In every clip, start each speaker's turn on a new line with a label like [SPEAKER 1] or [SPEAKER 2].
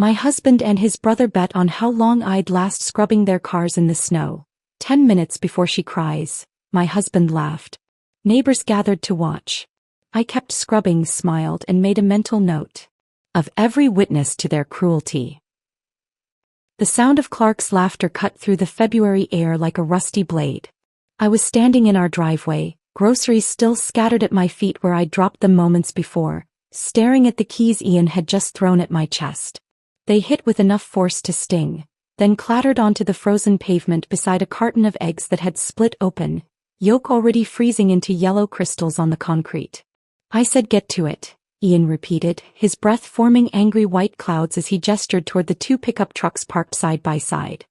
[SPEAKER 1] My husband and his brother bet on how long I'd last scrubbing their cars in the snow. 10 minutes before she cries, my husband laughed. Neighbors gathered to watch. I kept scrubbing, smiled, and made a mental note of every witness to their cruelty. The sound of Clark's laughter cut through the February air like a rusty blade. I was standing in our driveway, groceries still scattered at my feet where I'd dropped them moments before, staring at the keys Ian had just thrown at my chest. They hit with enough force to sting, then clattered onto the frozen pavement beside a carton of eggs that had split open, yolk already freezing into yellow crystals on the concrete. I said get to it, Ian repeated, his breath forming angry white clouds as he gestured toward the 2 pickup trucks parked side by side.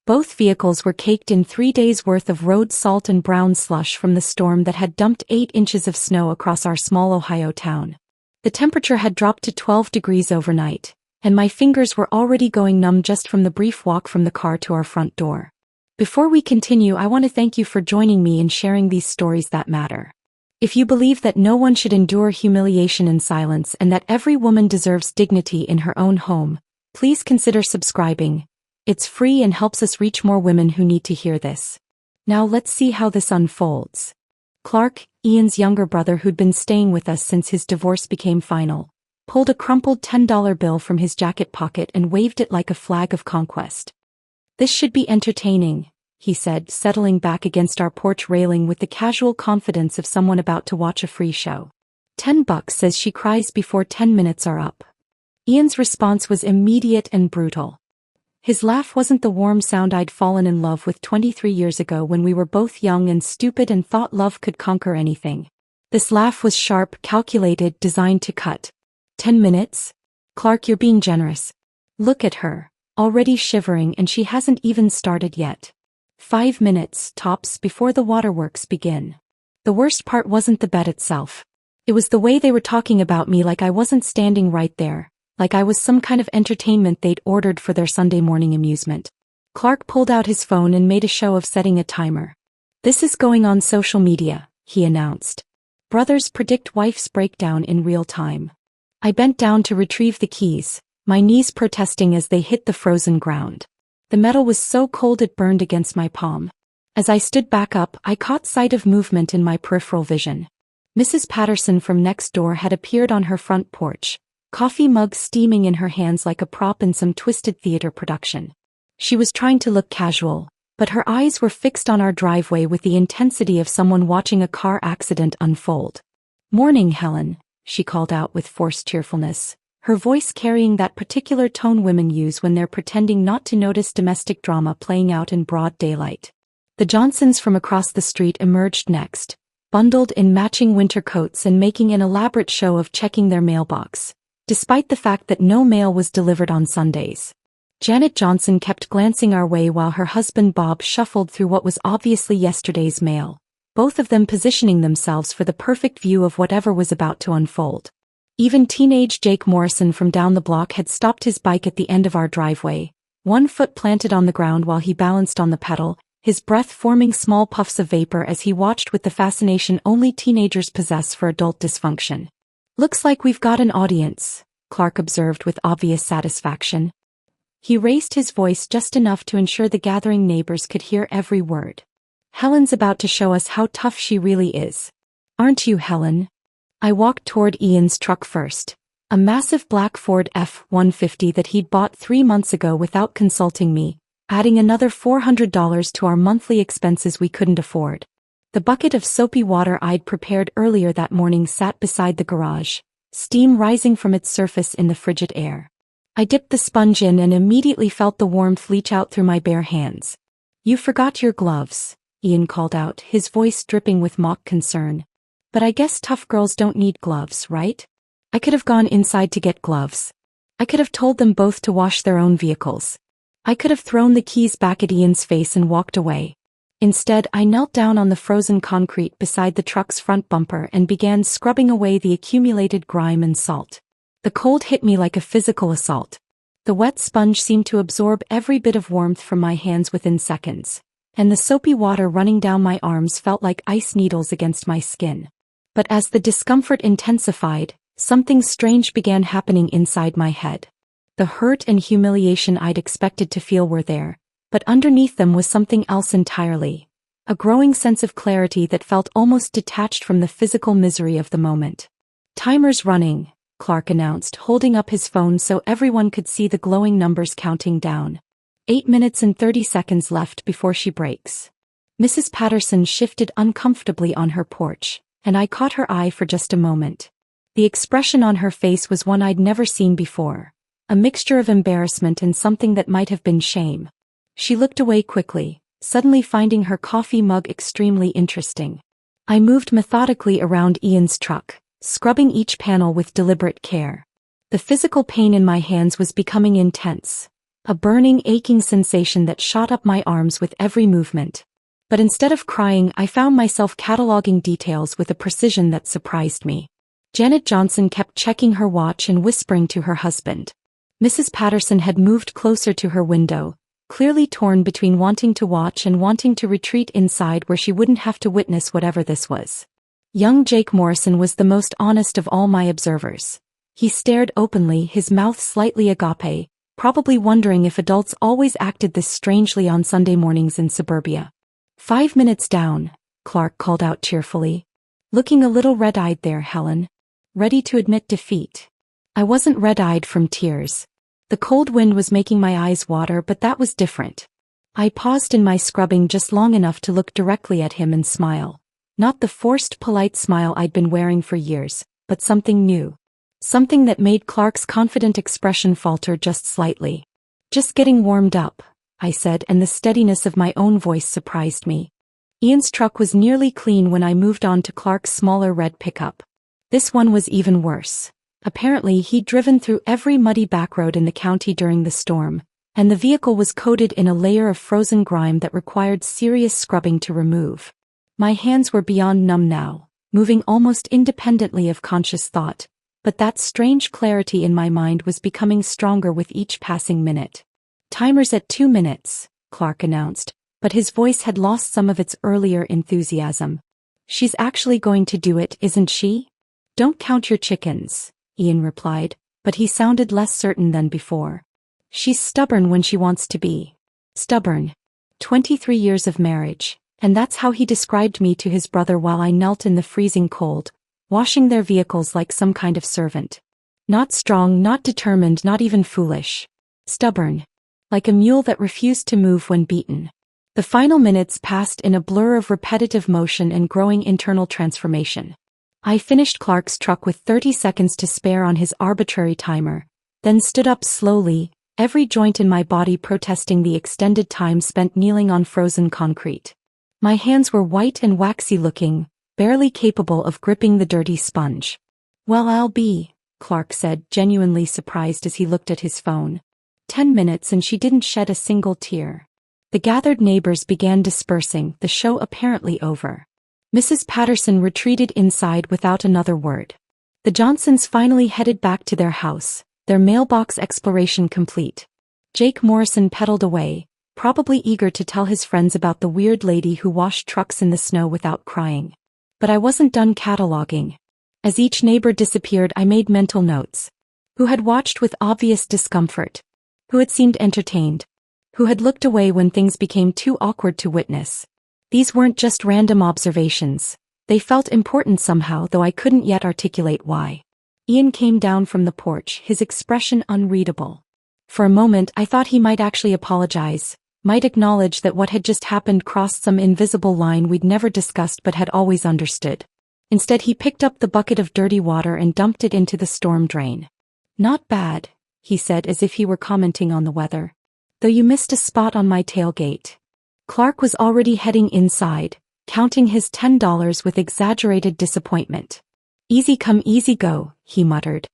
[SPEAKER 1] Both vehicles were caked in 3 days' worth of road salt and brown slush from the storm that had dumped 8 inches of snow across our small Ohio town. The temperature had dropped to 12 degrees overnight, and my fingers were already going numb just from the brief walk from the car to our front door. Before we continue, I want to thank you for joining me in sharing these stories that matter. If you believe that no one should endure humiliation in silence and that every woman deserves dignity in her own home, please consider subscribing. It's free and helps us reach more women who need to hear this. Now let's see how this unfolds. Clark, Ian's younger brother who'd been staying with us since his divorce became final, pulled a crumpled $10 bill from his jacket pocket and waved it like a flag of conquest. "This should be entertaining," he said, settling back against our porch railing with the casual confidence of someone about to watch a free show. $10 says she cries before 10 minutes are up. Ian's response was immediate and brutal. His laugh wasn't the warm sound I'd fallen in love with 23 years ago when we were both young and stupid and thought love could conquer anything. This laugh was sharp, calculated, designed to cut. 10 minutes? Clark, you're being generous. Look at her, already shivering, and she hasn't even started yet. 5 minutes, tops, before the waterworks begin. The worst part wasn't the bet itself. It was the way they were talking about me, like I wasn't standing right there, like I was some kind of entertainment they'd ordered for their Sunday morning amusement. Clark pulled out his phone and made a show of setting a timer. "This is going on social media," he announced. "Brothers predict wife's breakdown in real time." I bent down to retrieve the keys, my knees protesting as they hit the frozen ground. The metal was so cold it burned against my palm. As I stood back up, I caught sight of movement in my peripheral vision. Mrs. Patterson from next door had appeared on her front porch, coffee mug steaming in her hands like a prop in some twisted theater production. She was trying to look casual, but her eyes were fixed on our driveway with the intensity of someone watching a car accident unfold. "Morning, Helen," she called out with forced cheerfulness, her voice carrying that particular tone women use when they're pretending not to notice domestic drama playing out in broad daylight. The Johnsons from across the street emerged next, bundled in matching winter coats and making an elaborate show of checking their mailbox, despite the fact that no mail was delivered on Sundays. Janet Johnson kept glancing our way while her husband Bob shuffled through what was obviously yesterday's mail, both of them positioning themselves for the perfect view of whatever was about to unfold. Even teenage Jake Morrison from down the block had stopped his bike at the end of our driveway, one foot planted on the ground while he balanced on the pedal, his breath forming small puffs of vapor as he watched with the fascination only teenagers possess for adult dysfunction. "Looks like we've got an audience," Clark observed with obvious satisfaction. He raised his voice just enough to ensure the gathering neighbors could hear every word. "Helen's about to show us how tough she really is. Aren't you, Helen?" I walked toward Ian's truck first, a massive black Ford F-150 that he'd bought 3 months ago without consulting me, adding another $400 to our monthly expenses we couldn't afford. The bucket of soapy water I'd prepared earlier that morning sat beside the garage, steam rising from its surface in the frigid air. I dipped the sponge in and immediately felt the warmth leach out through my bare hands. "You forgot your gloves," Ian called out, his voice dripping with mock concern. "But I guess tough girls don't need gloves, right?" I could have gone inside to get gloves. I could have told them both to wash their own vehicles. I could have thrown the keys back at Ian's face and walked away. Instead, I knelt down on the frozen concrete beside the truck's front bumper and began scrubbing away the accumulated grime and salt. The cold hit me like a physical assault. The wet sponge seemed to absorb every bit of warmth from my hands within seconds, and the soapy water running down my arms felt like ice needles against my skin. But as the discomfort intensified, something strange began happening inside my head. The hurt and humiliation I'd expected to feel were there, but underneath them was something else entirely. A growing sense of clarity that felt almost detached from the physical misery of the moment. "Timer's running," Clark announced, holding up his phone so everyone could see the glowing numbers counting down. 8 minutes and 30 seconds left before she breaks. Mrs. Patterson shifted uncomfortably on her porch, and I caught her eye for just a moment. The expression on her face was one I'd never seen before, a mixture of embarrassment and something that might have been shame. She looked away quickly, suddenly finding her coffee mug extremely interesting. I moved methodically around Ian's truck, scrubbing each panel with deliberate care. The physical pain in my hands was becoming intense, a burning, aching sensation that shot up my arms with every movement. But instead of crying, I found myself cataloging details with a precision that surprised me. Janet Johnson kept checking her watch and whispering to her husband. Mrs. Patterson had moved closer to her window, clearly torn between wanting to watch and wanting to retreat inside where she wouldn't have to witness whatever this was. Young Jake Morrison was the most honest of all my observers. He stared openly, his mouth slightly agape, probably wondering if adults always acted this strangely on Sunday mornings in suburbia. 5 minutes down, Clark called out cheerfully. "Looking a little red-eyed there, Helen. Ready to admit defeat." I wasn't red-eyed from tears. The cold wind was making my eyes water, but that was different. I paused in my scrubbing just long enough to look directly at him and smile. Not the forced, polite smile I'd been wearing for years, but something new. Something that made Clark's confident expression falter just slightly. "Just getting warmed up," I said, and the steadiness of my own voice surprised me. Ian's truck was nearly clean when I moved on to Clark's smaller red pickup. This one was even worse. Apparently he'd driven through every muddy backroad in the county during the storm, and the vehicle was coated in a layer of frozen grime that required serious scrubbing to remove. My hands were beyond numb now, moving almost independently of conscious thought, but that strange clarity in my mind was becoming stronger with each passing minute. "Timer's at 2 minutes, Clark announced, but his voice had lost some of its earlier enthusiasm. "She's actually going to do it, isn't she?" "Don't count your chickens," Ian replied, but he sounded less certain than before. "She's stubborn when she wants to be." Stubborn. 23 years of marriage, and that's how he described me to his brother while I knelt in the freezing cold, washing their vehicles like some kind of servant. Not strong, not determined, not even foolish. Stubborn. Like a mule that refused to move when beaten. The final minutes passed in a blur of repetitive motion and growing internal transformation. I finished Clark's truck with 30 seconds to spare on his arbitrary timer, then stood up slowly, every joint in my body protesting the extended time spent kneeling on frozen concrete. My hands were white and waxy looking, barely capable of gripping the dirty sponge. "Well, I'll be," Clark said, genuinely surprised as he looked at his phone. 10 minutes and she didn't shed a single tear. The gathered neighbors began dispersing, the show apparently over. Mrs. Patterson retreated inside without another word. The Johnsons finally headed back to their house, their mailbox exploration complete. Jake Morrison pedaled away, probably eager to tell his friends about the weird lady who washed trucks in the snow without crying. But I wasn't done cataloging. As each neighbor disappeared, I made mental notes. Who had watched with obvious discomfort? Who had seemed entertained? Who had looked away when things became too awkward to witness? These weren't just random observations. They felt important somehow, though I couldn't yet articulate why. Ian came down from the porch, his expression unreadable. For a moment I thought he might actually apologize, might acknowledge that what had just happened crossed some invisible line we'd never discussed but had always understood. Instead he picked up the bucket of dirty water and dumped it into the storm drain. "Not bad," he said as if he were commenting on the weather. "Though you missed a spot on my tailgate." Clark was already heading inside, counting his $10 with exaggerated disappointment. "Easy come easy go," he muttered.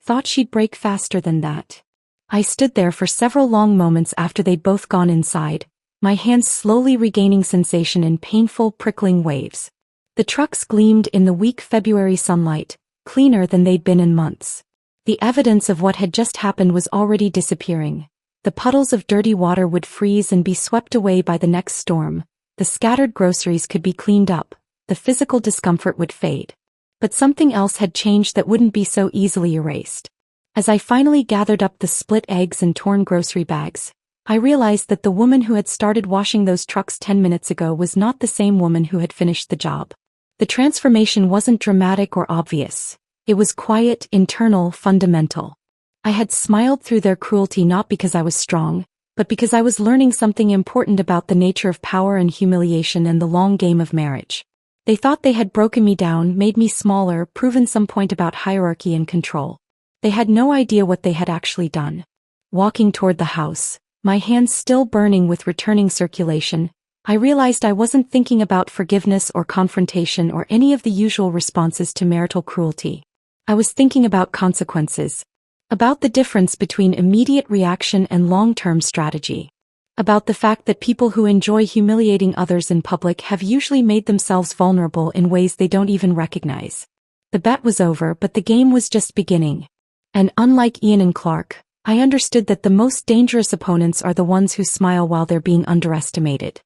[SPEAKER 1] "Thought she'd break faster than that." I stood there for several long moments after they'd both gone inside, my hands slowly regaining sensation in painful, prickling waves. The trucks gleamed in the weak February sunlight, cleaner than they'd been in months. The evidence of what had just happened was already disappearing. The puddles of dirty water would freeze and be swept away by the next storm. The scattered groceries could be cleaned up. The physical discomfort would fade. But something else had changed that wouldn't be so easily erased. As I finally gathered up the split eggs and torn grocery bags, I realized that the woman who had started washing those trucks 10 minutes ago was not the same woman who had finished the job. The transformation wasn't dramatic or obvious. It was quiet, internal, fundamental. I had smiled through their cruelty not because I was strong, but because I was learning something important about the nature of power and humiliation and the long game of marriage. They thought they had broken me down, made me smaller, proven some point about hierarchy and control. They had no idea what they had actually done. Walking toward the house, my hands still burning with returning circulation, I realized I wasn't thinking about forgiveness or confrontation or any of the usual responses to marital cruelty. I was thinking about consequences. About the difference between immediate reaction and long-term strategy. About the fact that people who enjoy humiliating others in public have usually made themselves vulnerable in ways they don't even recognize. The bet was over, but the game was just beginning. And unlike Ian and Clark, I understood that the most dangerous opponents are the ones who smile while they're being underestimated.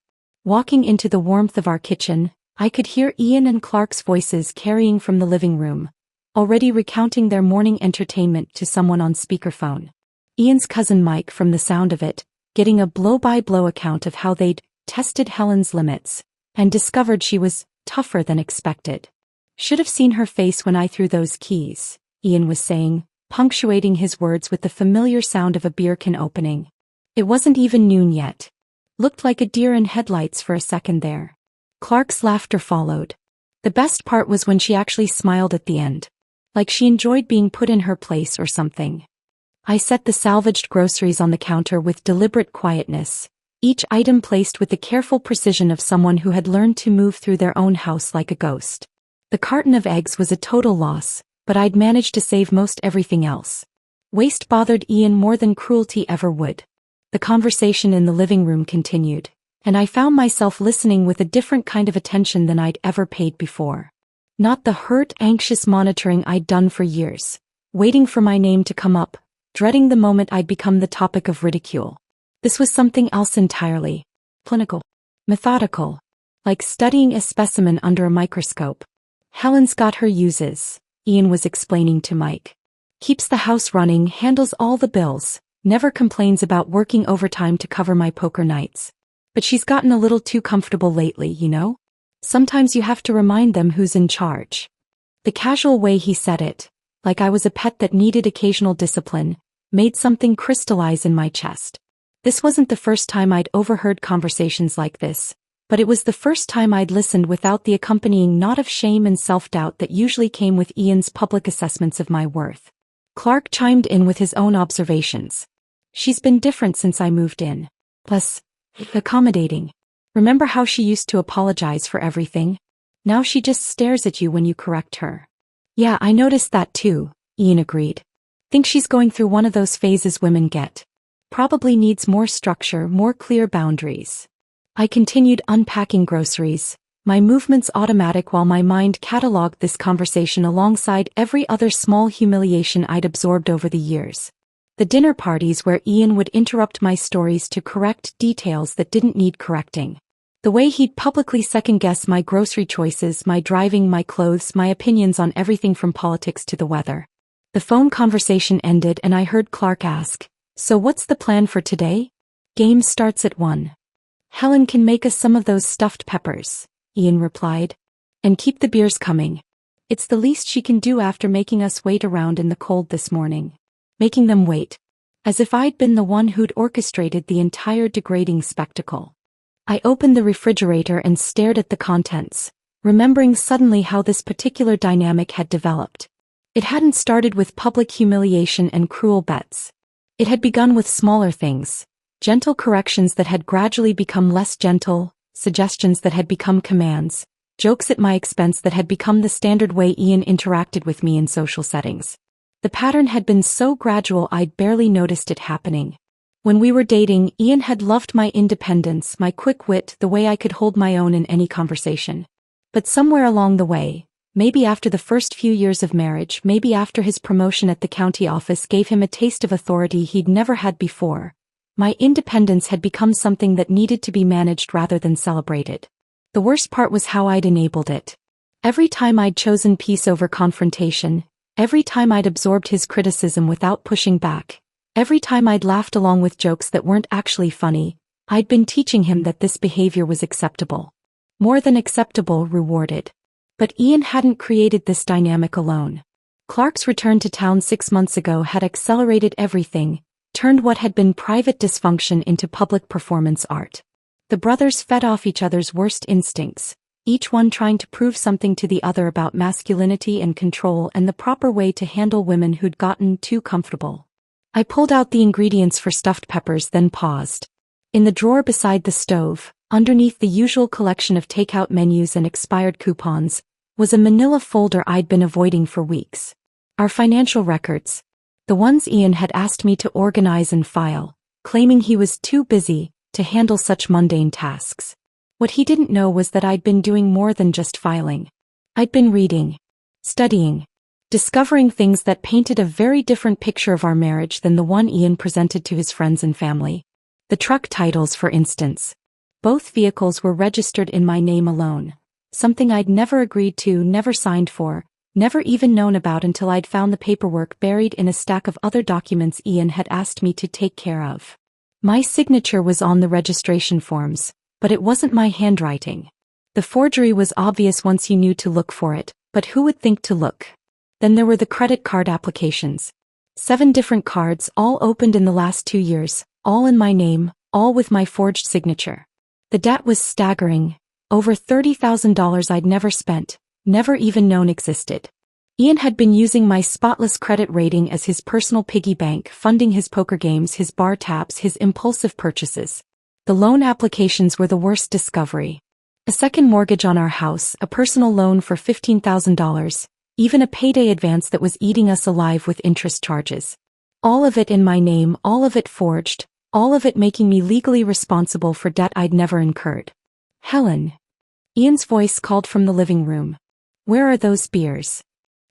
[SPEAKER 1] Walking into the warmth of our kitchen, I could hear Ian and Clark's voices carrying from the living room, already recounting their morning entertainment to someone on speakerphone. Ian's cousin Mike, from the sound of it, getting a blow-by-blow account of how they'd tested Helen's limits and discovered she was tougher than expected. Should have seen her face when I threw those keys, Ian was saying, punctuating his words with the familiar sound of a beer can opening. It wasn't even noon yet. Looked like a deer in headlights for a second there. Clark's laughter followed. The best part was when she actually smiled at the end. Like she enjoyed being put in her place or something. I set the salvaged groceries on the counter with deliberate quietness, each item placed with the careful precision of someone who had learned to move through their own house like a ghost. The carton of eggs was a total loss, but I'd managed to save most everything else. Waste bothered Ian more than cruelty ever would. The conversation in the living room continued, and I found myself listening with a different kind of attention than I'd ever paid before. Not the hurt, anxious monitoring I'd done for years, waiting for my name to come up, dreading the moment I'd become the topic of ridicule. This was something else entirely. Clinical. Methodical. Like studying a specimen under a microscope. Helen's got her uses, Ian was explaining to Mike. Keeps the house running, handles all the bills, never complains about working overtime to cover my poker nights. But she's gotten a little too comfortable lately, you know? Sometimes you have to remind them who's in charge. The casual way he said it, like I was a pet that needed occasional discipline, made something crystallize in my chest. This wasn't the first time I'd overheard conversations like this, but it was the first time I'd listened without the accompanying knot of shame and self-doubt that usually came with Ian's public assessments of my worth. Clark chimed in with his own observations. She's been different since I moved in. Plus, accommodating. Remember how she used to apologize for everything? Now she just stares at you when you correct her. Yeah, I noticed that too, Ian agreed. Think she's going through one of those phases women get. Probably needs more structure, more clear boundaries. I continued unpacking groceries, my movements automatic while my mind cataloged this conversation alongside every other small humiliation I'd absorbed over the years. The dinner parties where Ian would interrupt my stories to correct details that didn't need correcting. The way he'd publicly second-guess my grocery choices, my driving, my clothes, my opinions on everything from politics to the weather. The phone conversation ended and I heard Clark ask, "So what's the plan for today?" "Game starts at 1. Helen can make us some of those stuffed peppers," Ian replied. "And keep the beers coming. It's the least she can do after making us wait around in the cold this morning." Making them wait. As if I'd been the one who'd orchestrated the entire degrading spectacle. I opened the refrigerator and stared at the contents, remembering suddenly how this particular dynamic had developed. It hadn't started with public humiliation and cruel bets. It had begun with smaller things, gentle corrections that had gradually become less gentle, suggestions that had become commands, jokes at my expense that had become the standard way Ian interacted with me in social settings. The pattern had been so gradual I'd barely noticed it happening. When we were dating, Ian had loved my independence, my quick wit, the way I could hold my own in any conversation. But somewhere along the way, maybe after the first few years of marriage, maybe after his promotion at the county office gave him a taste of authority he'd never had before, my independence had become something that needed to be managed rather than celebrated. The worst part was how I'd enabled it. Every time I'd chosen peace over confrontation, Every time I'd absorbed his criticism without pushing back, every time I'd laughed along with jokes that weren't actually funny, I'd been teaching him that this behavior was acceptable. More than acceptable, rewarded. But Ian hadn't created this dynamic alone. Clark's return to town 6 months ago had accelerated everything, turned what had been private dysfunction into public performance art. The brothers fed off each other's worst instincts, each one trying to prove something to the other about masculinity and control and the proper way to handle women who'd gotten too comfortable. I pulled out the ingredients for stuffed peppers, then paused. In the drawer beside the stove, underneath the usual collection of takeout menus and expired coupons, was a manila folder I'd been avoiding for weeks. Our financial records. The ones Ian had asked me to organize and file, claiming he was too busy to handle such mundane tasks. What he didn't know was that I'd been doing more than just filing. I'd been reading, studying, discovering things that painted a very different picture of our marriage than the one Ian presented to his friends and family. The truck titles, for instance. Both vehicles were registered in my name alone, something I'd never agreed to, never signed for, never even known about until I'd found the paperwork buried in a stack of other documents Ian had asked me to take care of. My signature was on the registration forms, but it wasn't my handwriting. The forgery was obvious once you knew to look for it, but who would think to look? Then there were the credit card applications. 7 different cards, all opened in the last 2 years, all in my name, all with my forged signature. The debt was staggering, over $30,000 I'd never spent, never even known existed. Ian had been using my spotless credit rating as his personal piggy bank, funding his poker games, his bar taps, his impulsive purchases. The loan applications were the worst discovery. A second mortgage on our house, a personal loan for $15,000, even a payday advance that was eating us alive with interest charges. All of it in my name, all of it forged, all of it making me legally responsible for debt I'd never incurred. Helen. Ian's voice called from the living room. Where are those beers?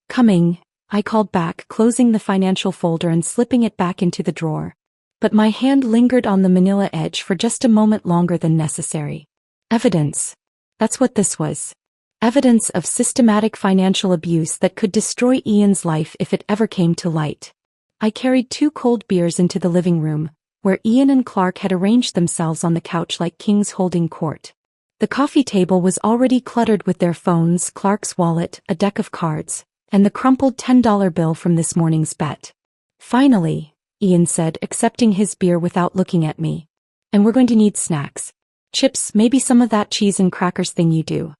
[SPEAKER 1] Coming, I called back, closing the financial folder and slipping it back into the drawer. But my hand lingered on the manila edge for just a moment longer than necessary. Evidence. That's what this was. Evidence of systematic financial abuse that could destroy Ian's life if it ever came to light. I carried 2 cold beers into the living room, where Ian and Clark had arranged themselves on the couch like kings holding court. The coffee table was already cluttered with their phones, Clark's wallet, a deck of cards, and the crumpled $10 bill from this morning's bet. Finally, Ian said, accepting his beer without looking at me. And we're going to need snacks. Chips, maybe some of that cheese and crackers thing you do.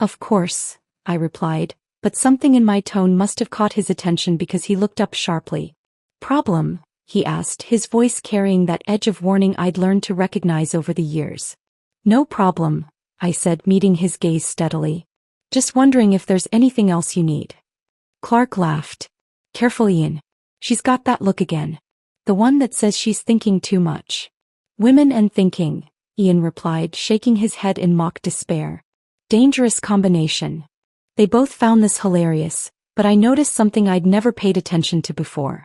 [SPEAKER 1] Of course, I replied, but something in my tone must have caught his attention because he looked up sharply. Problem? He asked, his voice carrying that edge of warning I'd learned to recognize over the years. No problem, I said, meeting his gaze steadily. Just wondering if there's anything else you need. Clark laughed. Careful, Ian. She's got that look again. The one that says she's thinking too much. Women and thinking, Ian replied, shaking his head in mock despair. Dangerous combination. They both found this hilarious, but I noticed something I'd never paid attention to before.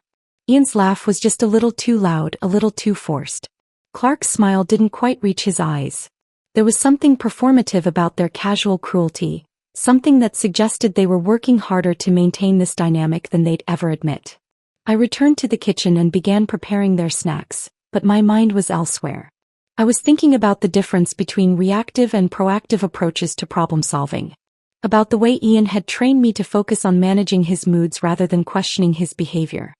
[SPEAKER 1] Ian's laugh was just a little too loud, a little too forced. Clark's smile didn't quite reach his eyes. There was something performative about their casual cruelty, something that suggested they were working harder to maintain this dynamic than they'd ever admit. I returned to the kitchen and began preparing their snacks, but my mind was elsewhere. I was thinking about the difference between reactive and proactive approaches to problem solving. About the way Ian had trained me to focus on managing his moods rather than questioning his behavior.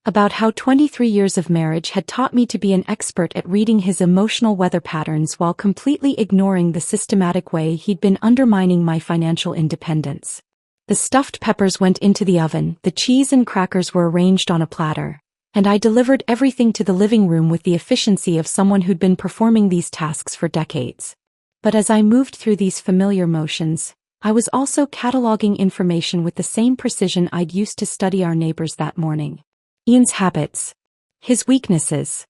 [SPEAKER 1] About how 23 years of marriage had taught me to be an expert at reading his emotional weather patterns while completely ignoring the systematic way he'd been undermining my financial independence. The stuffed peppers went into the oven, the cheese and crackers were arranged on a platter, and I delivered everything to the living room with the efficiency of someone who'd been performing these tasks for decades. But as I moved through these familiar motions, I was also cataloging information with the same precision I'd used to study our neighbors that morning. Ian's habits, his weaknesses,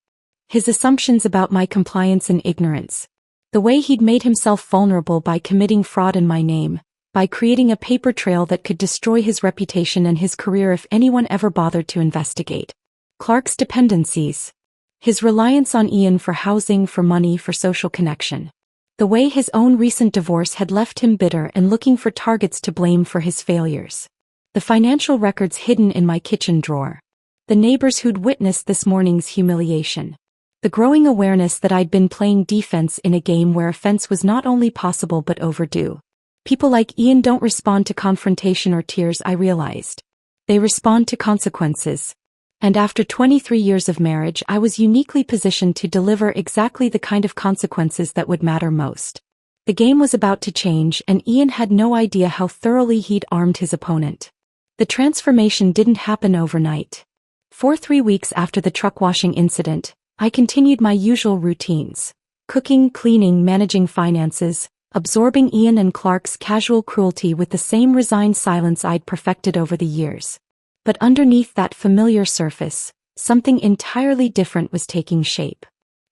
[SPEAKER 1] his assumptions about my compliance and ignorance, the way he'd made himself vulnerable by committing fraud in my name, by creating a paper trail that could destroy his reputation and his career if anyone ever bothered to investigate. Clark's dependencies, his reliance on Ian for housing, for money, for social connection. The way his own recent divorce had left him bitter and looking for targets to blame for his failures. The financial records hidden in my kitchen drawer. The neighbors who'd witnessed this morning's humiliation. The growing awareness that I'd been playing defense in a game where offense was not only possible but overdue. People like Ian don't respond to confrontation or tears, I realized. They respond to consequences. And after 23 years of marriage, I was uniquely positioned to deliver exactly the kind of consequences that would matter most. The game was about to change, and Ian had no idea how thoroughly he'd armed his opponent. The transformation didn't happen overnight. For 3 weeks after the truck washing incident, I continued my usual routines. Cooking, cleaning, managing finances, absorbing Ian and Clark's casual cruelty with the same resigned silence I'd perfected over the years. But underneath that familiar surface, something entirely different was taking shape.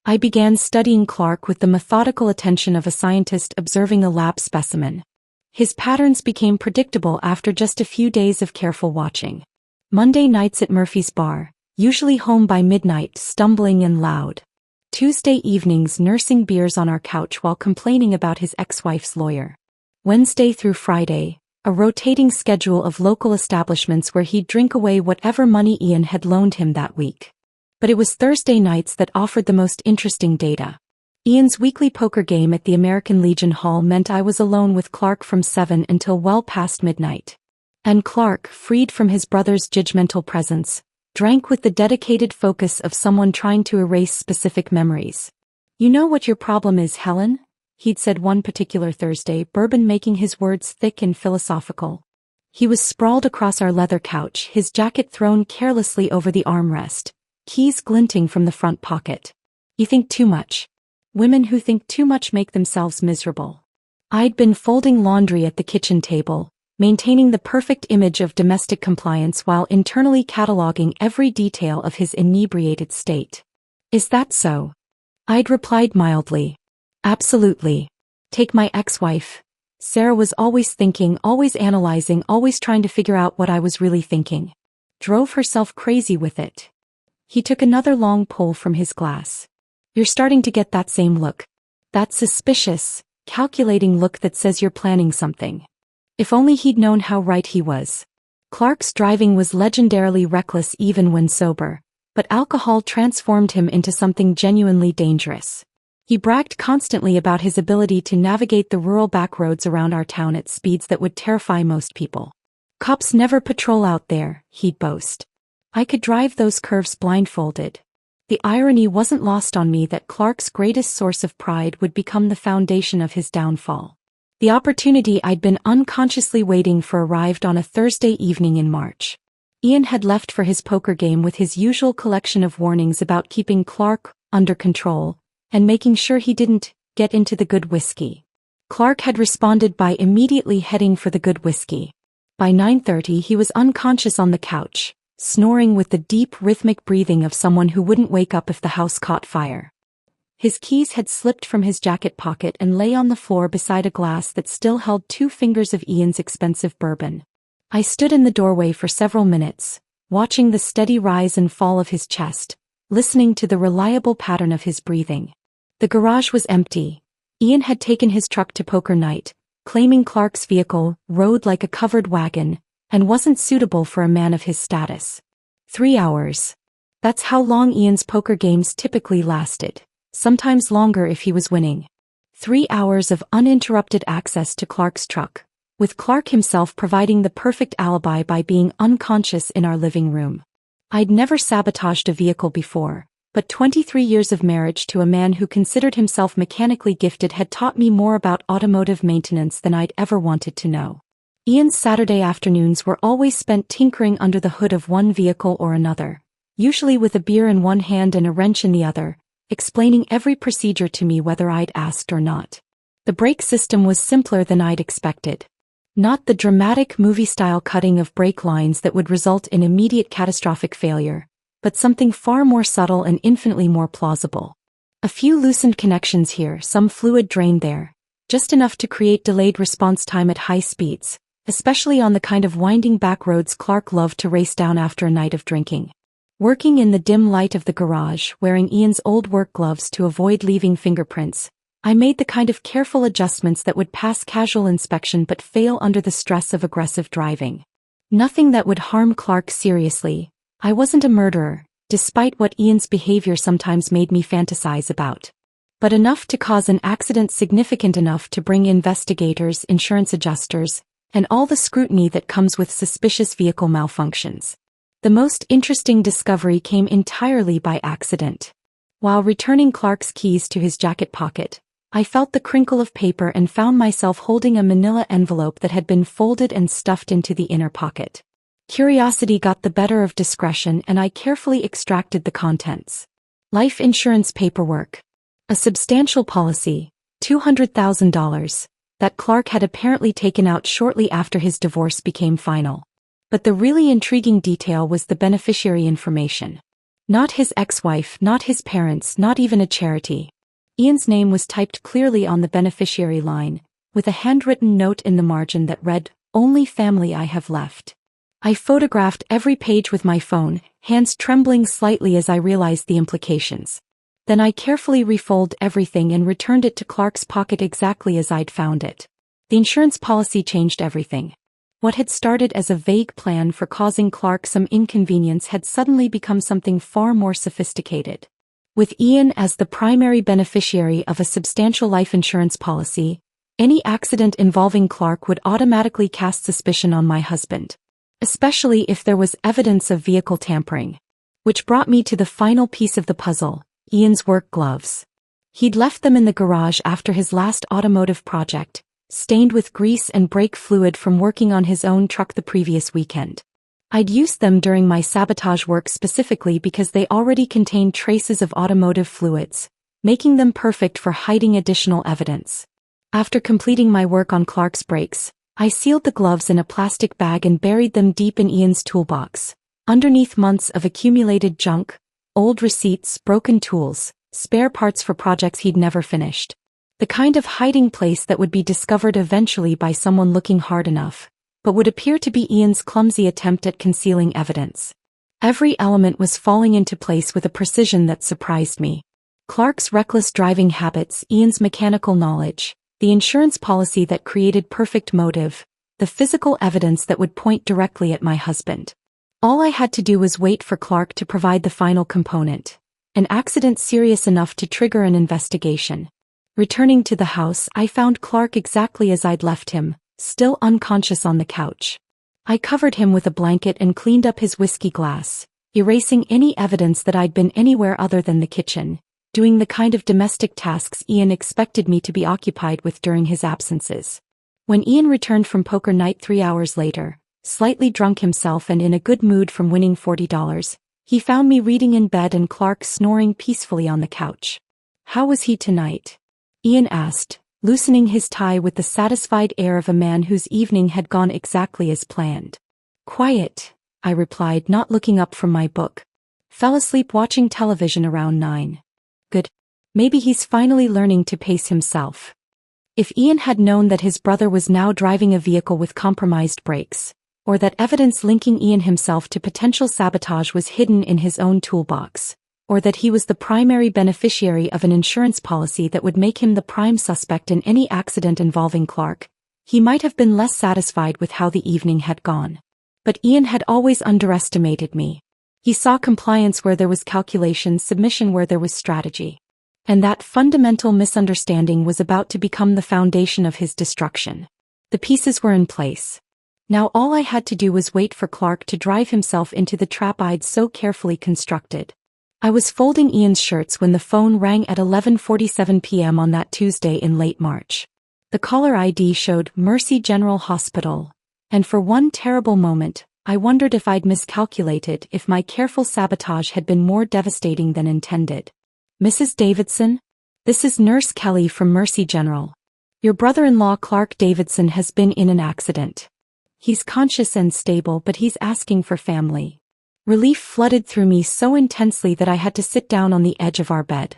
[SPEAKER 1] I began studying Clark with the methodical attention of a scientist observing a lab specimen. His patterns became predictable after just a few days of careful watching. Monday nights at Murphy's bar, usually home by midnight, stumbling and loud. Tuesday evenings nursing beers on our couch while complaining about his ex-wife's lawyer. Wednesday through Friday, a rotating schedule of local establishments where he'd drink away whatever money Ian had loaned him that week. But it was Thursday nights that offered the most interesting data. Ian's weekly poker game at the American Legion Hall meant I was alone with Clark from 7 until well past midnight. And Clark, freed from his brother's judgmental presence, drank with the dedicated focus of someone trying to erase specific memories. "You know what your problem is, Helen?" he'd said one particular Thursday, bourbon making his words thick and philosophical. He was sprawled across our leather couch, his jacket thrown carelessly over the armrest, keys glinting from the front pocket. "You think too much. Women who think too much make themselves miserable." I'd been folding laundry at the kitchen table, maintaining the perfect image of domestic compliance while internally cataloging every detail of his inebriated state. "Is that so?" I'd replied mildly. "Absolutely. Take my ex-wife. Sarah was always thinking, always analyzing, always trying to figure out what I was really thinking. Drove herself crazy with it." He took another long pull from his glass. "You're starting to get that same look. That suspicious, calculating look that says you're planning something." If only he'd known how right he was. Clark's driving was legendarily reckless even when sober, but alcohol transformed him into something genuinely dangerous. He bragged constantly about his ability to navigate the rural back roads around our town at speeds that would terrify most people. "Cops never patrol out there," he'd boast. "I could drive those curves blindfolded." The irony wasn't lost on me that Clark's greatest source of pride would become the foundation of his downfall. The opportunity I'd been unconsciously waiting for arrived on a Thursday evening in March. Ian had left for his poker game with his usual collection of warnings about keeping Clark under control and making sure he didn't get into the good whiskey. Clark had responded by immediately heading for the good whiskey. By 9:30 he was unconscious on the couch, snoring with the deep rhythmic breathing of someone who wouldn't wake up if the house caught fire. His keys had slipped from his jacket pocket and lay on the floor beside a glass that still held 2 fingers of Ian's expensive bourbon. I stood in the doorway for several minutes, watching the steady rise and fall of his chest, listening to the reliable pattern of his breathing. The garage was empty. Ian had taken his truck to poker night, claiming Clark's vehicle rode like a covered wagon and wasn't suitable for a man of his status. 3 hours. That's how long Ian's poker games typically lasted. Sometimes longer if he was winning. 3 hours of uninterrupted access to Clark's truck, with Clark himself providing the perfect alibi by being unconscious in our living room. I'd never sabotaged a vehicle before, but 23 years of marriage to a man who considered himself mechanically gifted had taught me more about automotive maintenance than I'd ever wanted to know. Ian's Saturday afternoons were always spent tinkering under the hood of one vehicle or another, usually with a beer in one hand and a wrench in the other, explaining every procedure to me whether I'd asked or not. The brake system was simpler than I'd expected. Not the dramatic movie-style cutting of brake lines that would result in immediate catastrophic failure, but something far more subtle and infinitely more plausible. A few loosened connections here, some fluid drained there, just enough to create delayed response time at high speeds, especially on the kind of winding back roads Clark loved to race down after a night of drinking. Working in the dim light of the garage, wearing Ian's old work gloves to avoid leaving fingerprints, I made the kind of careful adjustments that would pass casual inspection but fail under the stress of aggressive driving. Nothing that would harm Clark seriously. I wasn't a murderer, despite what Ian's behavior sometimes made me fantasize about. But enough to cause an accident significant enough to bring investigators, insurance adjusters, and all the scrutiny that comes with suspicious vehicle malfunctions. The most interesting discovery came entirely by accident. While returning Clark's keys to his jacket pocket, I felt the crinkle of paper and found myself holding a manila envelope that had been folded and stuffed into the inner pocket. Curiosity got the better of discretion and I carefully extracted the contents. Life insurance paperwork. A substantial policy, $200,000, that Clark had apparently taken out shortly after his divorce became final. But the really intriguing detail was the beneficiary information. Not his ex-wife, not his parents, not even a charity. Ian's name was typed clearly on the beneficiary line, with a handwritten note in the margin that read, "Only family I have left." I photographed every page with my phone, hands trembling slightly as I realized the implications. Then I carefully refolded everything and returned it to Clark's pocket exactly as I'd found it. The insurance policy changed everything. What had started as a vague plan for causing Clark some inconvenience had suddenly become something far more sophisticated. With Ian as the primary beneficiary of a substantial life insurance policy, any accident involving Clark would automatically cast suspicion on my husband, especially if there was evidence of vehicle tampering. Which brought me to the final piece of the puzzle. Ian's work gloves. He'd left them in the garage after his last automotive project, stained with grease and brake fluid from working on his own truck the previous weekend. I'd used them during my sabotage work specifically because they already contained traces of automotive fluids, making them perfect for hiding additional evidence. After completing my work on Clark's brakes, I sealed the gloves in a plastic bag and buried them deep in Ian's toolbox, underneath months of accumulated junk, old receipts, broken tools, spare parts for projects he'd never finished. The kind of hiding place that would be discovered eventually by someone looking hard enough, but would appear to be Ian's clumsy attempt at concealing evidence. Every element was falling into place with a precision that surprised me. Clark's reckless driving habits, Ian's mechanical knowledge, the insurance policy that created perfect motive, the physical evidence that would point directly at my husband. All I had to do was wait for Clark to provide the final component, an accident serious enough to trigger an investigation. Returning to the house, I found Clark exactly as I'd left him, still unconscious on the couch. I covered him with a blanket and cleaned up his whiskey glass, erasing any evidence that I'd been anywhere other than the kitchen, doing the kind of domestic tasks Ian expected me to be occupied with during his absences. When Ian returned from poker night 3 hours later, slightly drunk himself and in a good mood from winning $40, he found me reading in bed and Clark snoring peacefully on the couch. "How was he tonight?" Ian asked, loosening his tie with the satisfied air of a man whose evening had gone exactly as planned. "Quiet," I replied, not looking up from my book. "Fell asleep watching television around 9. "Good. Maybe he's finally learning to pace himself." If Ian had known that his brother was now driving a vehicle with compromised brakes, or that evidence linking Ian himself to potential sabotage was hidden in his own toolbox, or that he was the primary beneficiary of an insurance policy that would make him the prime suspect in any accident involving Clark, he might have been less satisfied with how the evening had gone. But Ian had always underestimated me. He saw compliance where there was calculation, submission where there was strategy. And that fundamental misunderstanding was about to become the foundation of his destruction. The pieces were in place. Now all I had to do was wait for Clark to drive himself into the trap I'd so carefully constructed. I was folding Ian's shirts when the phone rang at 11:47 p.m. on that Tuesday in late March. The caller ID showed Mercy General Hospital, and for one terrible moment, I wondered if I'd miscalculated, if my careful sabotage had been more devastating than intended. "Mrs. Davidson? This is Nurse Kelly from Mercy General. Your brother-in-law Clark Davidson has been in an accident. He's conscious and stable, but he's asking for family." Relief flooded through me so intensely that I had to sit down on the edge of our bed.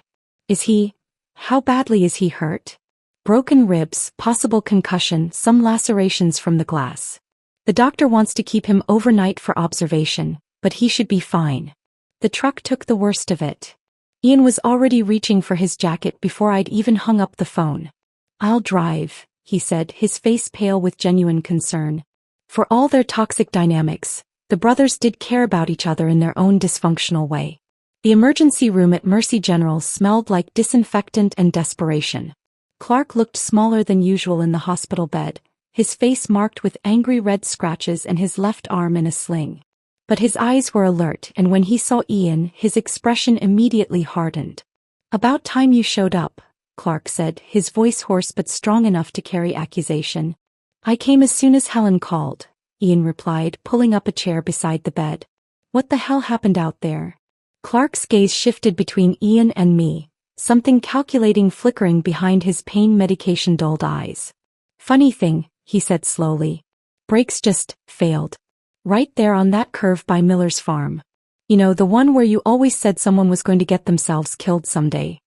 [SPEAKER 1] How badly is he hurt?" "Broken ribs, possible concussion, some lacerations from the glass. The doctor wants to keep him overnight for observation, but he should be fine." The truck took the worst of it. Ian was already reaching for his jacket before I'd even hung up the phone. "I'll drive," he said, his face pale with genuine concern. For all their toxic dynamics, the brothers did care about each other in their own dysfunctional way. The emergency room at Mercy General smelled like disinfectant and desperation. Clark looked smaller than usual in the hospital bed, his face marked with angry red scratches and his left arm in a sling. But his eyes were alert, and when he saw Ian, his expression immediately hardened. "About time you showed up," Clark said, his voice hoarse but strong enough to carry accusation. "I came as soon as Helen called," Ian replied, pulling up a chair beside the bed. "What the hell happened out there?" Clark's gaze shifted between Ian and me, something calculating flickering behind his pain medication-dulled eyes. "Funny thing," he said slowly. "Brakes just failed. Right there on that curve by Miller's farm. You know, the one where you always said someone was going to get themselves killed someday."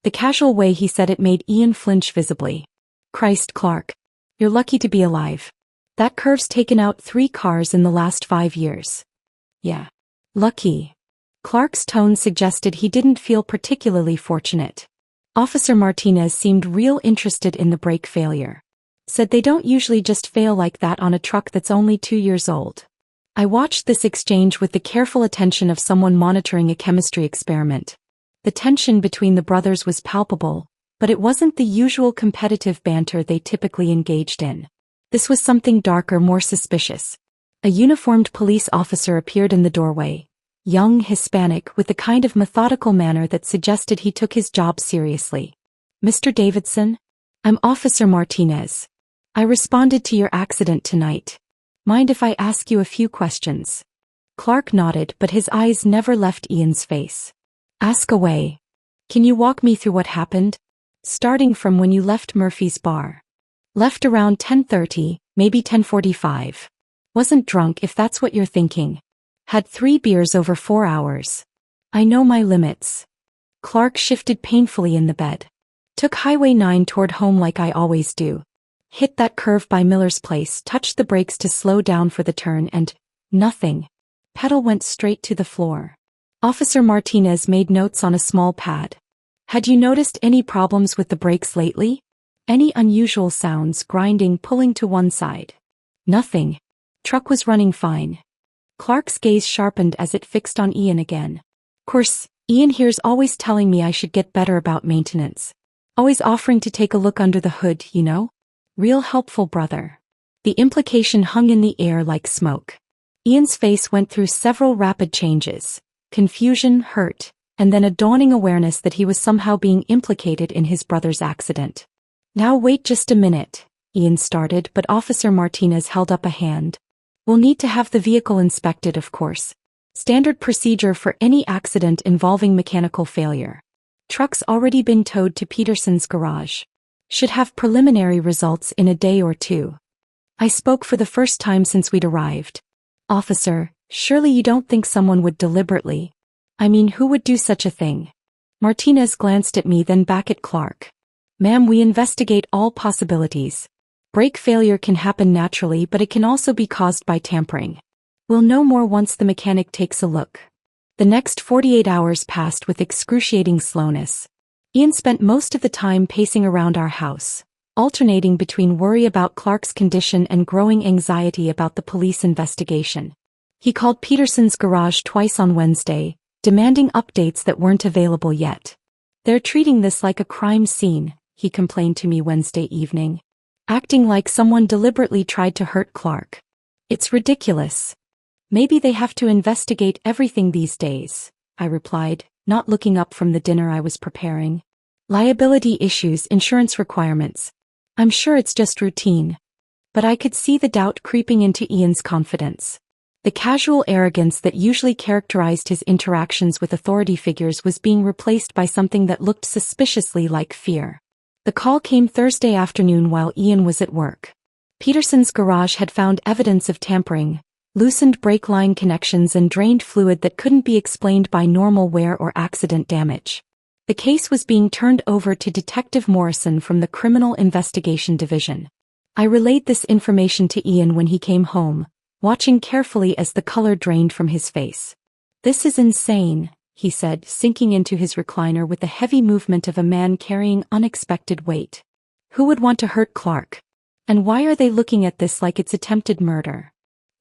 [SPEAKER 1] The casual way he said it made Ian flinch visibly. "Christ, Clark. You're lucky to be alive. That curve's taken out 3 cars in the last 5 years." "Yeah. Lucky." Clark's tone suggested he didn't feel particularly fortunate. Officer Martinez seemed real interested in the brake failure. "Said they don't usually just fail like that on a truck that's only 2 years old." I watched this exchange with the careful attention of someone monitoring a chemistry experiment. The tension between the brothers was palpable, but it wasn't the usual competitive banter they typically engaged in. This was something darker, more suspicious. A uniformed police officer appeared in the doorway, young, Hispanic, with the kind of methodical manner that suggested he took his job seriously. "Mr. Davidson? I'm Officer Martinez. I responded to your accident tonight. Mind if I ask you a few questions?" Clark nodded, but his eyes never left Ian's face. "Ask away. Can you walk me through what happened? Starting from when you left Murphy's bar." "Left around 10:30, maybe 10:45. Wasn't drunk if that's what you're thinking. Had 3 beers over 4 hours. I know my limits." Clark shifted painfully in the bed. "Took Highway 9 toward home like I always do. Hit that curve by Miller's place, touched the brakes to slow down for the turn and, nothing. Pedal went straight to the floor." Officer Martinez made notes on a small pad. "Had you noticed any problems with the brakes lately? Any unusual sounds, grinding, pulling to one side?" "Nothing. Truck was running fine." Clark's gaze sharpened as it fixed on Ian again. "Course, Ian here's always telling me I should get better about maintenance. Always offering to take a look under the hood, you know? Real helpful brother." The implication hung in the air like smoke. Ian's face went through several rapid changes: confusion, hurt, and then a dawning awareness that he was somehow being implicated in his brother's accident. "Now wait just a minute," Ian started, but Officer Martinez held up a hand. "We'll need to have the vehicle inspected, of course. Standard procedure for any accident involving mechanical failure. Truck's already been towed to Peterson's garage. Should have preliminary results in a day or 2. I spoke for the first time since we'd arrived. "Officer, surely you don't think someone would deliberately? I mean, who would do such a thing?" Martinez glanced at me, then back at Clark. "Ma'am, we investigate all possibilities. Brake failure can happen naturally, but it can also be caused by tampering. We'll know more once the mechanic takes a look." The next 48 hours passed with excruciating slowness. Ian spent most of the time pacing around our house, alternating between worry about Clark's condition and growing anxiety about the police investigation. He called Peterson's garage twice on Wednesday, demanding updates that weren't available yet. "They're treating this like a crime scene," he complained to me Wednesday evening. "Acting like someone deliberately tried to hurt Clark. It's ridiculous. Maybe they have to investigate everything these days," I replied, not looking up from the dinner I was preparing. "Liability issues, insurance requirements. I'm sure it's just routine." But I could see the doubt creeping into Ian's confidence. The casual arrogance that usually characterized his interactions with authority figures was being replaced by something that looked suspiciously like fear. The call came Thursday afternoon while Ian was at work. Peterson's garage had found evidence of tampering, loosened brake line connections and drained fluid that couldn't be explained by normal wear or accident damage. The case was being turned over to Detective Morrison from the Criminal Investigation Division. I relayed this information to Ian when he came home, watching carefully as the color drained from his face. "This is insane," he said, sinking into his recliner with the heavy movement of a man carrying unexpected weight. "Who would want to hurt Clark? And why are they looking at this like it's attempted murder?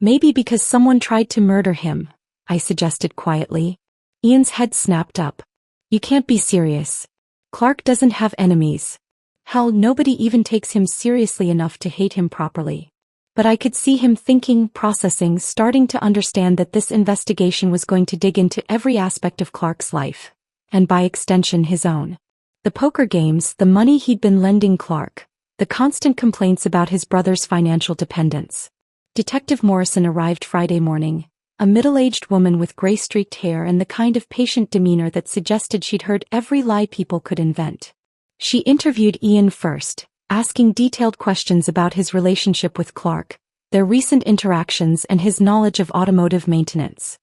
[SPEAKER 1] Maybe because someone tried to murder him, I suggested quietly. Ian's head snapped up. You can't be serious. Clark doesn't have enemies. Hell, nobody even takes him seriously enough to hate him properly. But I could see him thinking, processing, starting to understand that this investigation was going to dig into every aspect of Clark's life. And by extension his own. The poker games, the money he'd been lending Clark, the constant complaints about his brother's financial dependence. Detective Morrison arrived Friday morning, a middle-aged woman with gray-streaked hair and the kind of patient demeanor that suggested she'd heard every lie people could invent. She interviewed Ian first, asking detailed questions about his relationship with Clark, their recent interactions and his knowledge of automotive maintenance.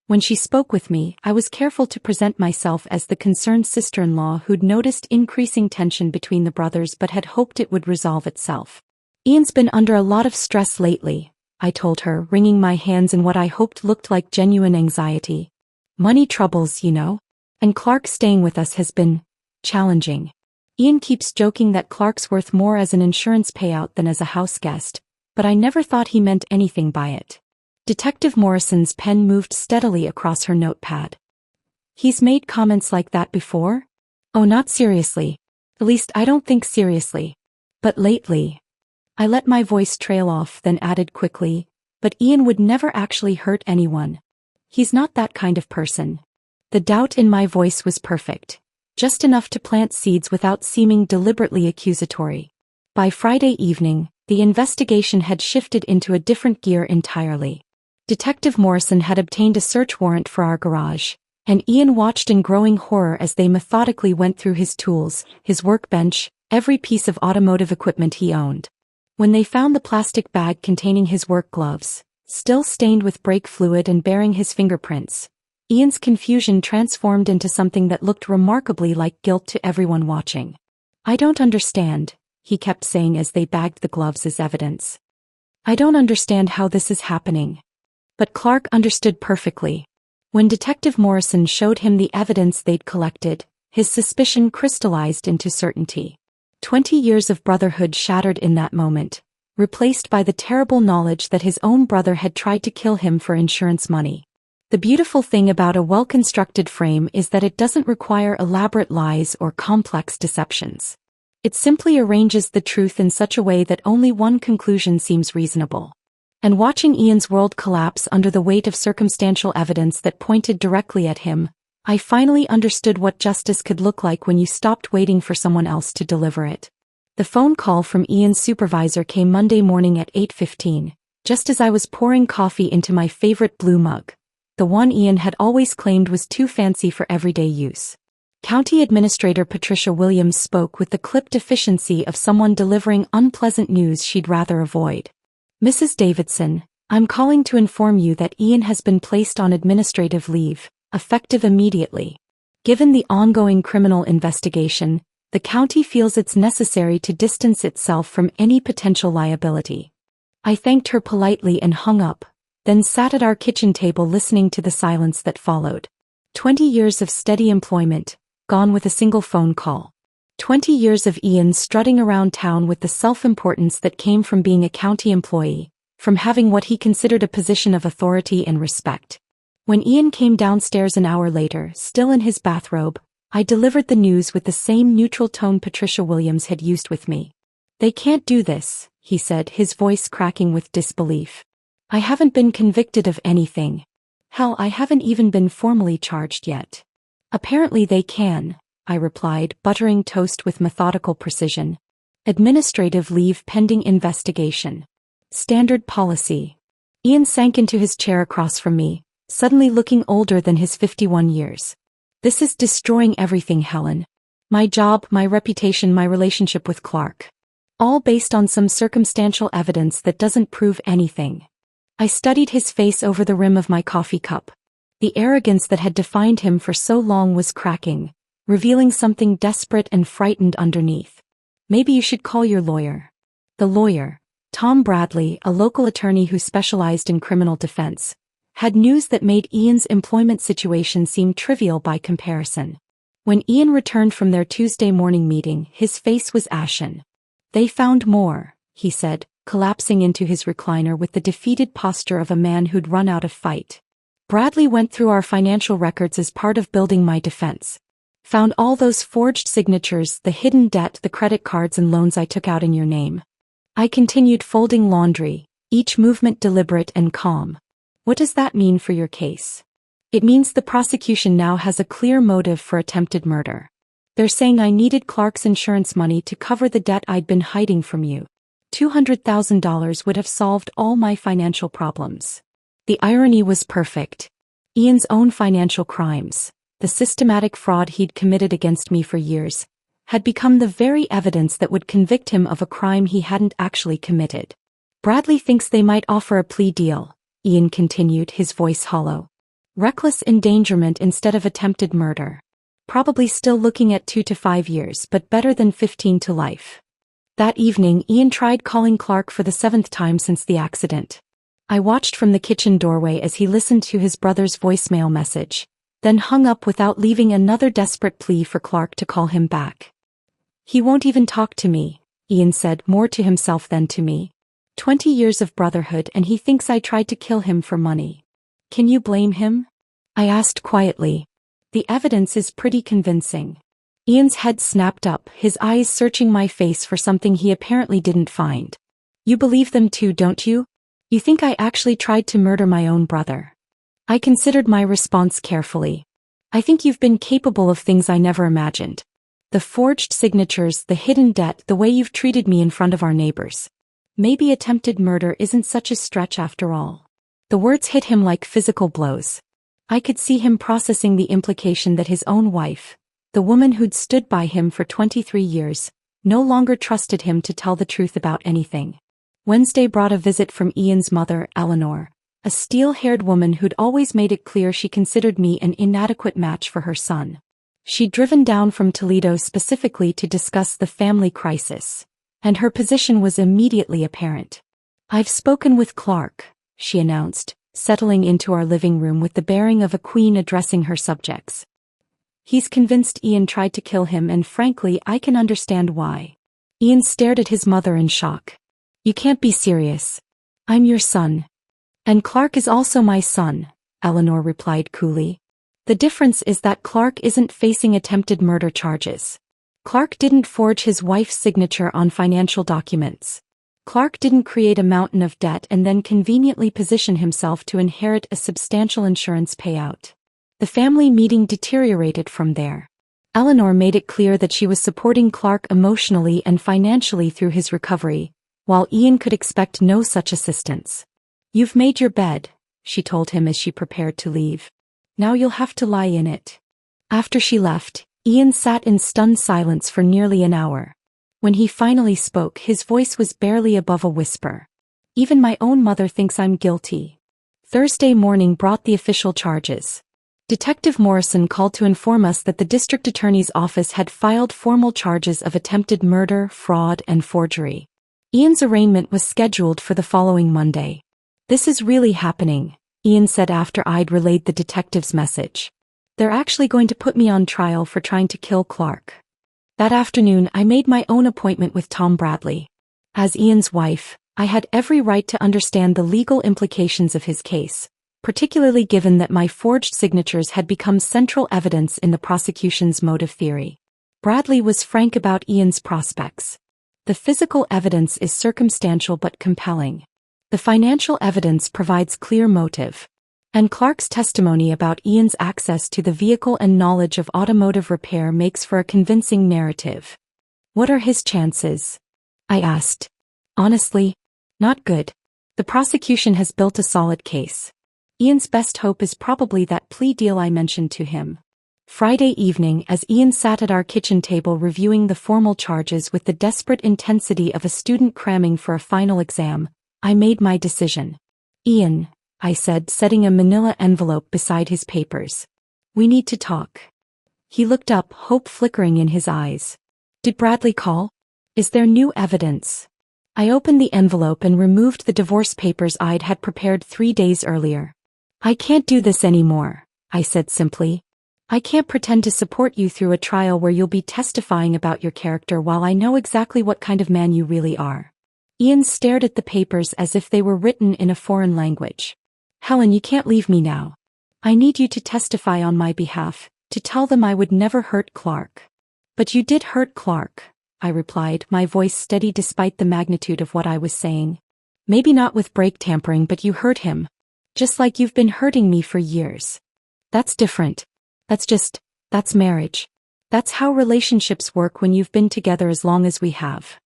[SPEAKER 1] When she spoke with me, I was careful to present myself as the concerned sister-in-law who'd noticed increasing tension between the brothers but had hoped it would resolve itself. Ian's been under a lot of stress lately, I told her, wringing my hands in what I hoped looked like genuine anxiety. Money troubles, you know? And Clark staying with us has been challenging. Ian keeps joking that Clark's worth more as an insurance payout than as a house guest, but I never thought he meant anything by it. Detective Morrison's pen moved steadily across her notepad. He's made comments like that before? Oh, not seriously. At least I don't think seriously. But lately. I let my voice trail off, then added quickly, but Ian would never actually hurt anyone. He's not that kind of person. The doubt in my voice was perfect. Just enough to plant seeds without seeming deliberately accusatory. By Friday evening, the investigation had shifted into a different gear entirely. Detective Morrison had obtained a search warrant for our garage, and Ian watched in growing horror as they methodically went through his tools, his workbench, every piece of automotive equipment he owned. When they found the plastic bag containing his work gloves, still stained with brake fluid and bearing his fingerprints, Ian's confusion transformed into something that looked remarkably like guilt to everyone watching. I don't understand, he kept saying as they bagged the gloves as evidence. I don't understand how this is happening. But Clark understood perfectly. When Detective Morrison showed him the evidence they'd collected, his suspicion crystallized into certainty. 20 years of brotherhood shattered in that moment, replaced by the terrible knowledge that his own brother had tried to kill him for insurance money. The beautiful thing about a well-constructed frame is that it doesn't require elaborate lies or complex deceptions. It simply arranges the truth in such a way that only one conclusion seems reasonable. And watching Ian's world collapse under the weight of circumstantial evidence that pointed directly at him, I finally understood what justice could look like when you stopped waiting for someone else to deliver it. The phone call from Ian's supervisor came Monday morning at 8:15, just as I was pouring coffee into my favorite blue mug, the one Ian had always claimed was too fancy for everyday use. County Administrator Patricia Williams spoke with the clipped efficiency of someone delivering unpleasant news she'd rather avoid. Mrs. Davidson, I'm calling to inform you that Ian has been placed on administrative leave, effective immediately. Given the ongoing criminal investigation, the county feels it's necessary to distance itself from any potential liability. I thanked her politely and hung up, then sat at our kitchen table listening to the silence that followed. 20 years of steady employment, gone with a single phone call. 20 years of Ian strutting around town with the self-importance that came from being a county employee, from having what he considered a position of authority and respect. When Ian came downstairs an hour later, still in his bathrobe, I delivered the news with the same neutral tone Patricia Williams had used with me. They can't do this, he said, his voice cracking with disbelief. I haven't been convicted of anything. Hell, I haven't even been formally charged yet. Apparently they can, I replied, buttering toast with methodical precision. Administrative leave pending investigation. Standard policy. Ian sank into his chair across from me, suddenly looking older than his 51 years. This is destroying everything, Helen. My job, my reputation, my relationship with Clark. All based on some circumstantial evidence that doesn't prove anything. I studied his face over the rim of my coffee cup. The arrogance that had defined him for so long was cracking, revealing something desperate and frightened underneath. Maybe you should call your lawyer. The lawyer, Tom Bradley, a local attorney who specialized in criminal defense, had news that made Ian's employment situation seem trivial by comparison. When Ian returned from their Tuesday morning meeting, his face was ashen. They found more, he said, collapsing into his recliner with the defeated posture of a man who'd run out of fight. Bradley went through our financial records as part of building my defense. Found all those forged signatures, the hidden debt, the credit cards and loans I took out in your name. I continued folding laundry, each movement deliberate and calm. What does that mean for your case? It means the prosecution now has a clear motive for attempted murder. They're saying I needed Clark's insurance money to cover the debt I'd been hiding from you. $200,000 would have solved all my financial problems. The irony was perfect. Ian's own financial crimes, the systematic fraud he'd committed against me for years, had become the very evidence that would convict him of a crime he hadn't actually committed. Bradley thinks they might offer a plea deal, Ian continued, his voice hollow. Reckless endangerment instead of attempted murder. Probably still looking at 2 to 5 years, but better than 15 to life. That evening, Ian tried calling Clark for the 7th time since the accident. I watched from the kitchen doorway as he listened to his brother's voicemail message, then hung up without leaving another desperate plea for Clark to call him back. He won't even talk to me, Ian said, more to himself than to me. 20 years of brotherhood and he thinks I tried to kill him for money. Can you blame him? I asked quietly. The evidence is pretty convincing. Ian's head snapped up, his eyes searching my face for something he apparently didn't find. You believe them too, don't you? You think I actually tried to murder my own brother? I considered my response carefully. I think you've been capable of things I never imagined. The forged signatures, the hidden debt, the way you've treated me in front of our neighbors. Maybe attempted murder isn't such a stretch after all. The words hit him like physical blows. I could see him processing the implication that his own wife, the woman who'd stood by him for 23 years, no longer trusted him to tell the truth about anything. Wednesday brought a visit from Ian's mother, Eleanor, a steel-haired woman who'd always made it clear she considered me an inadequate match for her son. She'd driven down from Toledo specifically to discuss the family crisis, and her position was immediately apparent. I've spoken with Clark, she announced, settling into our living room with the bearing of a queen addressing her subjects. He's convinced Ian tried to kill him, and frankly, I can understand why. Ian stared at his mother in shock. You can't be serious. I'm your son. And Clark is also my son, Eleanor replied coolly. The difference is that Clark isn't facing attempted murder charges. Clark didn't forge his wife's signature on financial documents. Clark didn't create a mountain of debt and then conveniently position himself to inherit a substantial insurance payout. The family meeting deteriorated from there. Eleanor made it clear that she was supporting Clark emotionally and financially through his recovery, while Ian could expect no such assistance. You've made your bed, she told him as she prepared to leave. Now you'll have to lie in it. After she left, Ian sat in stunned silence for nearly an hour. When he finally spoke, his voice was barely above a whisper. Even my own mother thinks I'm guilty. Thursday morning brought the official charges. Detective Morrison called to inform us that the district attorney's office had filed formal charges of attempted murder, fraud, and forgery. Ian's arraignment was scheduled for the following Monday. This is really happening, Ian said after I'd relayed the detective's message. They're actually going to put me on trial for trying to kill Clark. That afternoon, I made my own appointment with Tom Bradley. As Ian's wife, I had every right to understand the legal implications of his case, particularly given that my forged signatures had become central evidence in the prosecution's motive theory. Bradley was frank about Ian's prospects. The physical evidence is circumstantial but compelling. The financial evidence provides clear motive. And Clark's testimony about Ian's access to the vehicle and knowledge of automotive repair makes for a convincing narrative. What are his chances? I asked. Honestly, not good. The prosecution has built a solid case. Ian's best hope is probably that plea deal I mentioned to him. Friday evening, as Ian sat at our kitchen table reviewing the formal charges with the desperate intensity of a student cramming for a final exam, I made my decision. Ian, I said, setting a manila envelope beside his papers. We need to talk. He looked up, hope flickering in his eyes. Did Bradley call? Is there new evidence? I opened the envelope and removed the divorce papers I'd had prepared 3 days earlier. I can't do this anymore, I said simply. I can't pretend to support you through a trial where you'll be testifying about your character while I know exactly what kind of man you really are. Ian stared at the papers as if they were written in a foreign language. Helen, you can't leave me now. I need you to testify on my behalf, to tell them I would never hurt Clark. But you did hurt Clark, I replied, my voice steady despite the magnitude of what I was saying. Maybe not with brake tampering, but you hurt him. Just like you've been hurting me for years. That's different. That's marriage. That's how relationships work when you've been together as long as we have.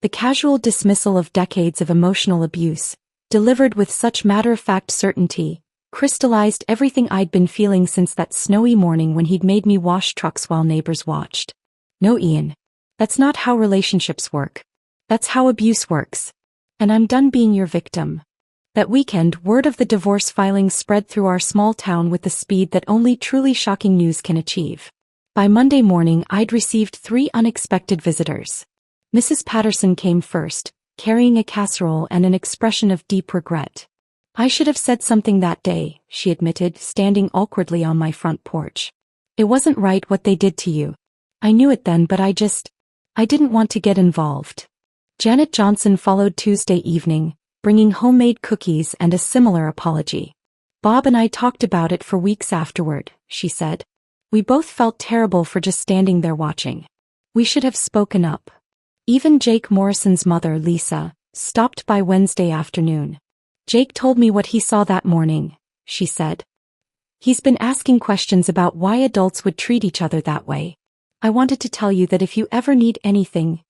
[SPEAKER 1] The casual dismissal of decades of emotional abuse, delivered with such matter-of-fact certainty, crystallized everything I'd been feeling since that snowy morning when he'd made me wash trucks while neighbors watched. No, Ian. That's not how relationships work. That's how abuse works. And I'm done being your victim. That weekend, word of the divorce filing spread through our small town with the speed that only truly shocking news can achieve. By Monday morning, I'd received 3 unexpected visitors. Mrs. Patterson came first, carrying a casserole and an expression of deep regret. I should have said something that day, she admitted, standing awkwardly on my front porch. It wasn't right what they did to you. I knew it then, but I didn't want to get involved. Janet Johnson followed Tuesday evening, bringing homemade cookies and a similar apology. Bob and I talked about it for weeks afterward, she said. We both felt terrible for just standing there watching. We should have spoken up. Even Jake Morrison's mother, Lisa, stopped by Wednesday afternoon. Jake told me what he saw that morning, she said. He's been asking questions about why adults would treat each other that way. I wanted to tell you that if you ever need anything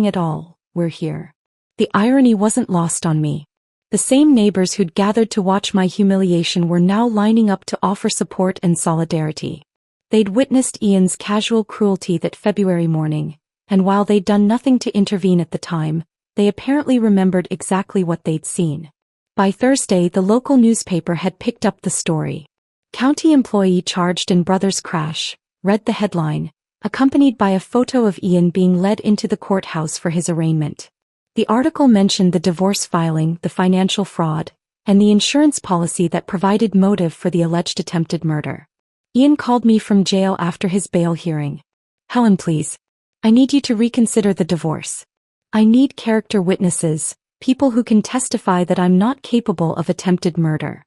[SPEAKER 1] at all, we're here. The irony wasn't lost on me. The same neighbors who'd gathered to watch my humiliation were now lining up to offer support and solidarity. They'd witnessed Ian's casual cruelty that February morning, and while they'd done nothing to intervene at the time, they apparently remembered exactly what they'd seen. By Thursday, the local newspaper had picked up the story. County employee charged in brother's crash, read the headline, accompanied by a photo of Ian being led into the courthouse for his arraignment. The article mentioned the divorce filing, the financial fraud, and the insurance policy that provided motive for the alleged attempted murder. Ian called me from jail after his bail hearing. Helen, please. I need you to reconsider the divorce. I need character witnesses, people who can testify that I'm not capable of attempted murder.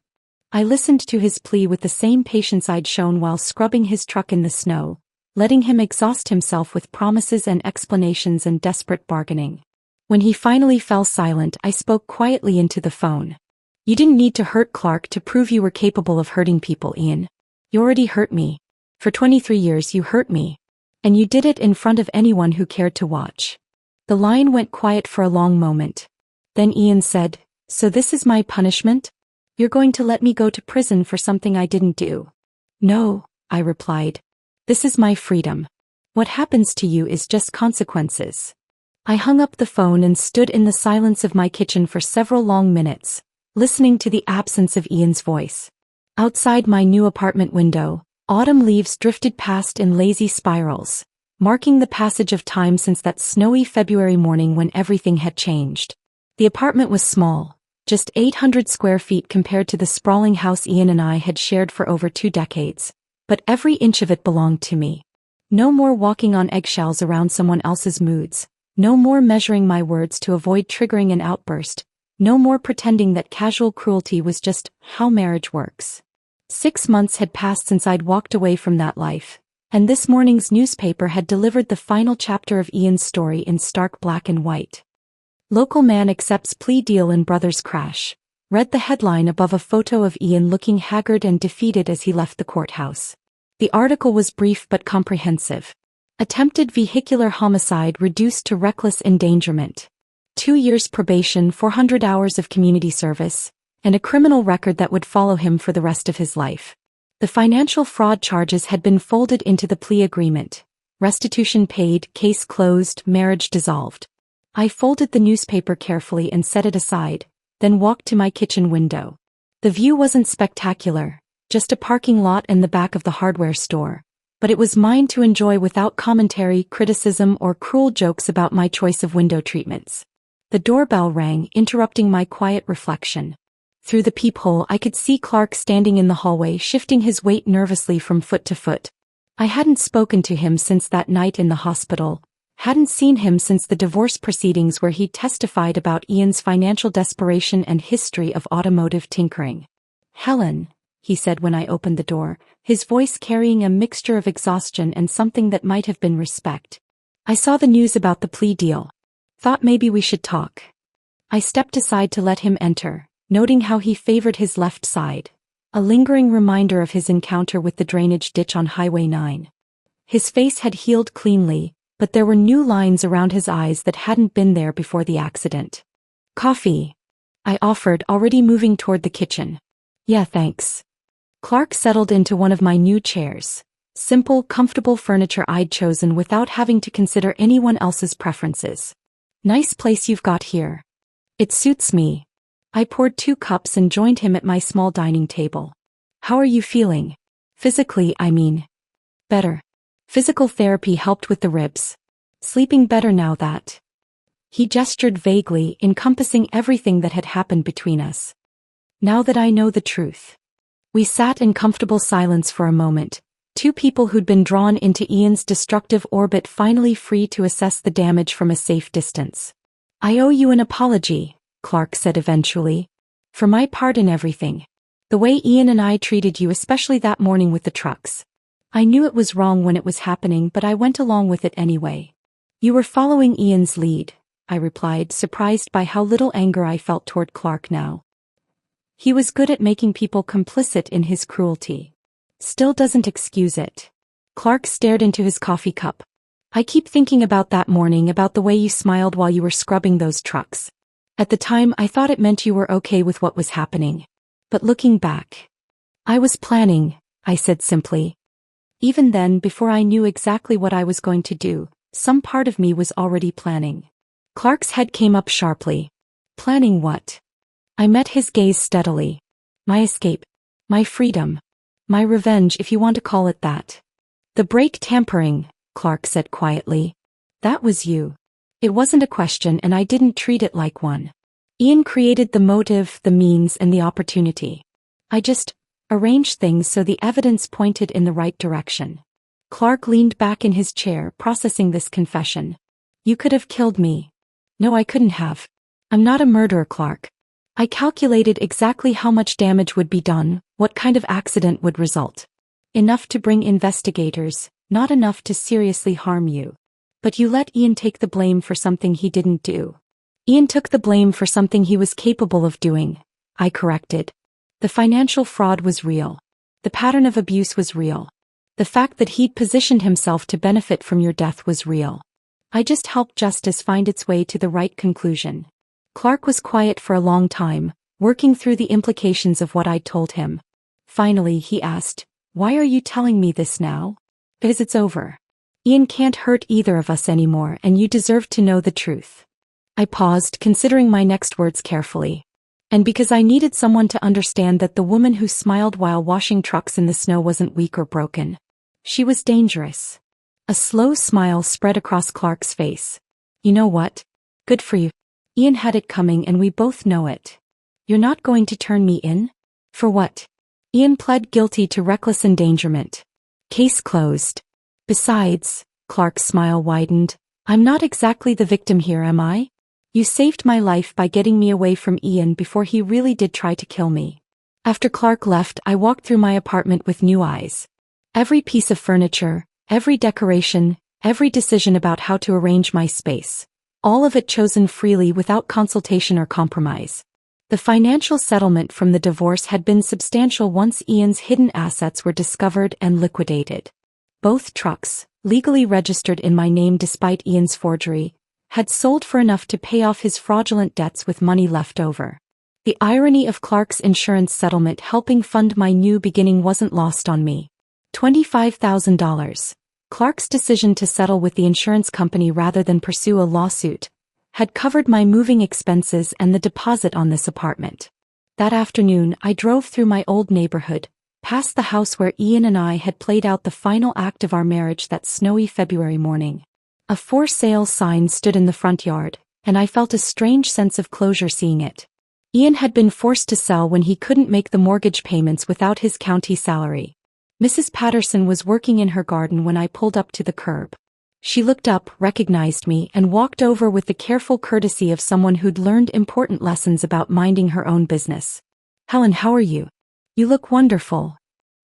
[SPEAKER 1] I listened to his plea with the same patience I'd shown while scrubbing his truck in the snow, letting him exhaust himself with promises and explanations and desperate bargaining. When he finally fell silent, I spoke quietly into the phone. You didn't need to hurt Clark to prove you were capable of hurting people, Ian. You already hurt me. For 23 years you hurt me. And you did it in front of anyone who cared to watch. The line went quiet for a long moment. Then Ian said, So this is my punishment? You're going to let me go to prison for something I didn't do? No, I replied. This is my freedom. What happens to you is just consequences. I hung up the phone and stood in the silence of my kitchen for several long minutes, listening to the absence of Ian's voice. Outside my new apartment window, autumn leaves drifted past in lazy spirals, marking the passage of time since that snowy February morning when everything had changed. The apartment was small, just 800 square feet compared to the sprawling house Ian and I had shared for over 2 decades, but every inch of it belonged to me. No more walking on eggshells around someone else's moods, no more measuring my words to avoid triggering an outburst, no more pretending that casual cruelty was just how marriage works. 6 months had passed since I'd walked away from that life, and this morning's newspaper had delivered the final chapter of Ian's story in stark black and white. Local man accepts plea deal in brother's crash, read the headline above a photo of Ian looking haggard and defeated as he left the courthouse. The article was brief but comprehensive. Attempted vehicular homicide reduced to reckless endangerment. 2 years probation, 400 hours of community service, and a criminal record that would follow him for the rest of his life. The financial fraud charges had been folded into the plea agreement. Restitution paid, case closed, marriage dissolved. I folded the newspaper carefully and set it aside, then walked to my kitchen window. The view wasn't spectacular, just a parking lot and the back of the hardware store, but it was mine to enjoy without commentary, criticism, or cruel jokes about my choice of window treatments. The doorbell rang, interrupting my quiet reflection. Through the peephole I could see Clark standing in the hallway, shifting his weight nervously from foot to foot. I hadn't spoken to him since that night in the hospital, Hadn't seen him since the divorce proceedings where he testified about Ian's financial desperation and history of automotive tinkering. "Helen," he said when I opened the door, his voice carrying a mixture of exhaustion and something that might have been respect. "I saw the news about the plea deal. Thought maybe we should talk." I stepped aside to let him enter, noting how he favored his left side, a lingering reminder of his encounter with the drainage ditch on Highway 9. His face had healed cleanly, but there were new lines around his eyes that hadn't been there before the accident. "Coffee?" I offered, already moving toward the kitchen. "Yeah, thanks." Clark settled into one of my new chairs. Simple, comfortable furniture I'd chosen without having to consider anyone else's preferences. "Nice place you've got here." "It suits me." I poured 2 cups and joined him at my small dining table. "How are you feeling? Physically, I mean." "Better. Physical therapy helped with the ribs. Sleeping better now that." He gestured vaguely, encompassing everything that had happened between us. "Now that I know the truth." We sat in comfortable silence for a moment, 2 people who'd been drawn into Ian's destructive orbit finally free to assess the damage from a safe distance. "I owe you an apology," Clark said eventually. "For my part in everything. The way Ian and I treated you, especially that morning with the trucks. I knew it was wrong when it was happening, but I went along with it anyway." "You were following Ian's lead," I replied, surprised by how little anger I felt toward Clark now. He was good at making people complicit in his cruelty. Still doesn't excuse it. Clark stared into his coffee cup. "I keep thinking about that morning, about the way you smiled while you were scrubbing those trucks. At the time I thought it meant you were okay with what was happening. But looking back, I was planning," I said simply. Even then, before I knew exactly what I was going to do, some part of me was already planning. Clark's head came up sharply. "Planning what?" I met his gaze steadily. "My escape. My freedom. My revenge, if you want to call it that." "The brake tampering," Clark said quietly. "That was you. It wasn't a question, and I didn't treat it like one. Ian created the motive, the means, and the opportunity. I just arranged things so the evidence pointed in the right direction." Clark leaned back in his chair, processing this confession. "You could have killed me." "No, I couldn't have. I'm not a murderer, Clark. I calculated exactly how much damage would be done, what kind of accident would result. Enough to bring investigators, not enough to seriously harm you. But you let Ian take the blame for something he didn't do." "Ian took the blame for something he was capable of doing," I corrected. "The financial fraud was real. The pattern of abuse was real. The fact that he'd positioned himself to benefit from your death was real. I just helped justice find its way to the right conclusion." Clark was quiet for a long time, working through the implications of what I'd told him. Finally, he asked, "Why are you telling me this now?" "Because it's over. Ian can't hurt either of us anymore, and you deserve to know the truth." I paused, considering my next words carefully. "And because I needed someone to understand that the woman who smiled while washing trucks in the snow wasn't weak or broken. She was dangerous." A slow smile spread across Clark's face. "You know what? Good for you. Ian had it coming, and we both know it. You're not going to turn me in? For what?" "Ian pled guilty to reckless endangerment. Case closed. Besides," Clark's smile widened, "I'm not exactly the victim here, am I? You saved my life by getting me away from Ian before he really did try to kill me." After Clark left, I walked through my apartment with new eyes. Every piece of furniture, every decoration, every decision about how to arrange my space. All of it chosen freely without consultation or compromise. The financial settlement from the divorce had been substantial once Ian's hidden assets were discovered and liquidated. Both trucks, legally registered in my name despite Ian's forgery, had sold for enough to pay off his fraudulent debts with money left over. The irony of Clark's insurance settlement helping fund my new beginning wasn't lost on me. $25,000. Clark's decision to settle with the insurance company rather than pursue a lawsuit had covered my moving expenses and the deposit on this apartment. That afternoon, I drove through my old neighborhood, past the house where Ian and I had played out the final act of our marriage that snowy February morning. A for sale sign stood in the front yard, and I felt a strange sense of closure seeing it. Ian had been forced to sell when he couldn't make the mortgage payments without his county salary. Mrs. Patterson was working in her garden when I pulled up to the curb. She looked up, recognized me, and walked over with the careful courtesy of someone who'd learned important lessons about minding her own business. "Helen, how are you? You look wonderful."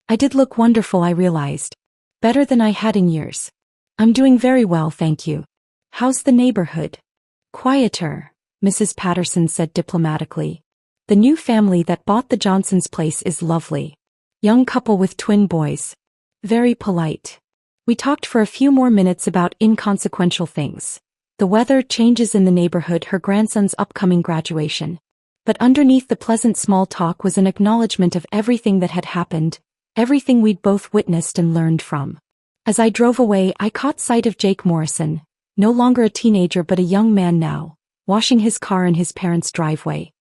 [SPEAKER 1] I did look wonderful, I realized. Better than I had in years. "I'm doing very well, thank you. How's the neighborhood?" "Quieter," Mrs. Patterson said diplomatically. "The new family that bought the Johnsons' place is lovely. Young couple with twin boys. Very polite." We talked for a few more minutes about inconsequential things. The weather, changes in the neighborhood, her grandson's upcoming graduation. But underneath the pleasant small talk was an acknowledgement of everything that had happened, everything we'd both witnessed and learned from. As I drove away, I caught sight of Jake Morrison, no longer a teenager but a young man now, washing his car in his parents' driveway.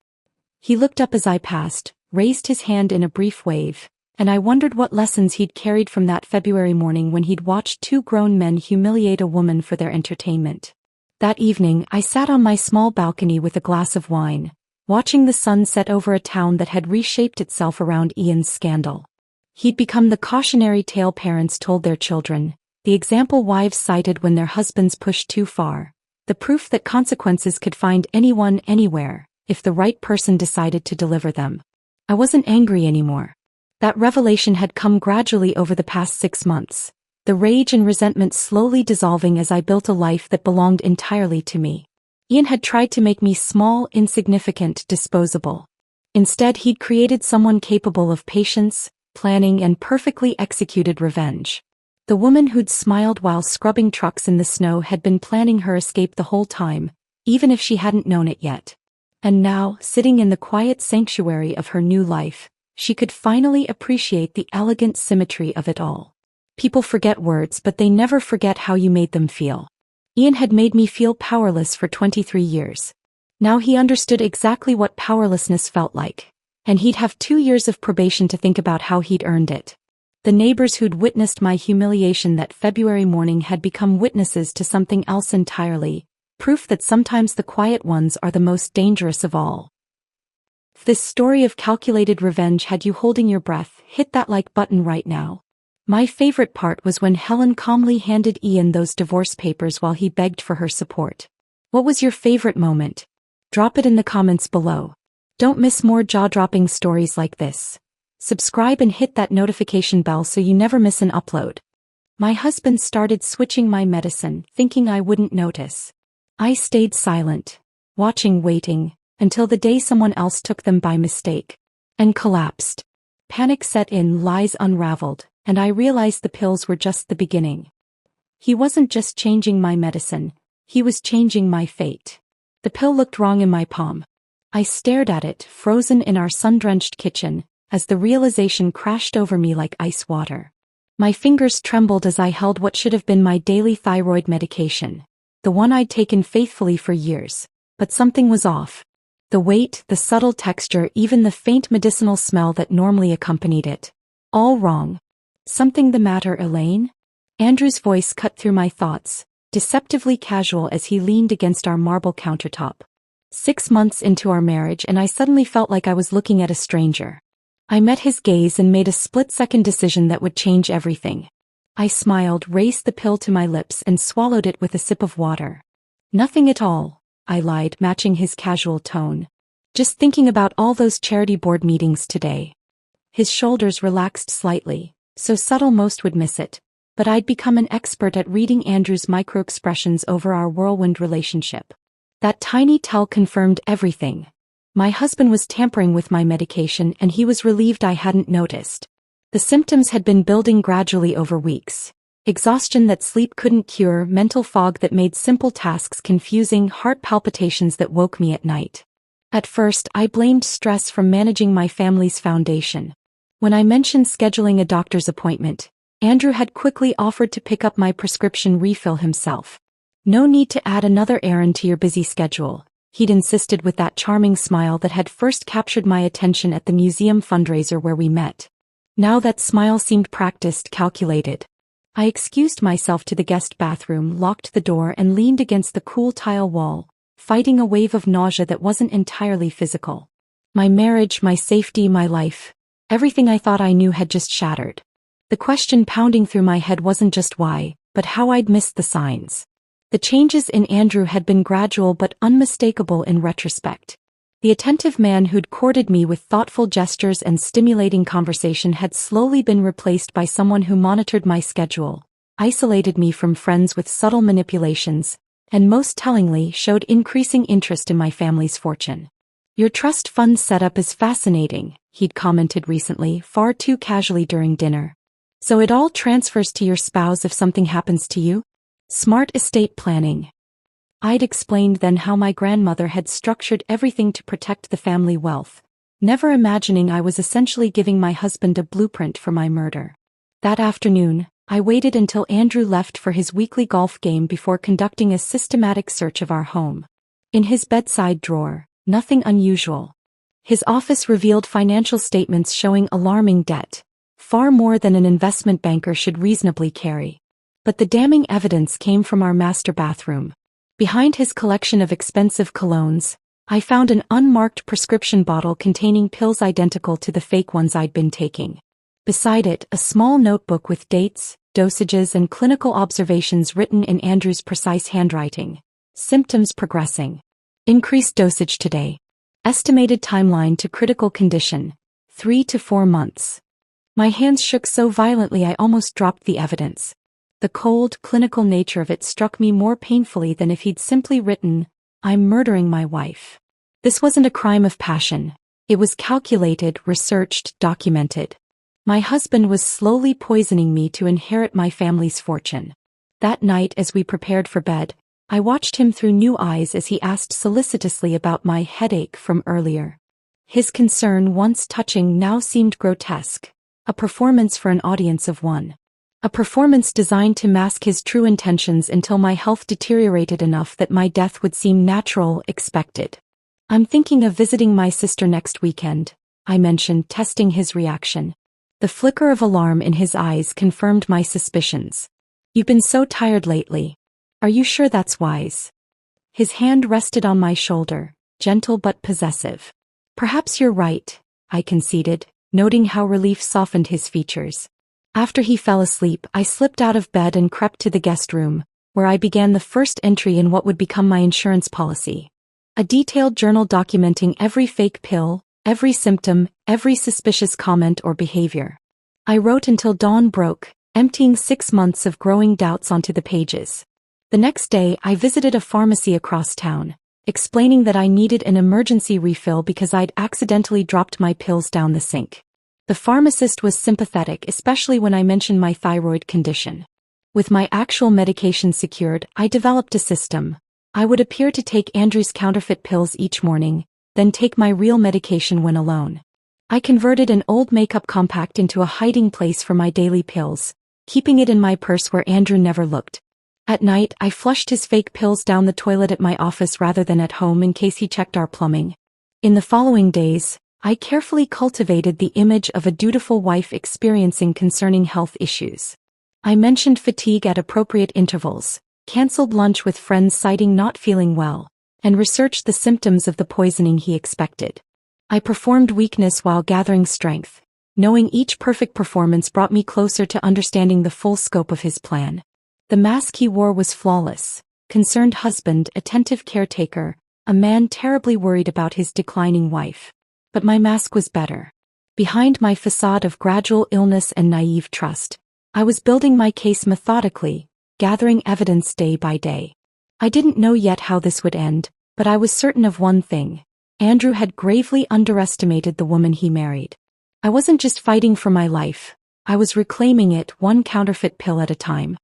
[SPEAKER 1] He looked up as I passed, raised his hand in a brief wave, and I wondered what lessons he'd carried from that February morning when he'd watched two grown men humiliate a woman for their entertainment. That evening, I sat on my small balcony with a glass of wine, watching the sun set over a town that had reshaped itself around Ian's scandal. He'd become the cautionary tale parents told their children, the example wives cited when their husbands pushed too far, the proof that consequences could find anyone anywhere, if the right person decided to deliver them. I wasn't angry anymore. That revelation had come gradually over the past 6 months, the rage and resentment slowly dissolving as I built a life that belonged entirely to me. Ian had tried to make me small, insignificant, disposable. Instead, he'd created someone capable of patience, planning, and perfectly executed revenge. The woman who'd smiled while scrubbing trucks in the snow had been planning her escape the whole time, even if she hadn't known it yet. And now, sitting in the quiet sanctuary of her new life, she could finally appreciate the elegant symmetry of it all. People forget words, but they never forget how you made them feel. Ian had made me feel powerless for 23 years. Now he understood exactly what powerlessness felt like, and he'd have 2 years of probation to think about how he'd earned it. The neighbors who'd witnessed my humiliation that February morning had become witnesses to something else entirely, proof that sometimes the quiet ones are the most dangerous of all. If this story of calculated revenge had you holding your breath, hit that like button right now. My favorite part was when Helen calmly handed Ian those divorce papers while he begged for her support. What was your favorite moment? Drop it in the comments below. Don't miss more jaw-dropping stories like this. Subscribe and hit that notification bell so you never miss an upload. My husband started switching my medicine, thinking I wouldn't notice. I stayed silent, waiting, until the day someone else took them by mistake, and collapsed. Panic set in, lies unraveled, and I realized the pills were just the beginning. He wasn't just changing my medicine, he was changing my fate. The pill looked wrong in my palm. I stared at it, frozen in our sun-drenched kitchen, as the realization crashed over me like ice water. My fingers trembled as I held what should have been my daily thyroid medication, the one I'd taken faithfully for years, but something was off. The weight, the subtle texture, even the faint medicinal smell that normally accompanied it. All wrong. "Something the matter, Elaine?" Andrew's voice cut through my thoughts, deceptively casual as he leaned against our marble countertop. 6 months into our marriage and I suddenly felt like I was looking at a stranger. I met his gaze and made a split-second decision that would change everything. I smiled, raised the pill to my lips and swallowed it with a sip of water. "Nothing at all," I lied, matching his casual tone. "Just thinking about all those charity board meetings today." His shoulders relaxed slightly, so subtle most would miss it, but I'd become an expert at reading Andrew's micro-expressions over our whirlwind relationship. That tiny tell confirmed everything. My husband was tampering with my medication and he was relieved I hadn't noticed. The symptoms had been building gradually over weeks. Exhaustion that sleep couldn't cure, mental fog that made simple tasks confusing, heart palpitations that woke me at night. At first, I blamed stress from managing my family's foundation. When I mentioned scheduling a doctor's appointment, Andrew had quickly offered to pick up my prescription refill himself. "No need to add another errand to your busy schedule," he'd insisted with that charming smile that had first captured my attention at the museum fundraiser where we met. Now that smile seemed practiced, calculated. I excused myself to the guest bathroom, locked the door and leaned against the cool tile wall, fighting a wave of nausea that wasn't entirely physical. My marriage, my safety, my life, everything I thought I knew had just shattered. The question pounding through my head wasn't just why, but how I'd missed the signs. The changes in Andrew had been gradual but unmistakable in retrospect. The attentive man who'd courted me with thoughtful gestures and stimulating conversation had slowly been replaced by someone who monitored my schedule, isolated me from friends with subtle manipulations, and most tellingly showed increasing interest in my family's fortune. "Your trust fund setup is fascinating," he'd commented recently, far too casually during dinner. "So it all transfers to your spouse if something happens to you? Smart estate planning." I'd explained then how my grandmother had structured everything to protect the family wealth, never imagining I was essentially giving my husband a blueprint for my murder. That afternoon, I waited until Andrew left for his weekly golf game before conducting a systematic search of our home. In his bedside drawer, nothing unusual. His office revealed financial statements showing alarming debt, far more than an investment banker should reasonably carry. But the damning evidence came from our master bathroom. Behind his collection of expensive colognes, I found an unmarked prescription bottle containing pills identical to the fake ones I'd been taking. Beside it, a small notebook with dates, dosages and clinical observations written in Andrew's precise handwriting. Symptoms progressing. Increased dosage today. Estimated timeline to critical condition, 3 to 4 months. My hands shook so violently I almost dropped the evidence. The cold, clinical nature of it struck me more painfully than if he'd simply written, "I'm murdering my wife." This wasn't a crime of passion. It was calculated, researched, documented. My husband was slowly poisoning me to inherit my family's fortune. That night as we prepared for bed, I watched him through new eyes as he asked solicitously about my headache from earlier. His concern, once touching, now seemed grotesque. A performance for an audience of one. A performance designed to mask his true intentions until my health deteriorated enough that my death would seem natural, expected. "I'm thinking of visiting my sister next weekend," I mentioned, testing his reaction. The flicker of alarm in his eyes confirmed my suspicions. "You've been so tired lately. Are you sure that's wise?" His hand rested on my shoulder, gentle but possessive. "Perhaps you're right," I conceded, noting how relief softened his features. After he fell asleep, I slipped out of bed and crept to the guest room, where I began the first entry in what would become my insurance policy. A detailed journal documenting every fake pill, every symptom, every suspicious comment or behavior. I wrote until dawn broke, emptying 6 months of growing doubts onto the pages. The next day, I visited a pharmacy across town, explaining that I needed an emergency refill because I'd accidentally dropped my pills down the sink. The pharmacist was sympathetic, especially when I mentioned my thyroid condition. With my actual medication secured, I developed a system. I would appear to take Andrew's counterfeit pills each morning, then take my real medication when alone. I converted an old makeup compact into a hiding place for my daily pills, keeping it in my purse where Andrew never looked. At night, I flushed his fake pills down the toilet at my office rather than at home in case he checked our plumbing. In the following days, I carefully cultivated the image of a dutiful wife experiencing concerning health issues. I mentioned fatigue at appropriate intervals, canceled lunch with friends citing not feeling well, and researched the symptoms of the poisoning he expected. I performed weakness while gathering strength, knowing each perfect performance brought me closer to understanding the full scope of his plan. The mask he wore was flawless: concerned husband, attentive caretaker, a man terribly worried about his declining wife. But my mask was better. Behind my facade of gradual illness and naive trust, I was building my case methodically, gathering evidence day by day. I didn't know yet how this would end, but I was certain of one thing. Andrew had gravely underestimated the woman he married. I wasn't just fighting for my life, I was reclaiming it one counterfeit pill at a time.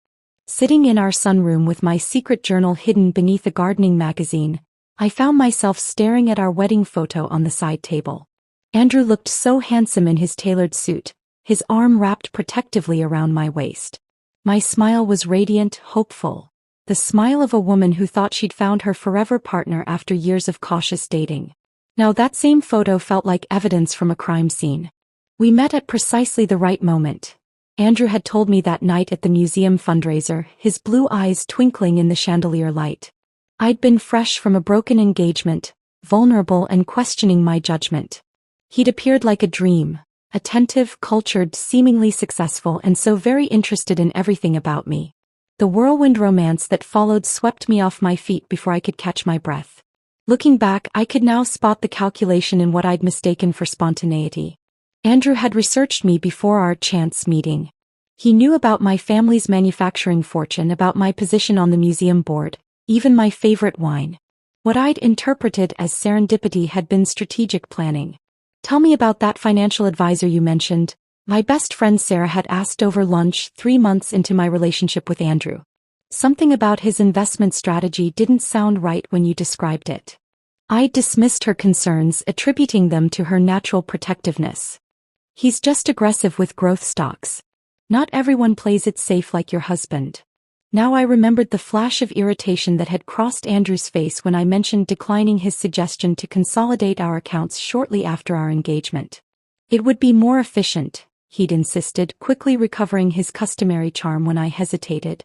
[SPEAKER 1] Sitting in our sunroom with my secret journal hidden beneath a gardening magazine, I found myself staring at our wedding photo on the side table. Andrew looked so handsome in his tailored suit, his arm wrapped protectively around my waist. My smile was radiant, hopeful. The smile of a woman who thought she'd found her forever partner after years of cautious dating. Now that same photo felt like evidence from a crime scene. We met at precisely the right moment. Andrew had told me that night at the museum fundraiser, his blue eyes twinkling in the chandelier light. I'd been fresh from a broken engagement, vulnerable and questioning my judgment. He'd appeared like a dream, attentive, cultured, seemingly successful, and so very interested in everything about me. The whirlwind romance that followed swept me off my feet before I could catch my breath. Looking back, I could now spot the calculation in what I'd mistaken for spontaneity. Andrew had researched me before our chance meeting. He knew about my family's manufacturing fortune, about my position on the museum board, even my favorite wine. What I'd interpreted as serendipity had been strategic planning. "Tell me about that financial advisor you mentioned," my best friend Sarah had asked over lunch 3 months into my relationship with Andrew. "Something about his investment strategy didn't sound right when you described it." I dismissed her concerns, attributing them to her natural protectiveness. "He's just aggressive with growth stocks. Not everyone plays it safe like your husband." Now I remembered the flash of irritation that had crossed Andrew's face when I mentioned declining his suggestion to consolidate our accounts shortly after our engagement. "It would be more efficient," he'd insisted, quickly recovering his customary charm when I hesitated.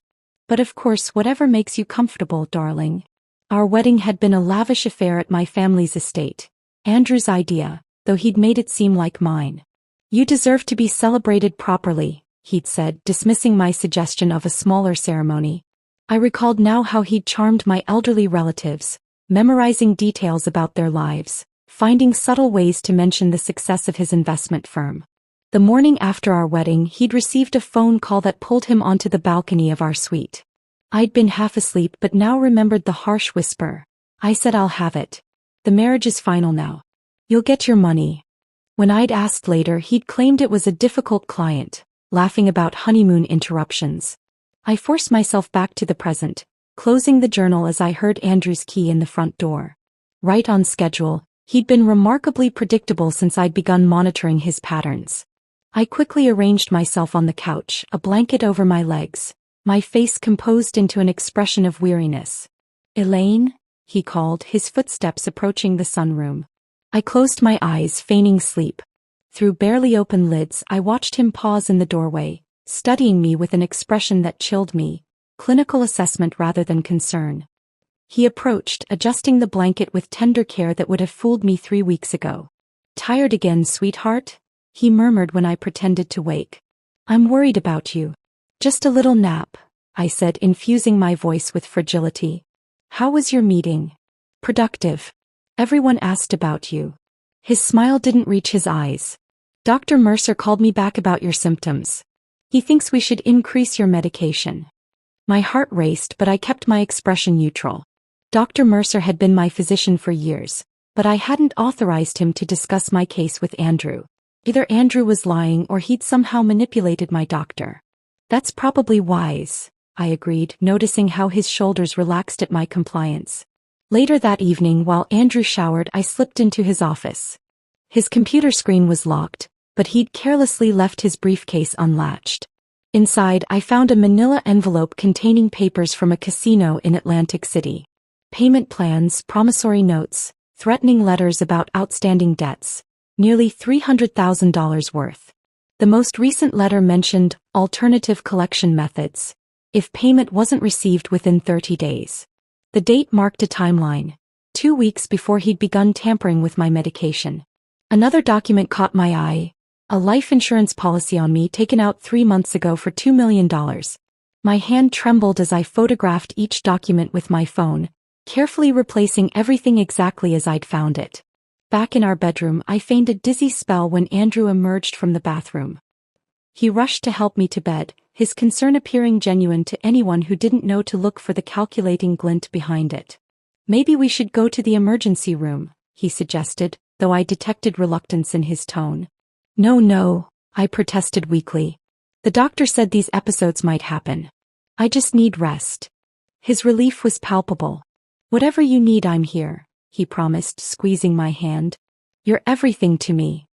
[SPEAKER 1] "But of course, whatever makes you comfortable, darling." Our wedding had been a lavish affair at my family's estate. Andrew's idea, though he'd made it seem like mine. "You deserve to be celebrated properly," he'd said, dismissing my suggestion of a smaller ceremony. I recalled now how he'd charmed my elderly relatives, memorizing details about their lives, finding subtle ways to mention the success of his investment firm. The morning after our wedding, he'd received a phone call that pulled him onto the balcony of our suite. I'd been half asleep but now remembered the harsh whisper. "I said I'll have it. The marriage is final now. You'll get your money." When I'd asked later, he'd claimed it was a difficult client, laughing about honeymoon interruptions. I forced myself back to the present, closing the journal as I heard Andrew's key in the front door. Right on schedule, he'd been remarkably predictable since I'd begun monitoring his patterns. I quickly arranged myself on the couch, a blanket over my legs, my face composed into an expression of weariness. "Elaine?" he called, his footsteps approaching the sunroom. I closed my eyes, feigning sleep. Through barely open lids, I watched him pause in the doorway, studying me with an expression that chilled me, clinical assessment rather than concern. He approached, adjusting the blanket with tender care that would have fooled me 3 weeks ago. "Tired again, sweetheart?" he murmured when I pretended to wake. "I'm worried about you." "Just a little nap," I said, infusing my voice with fragility. "How was your meeting?" "Productive. Everyone asked about you." His smile didn't reach his eyes. "Dr. Mercer called me back about your symptoms. He thinks we should increase your medication." My heart raced, but I kept my expression neutral. Dr. Mercer had been my physician for years, but I hadn't authorized him to discuss my case with Andrew. Either Andrew was lying or he'd somehow manipulated my doctor. "That's probably wise," I agreed, noticing how his shoulders relaxed at my compliance. Later that evening, while Andrew showered, I slipped into his office. His computer screen was locked, but he'd carelessly left his briefcase unlatched. Inside, I found a manila envelope containing papers from a casino in Atlantic City. Payment plans, promissory notes, threatening letters about outstanding debts, nearly $300,000 worth. The most recent letter mentioned alternative collection methods, if payment wasn't received within 30 days. The date marked a timeline, 2 weeks before he'd begun tampering with my medication. Another document caught my eye, a life insurance policy on me taken out 3 months ago for $2 million. My hand trembled as I photographed each document with my phone, carefully replacing everything exactly as I'd found it. Back in our bedroom, I feigned a dizzy spell when Andrew emerged from the bathroom. He rushed to help me to bed, his concern appearing genuine to anyone who didn't know to look for the calculating glint behind it. "Maybe we should go to the emergency room," he suggested, though I detected reluctance in his tone. No, I protested weakly. "The doctor said these episodes might happen. I just need rest." His relief was palpable. "Whatever you need, I'm here," he promised, squeezing my hand. "You're everything to me."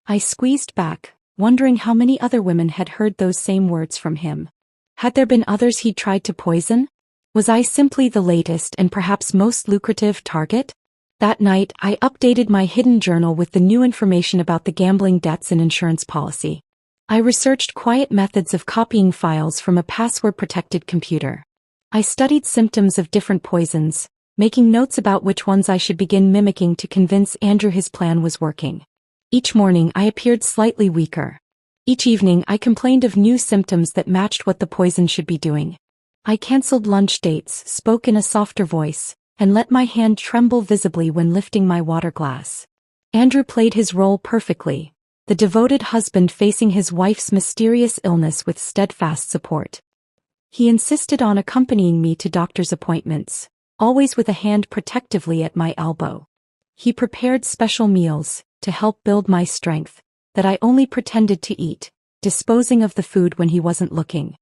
[SPEAKER 1] I squeezed back, wondering how many other women had heard those same words from him. Had there been others he'd tried to poison? Was I simply the latest and perhaps most lucrative target? That night, I updated my hidden journal with the new information about the gambling debts and insurance policy. I researched quiet methods of copying files from a password-protected computer. I studied symptoms of different poisons, making notes about which ones I should begin mimicking to convince Andrew his plan was working. Each morning, I appeared slightly weaker. Each evening, I complained of new symptoms that matched what the poison should be doing. I cancelled lunch dates, spoke in a softer voice, and let my hand tremble visibly when lifting my water glass. Andrew played his role perfectly, the devoted husband facing his wife's mysterious illness with steadfast support. He insisted on accompanying me to doctor's appointments, always with a hand protectively at my elbow. He prepared special meals, to help build my strength, that I only pretended to eat, disposing of the food when he wasn't looking.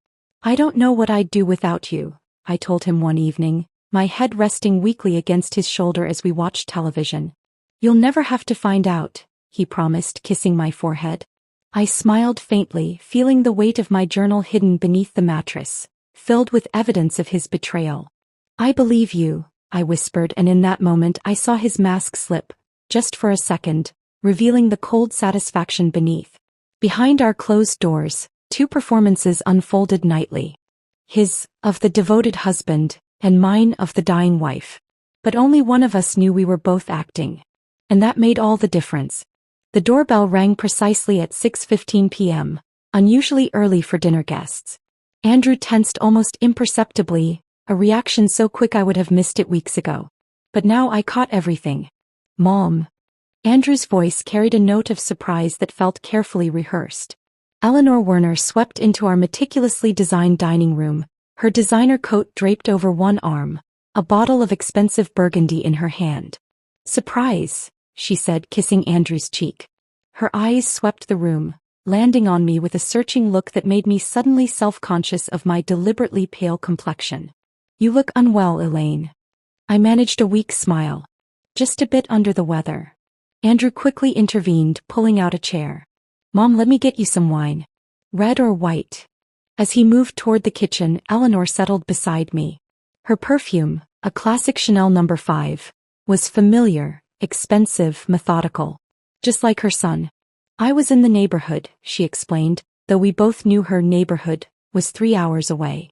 [SPEAKER 1] "I don't know what I'd do without you," I told him one evening, my head resting weakly against his shoulder as we watched television. "You'll never have to find out," he promised, kissing my forehead. I smiled faintly, feeling the weight of my journal hidden beneath the mattress, filled with evidence of his betrayal. "I believe you," I whispered, and in that moment I saw his mask slip, just for a second, revealing the cold satisfaction beneath. Behind our closed doors, two performances unfolded nightly. His, of the devoted husband, and mine, of the dying wife. But only one of us knew we were both acting. And that made all the difference. The doorbell rang precisely at 6:15 p.m., unusually early for dinner guests. Andrew tensed almost imperceptibly, a reaction so quick I would have missed it weeks ago. But now I caught everything. "Mom." Andrew's voice carried a note of surprise that felt carefully rehearsed. Eleanor Werner swept into our meticulously designed dining room, her designer coat draped over one arm, a bottle of expensive burgundy in her hand. "Surprise," she said, kissing Andrew's cheek. Her eyes swept the room, landing on me with a searching look that made me suddenly self-conscious of my deliberately pale complexion. "You look unwell, Elaine." I managed a weak smile. "Just a bit under the weather." Andrew quickly intervened, pulling out a chair. "Mom, let me get you some wine. Red or white?" As he moved toward the kitchen, Eleanor settled beside me. Her perfume, a classic Chanel No. 5, was familiar, expensive, methodical. Just like her son. "I was in the neighborhood," she explained, though we both knew her neighborhood was 3 hours away.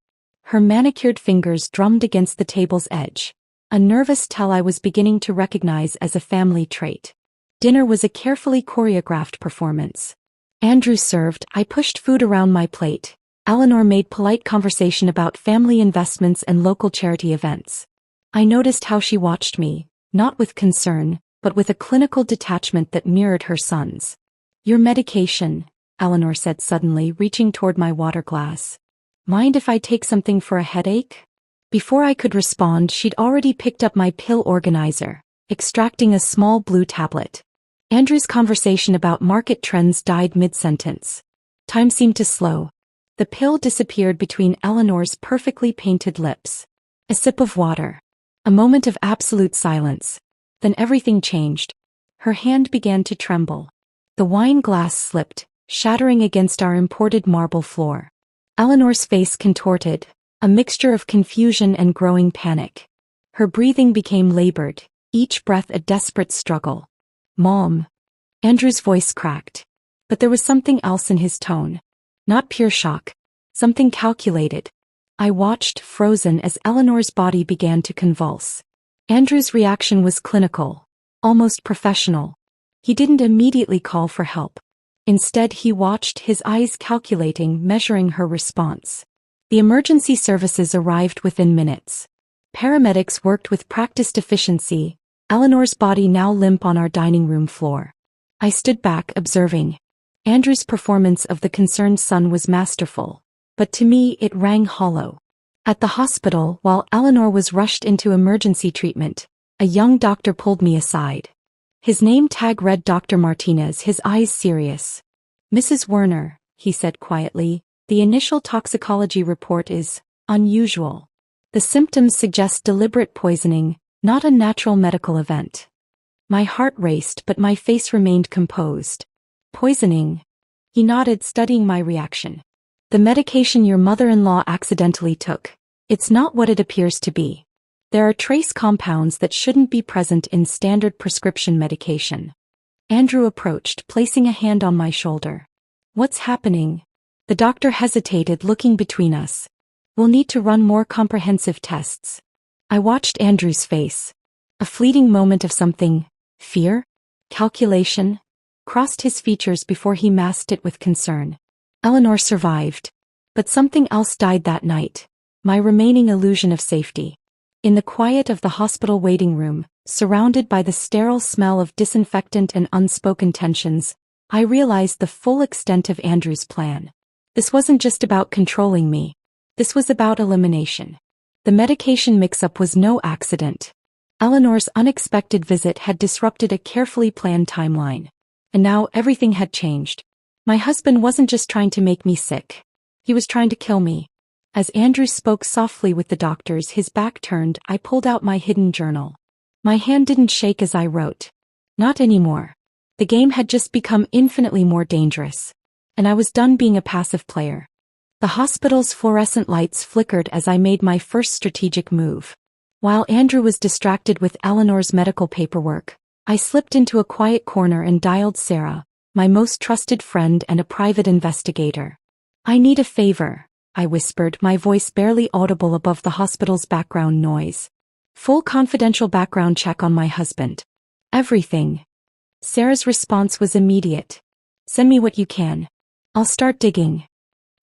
[SPEAKER 1] Her manicured fingers drummed against the table's edge, a nervous tell I was beginning to recognize as a family trait. Dinner was a carefully choreographed performance. Andrew served, I pushed food around my plate. Eleanor made polite conversation about family investments and local charity events. I noticed how she watched me, not with concern, but with a clinical detachment that mirrored her son's. "Your medication," Eleanor said suddenly, reaching toward my water glass. "Mind if I take something for a headache?" Before I could respond, she'd already picked up my pill organizer, extracting a small blue tablet. Andrew's conversation about market trends died mid-sentence. Time seemed to slow. The pill disappeared between Eleanor's perfectly painted lips. A sip of water. A moment of absolute silence. Then everything changed. Her hand began to tremble. The wine glass slipped, shattering against our imported marble floor. Eleanor's face contorted, a mixture of confusion and growing panic. Her breathing became labored, each breath a desperate struggle. "Mom." Andrew's voice cracked. But there was something else in his tone. Not pure shock. Something calculated. I watched, frozen, as Eleanor's body began to convulse. Andrew's reaction was clinical, almost professional. He didn't immediately call for help. Instead, he watched, his eyes calculating, measuring her response. The emergency services arrived within minutes. Paramedics worked with practiced efficiency, Eleanor's body now limp on our dining room floor. I stood back, observing. Andrew's performance of the concerned son was masterful, but to me it rang hollow. At the hospital, while Eleanor was rushed into emergency treatment, a young doctor pulled me aside. His name tag read Dr. Martinez, his eyes serious. "Mrs. Werner," he said quietly, "the initial toxicology report is unusual. The symptoms suggest deliberate poisoning, not a natural medical event." My heart raced, but my face remained composed. "Poisoning?" He nodded, studying my reaction. "The medication your mother-in-law accidentally took. It's not what it appears to be. There are trace compounds that shouldn't be present in standard prescription medication." Andrew approached, placing a hand on my shoulder. "What's happening?" The doctor hesitated, looking between us. "We'll need to run more comprehensive tests." I watched Andrew's face. A fleeting moment of something, fear? Calculation? Crossed his features before he masked it with concern. Eleanor survived. But something else died that night. my remaining illusion of safety. In the quiet of the hospital waiting room, surrounded by the sterile smell of disinfectant and unspoken tensions, I realized the full extent of Andrew's plan. This wasn't just about controlling me. This was about elimination. The medication mix-up was no accident. Eleanor's unexpected visit had disrupted a carefully planned timeline. And now everything had changed. My husband wasn't just trying to make me sick. He was trying to kill me. As Andrew spoke softly with the doctors, his back turned, I pulled out my hidden journal. My hand didn't shake as I wrote. Not anymore. The game had just become infinitely more dangerous. And I was done being a passive player. The hospital's fluorescent lights flickered as I made my first strategic move. While Andrew was distracted with Eleanor's medical paperwork, I slipped into a quiet corner and dialed Sarah, my most trusted friend and a private investigator. I need a favor, I whispered, my voice barely audible above the hospital's background noise. Full confidential background check on my husband. Everything. Sarah's response was immediate. Send me what you can. I'll start digging.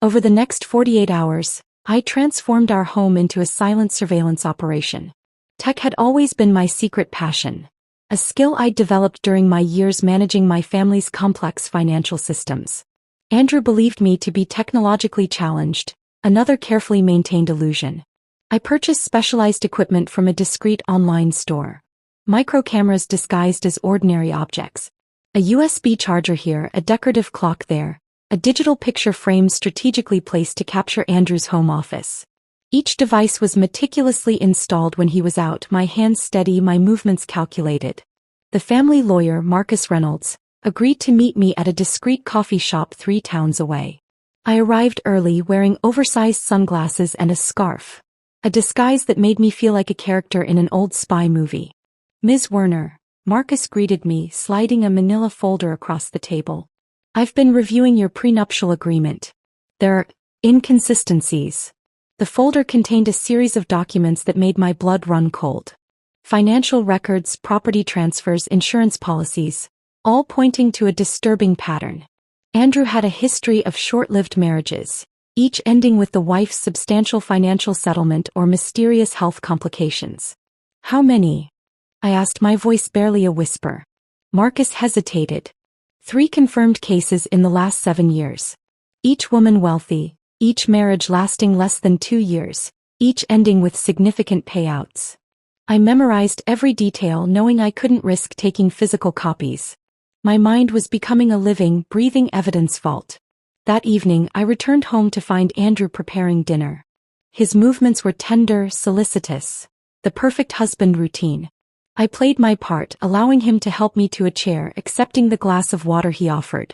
[SPEAKER 1] Over the next 48 hours, I transformed our home into a silent surveillance operation. Tech had always been my secret passion, a skill I'd developed during my years managing my family's complex financial systems. Andrew believed me to be technologically challenged, another carefully maintained illusion. I purchased specialized equipment from a discreet online store. Micro cameras disguised as ordinary objects. A USB charger here, a decorative clock there, a digital picture frame strategically placed to capture Andrew's home office. Each device was meticulously installed when he was out, my hands steady, my movements calculated. The family lawyer, Marcus Reynolds, agreed to meet me at a discreet coffee shop 3 towns away. I arrived early wearing oversized sunglasses and a scarf, a disguise that made me feel like a character in an old spy movie. Ms. Werner, Marcus greeted me, sliding a manila folder across the table. I've been reviewing your prenuptial agreement. There are inconsistencies. The folder contained a series of documents that made my blood run cold. Financial records, property transfers, insurance policies, all pointing to a disturbing pattern. Andrew had a history of short-lived marriages, each ending with the wife's substantial financial settlement or mysterious health complications. How many? I asked, my voice barely a whisper. Marcus hesitated. 3 confirmed cases in the last 7 years. Each woman wealthy, each marriage lasting less than 2 years, each ending with significant payouts. I memorized every detail, knowing I couldn't risk taking physical copies. My mind was becoming a living, breathing evidence vault. That evening, I returned home to find Andrew preparing dinner. His movements were tender, solicitous. The perfect husband routine. I played my part, allowing him to help me to a chair, accepting the glass of water he offered.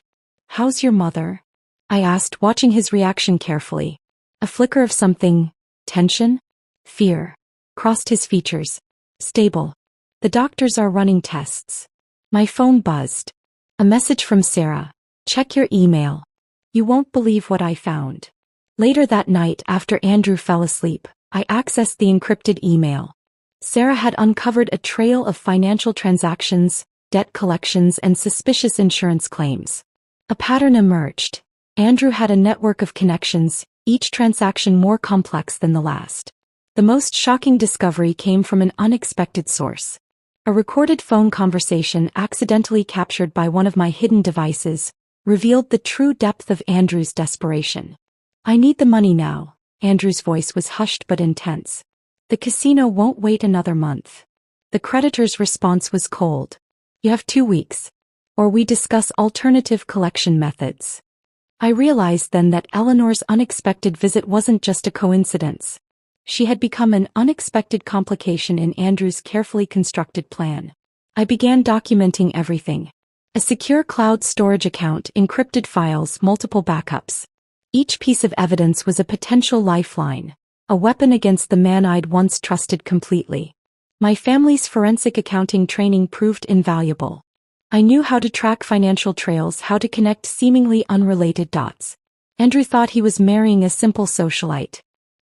[SPEAKER 1] How's your mother? I asked, watching his reaction carefully. A flicker of something, tension? Fear, crossed his features. Stable. The doctors are running tests. My phone buzzed. A message from Sarah. Check your email. You won't believe what I found. Later that night, after Andrew fell asleep, I accessed the encrypted email. Sarah had uncovered a trail of financial transactions, debt collections, and suspicious insurance claims. A pattern emerged. Andrew had a network of connections, each transaction more complex than the last. The most shocking discovery came from an unexpected source. A recorded phone conversation accidentally captured by one of my hidden devices revealed the true depth of Andrew's desperation. I need the money now. Andrew's voice was hushed but intense. The casino won't wait another month. The creditor's response was cold. You have 2 weeks. Or we discuss alternative collection methods. I realized then that Eleanor's unexpected visit wasn't just a coincidence. She had become an unexpected complication in Andrew's carefully constructed plan. I began documenting everything. A secure cloud storage account, encrypted files, multiple backups. Each piece of evidence was a potential lifeline, a weapon against the man I'd once trusted completely. My family's forensic accounting training proved invaluable. I knew how to track financial trails, how to connect seemingly unrelated dots. Andrew thought he was marrying a simple socialite.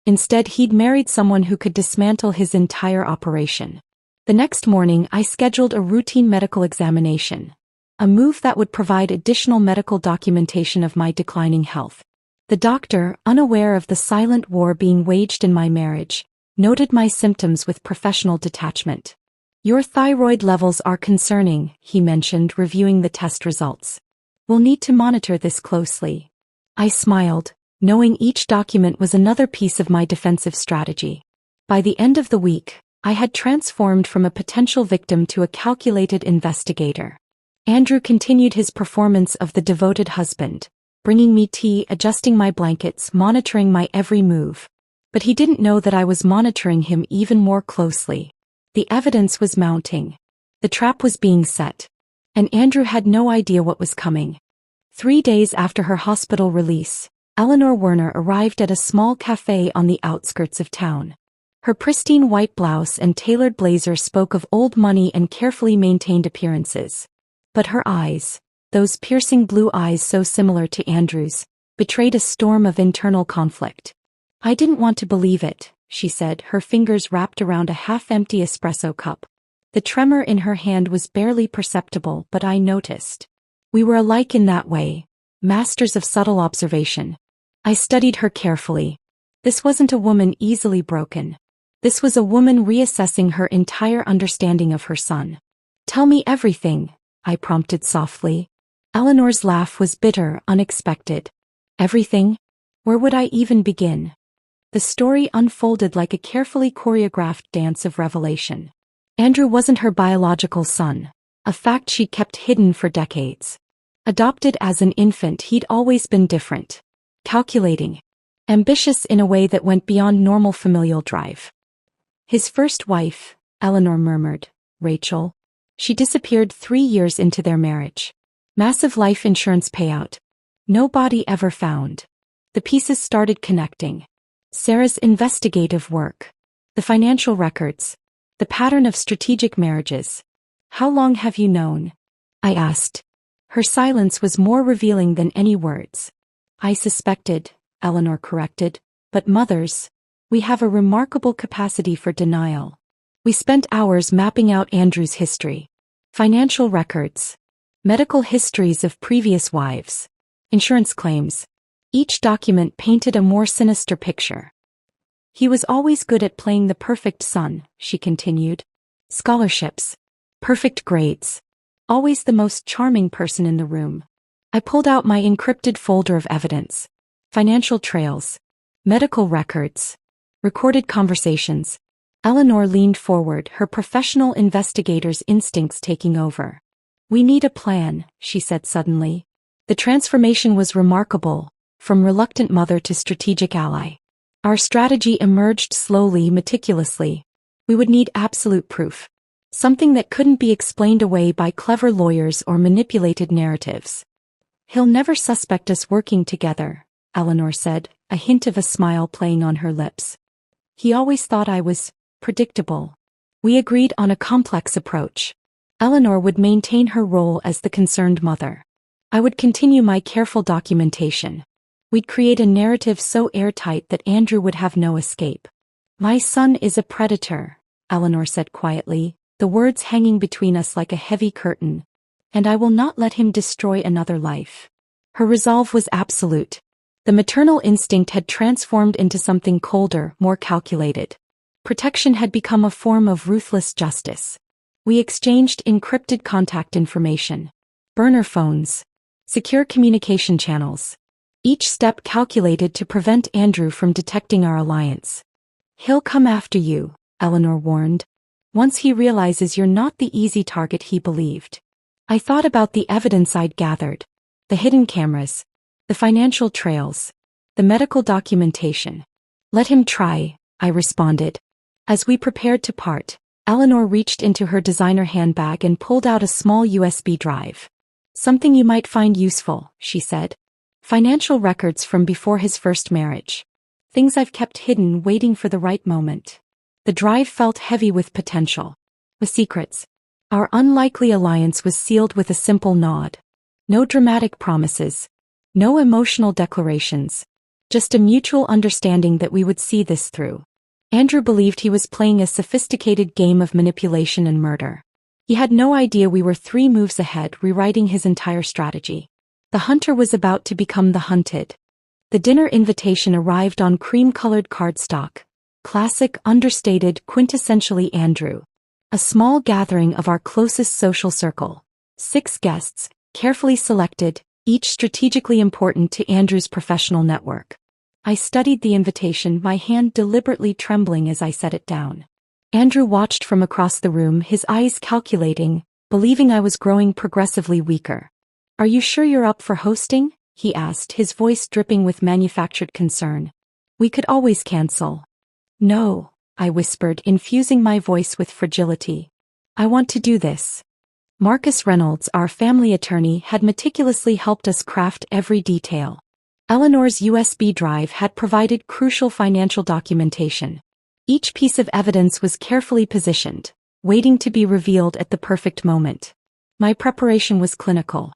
[SPEAKER 1] Instead, he'd married someone who could dismantle his entire operation. The next morning, I scheduled a routine medical examination, a move that would provide additional medical documentation of my declining health. The doctor, unaware of the silent war being waged in my marriage, noted my symptoms with professional detachment. Your thyroid levels are concerning, he mentioned, reviewing the test results. We'll need to monitor this closely. I smiled, knowing each document was another piece of my defensive strategy. By the end of the week, I had transformed from a potential victim to a calculated investigator. Andrew continued his performance of the devoted husband, bringing me tea, adjusting my blankets, monitoring my every move. But he didn't know that I was monitoring him even more closely. The evidence was mounting. The trap was being set. And Andrew had no idea what was coming. 3 days after her hospital release, Eleanor Werner arrived at a small cafe on the outskirts of town. Her pristine white blouse and tailored blazer spoke of old money and carefully maintained appearances. But her eyes, those piercing blue eyes so similar to Andrew's, betrayed a storm of internal conflict. I didn't want to believe it, she said, her fingers wrapped around a half-empty espresso cup. The tremor in her hand was barely perceptible, but I noticed. We were alike in that way, masters of subtle observation. I studied her carefully. This wasn't a woman easily broken. This was a woman reassessing her entire understanding of her son. Tell me everything, I prompted softly. Eleanor's laugh was bitter, unexpected. Everything? Where would I even begin? The story unfolded like a carefully choreographed dance of revelation. Andrew wasn't her biological son, a fact she'd kept hidden for decades. Adopted as an infant, he'd always been different. Calculating. Ambitious in a way that went beyond normal familial drive. His first wife, Eleanor murmured, Rachel. She disappeared 3 years into their marriage. Massive life insurance payout. No body ever found. The pieces started connecting. Sarah's investigative work. The financial records. The pattern of strategic marriages. How long have you known? I asked. Her silence was more revealing than any words. I suspected, Eleanor corrected, but mothers, we have a remarkable capacity for denial. We spent hours mapping out Andrew's history. Financial records. Medical histories of previous wives. Insurance claims. Each document painted a more sinister picture. He was always good at playing the perfect son, she continued. Scholarships. Perfect grades. Always the most charming person in the room. I pulled out my encrypted folder of evidence. Financial trails. Medical records. Recorded conversations. Eleanor leaned forward, her professional investigator's instincts taking over. We need a plan, she said suddenly. The transformation was remarkable, from reluctant mother to strategic ally. Our strategy emerged slowly, meticulously. We would need absolute proof. Something that couldn't be explained away by clever lawyers or manipulated narratives. He'll never suspect us working together, Eleanor said, a hint of a smile playing on her lips. He always thought I was predictable. We agreed on a complex approach. Eleanor would maintain her role as the concerned mother. I would continue my careful documentation. We'd create a narrative so airtight that Andrew would have no escape. My son is a predator, Eleanor said quietly, the words hanging between us like a heavy curtain. And I will not let him destroy another life. Her resolve was absolute. The maternal instinct had transformed into something colder, more calculated. Protection had become a form of ruthless justice. We exchanged encrypted contact information. Burner phones. Secure communication channels. Each step calculated to prevent Andrew from detecting our alliance. He'll come after you, Eleanor warned. Once he realizes you're not the easy target he believed. I thought about the evidence I'd gathered. The hidden cameras. The financial trails. The medical documentation. Let him try, I responded. As we prepared to part, Eleanor reached into her designer handbag and pulled out a small USB drive. Something you might find useful, she said. Financial records from before his first marriage. Things I've kept hidden, waiting for the right moment. The drive felt heavy with potential. With secrets. Our unlikely alliance was sealed with a simple nod. No dramatic promises. No emotional declarations. Just a mutual understanding that we would see this through. Andrew believed he was playing a sophisticated game of manipulation and murder. He had no idea we were 3 moves ahead, rewriting his entire strategy. The hunter was about to become the hunted. The dinner invitation arrived on cream-colored cardstock. Classic, understated, quintessentially Andrew. A small gathering of our closest social circle. 6 guests, carefully selected, each strategically important to Andrew's professional network. I studied the invitation, my hand deliberately trembling as I set it down. Andrew watched from across the room, his eyes calculating, believing I was growing progressively weaker. "Are you sure you're up for hosting?" he asked, his voice dripping with manufactured concern. "We could always cancel." "No," I whispered, infusing my voice with fragility. "I want to do this." Marcus Reynolds, our family attorney, had meticulously helped us craft every detail. Eleanor's USB drive had provided crucial financial documentation. Each piece of evidence was carefully positioned, waiting to be revealed at the perfect moment. My preparation was clinical.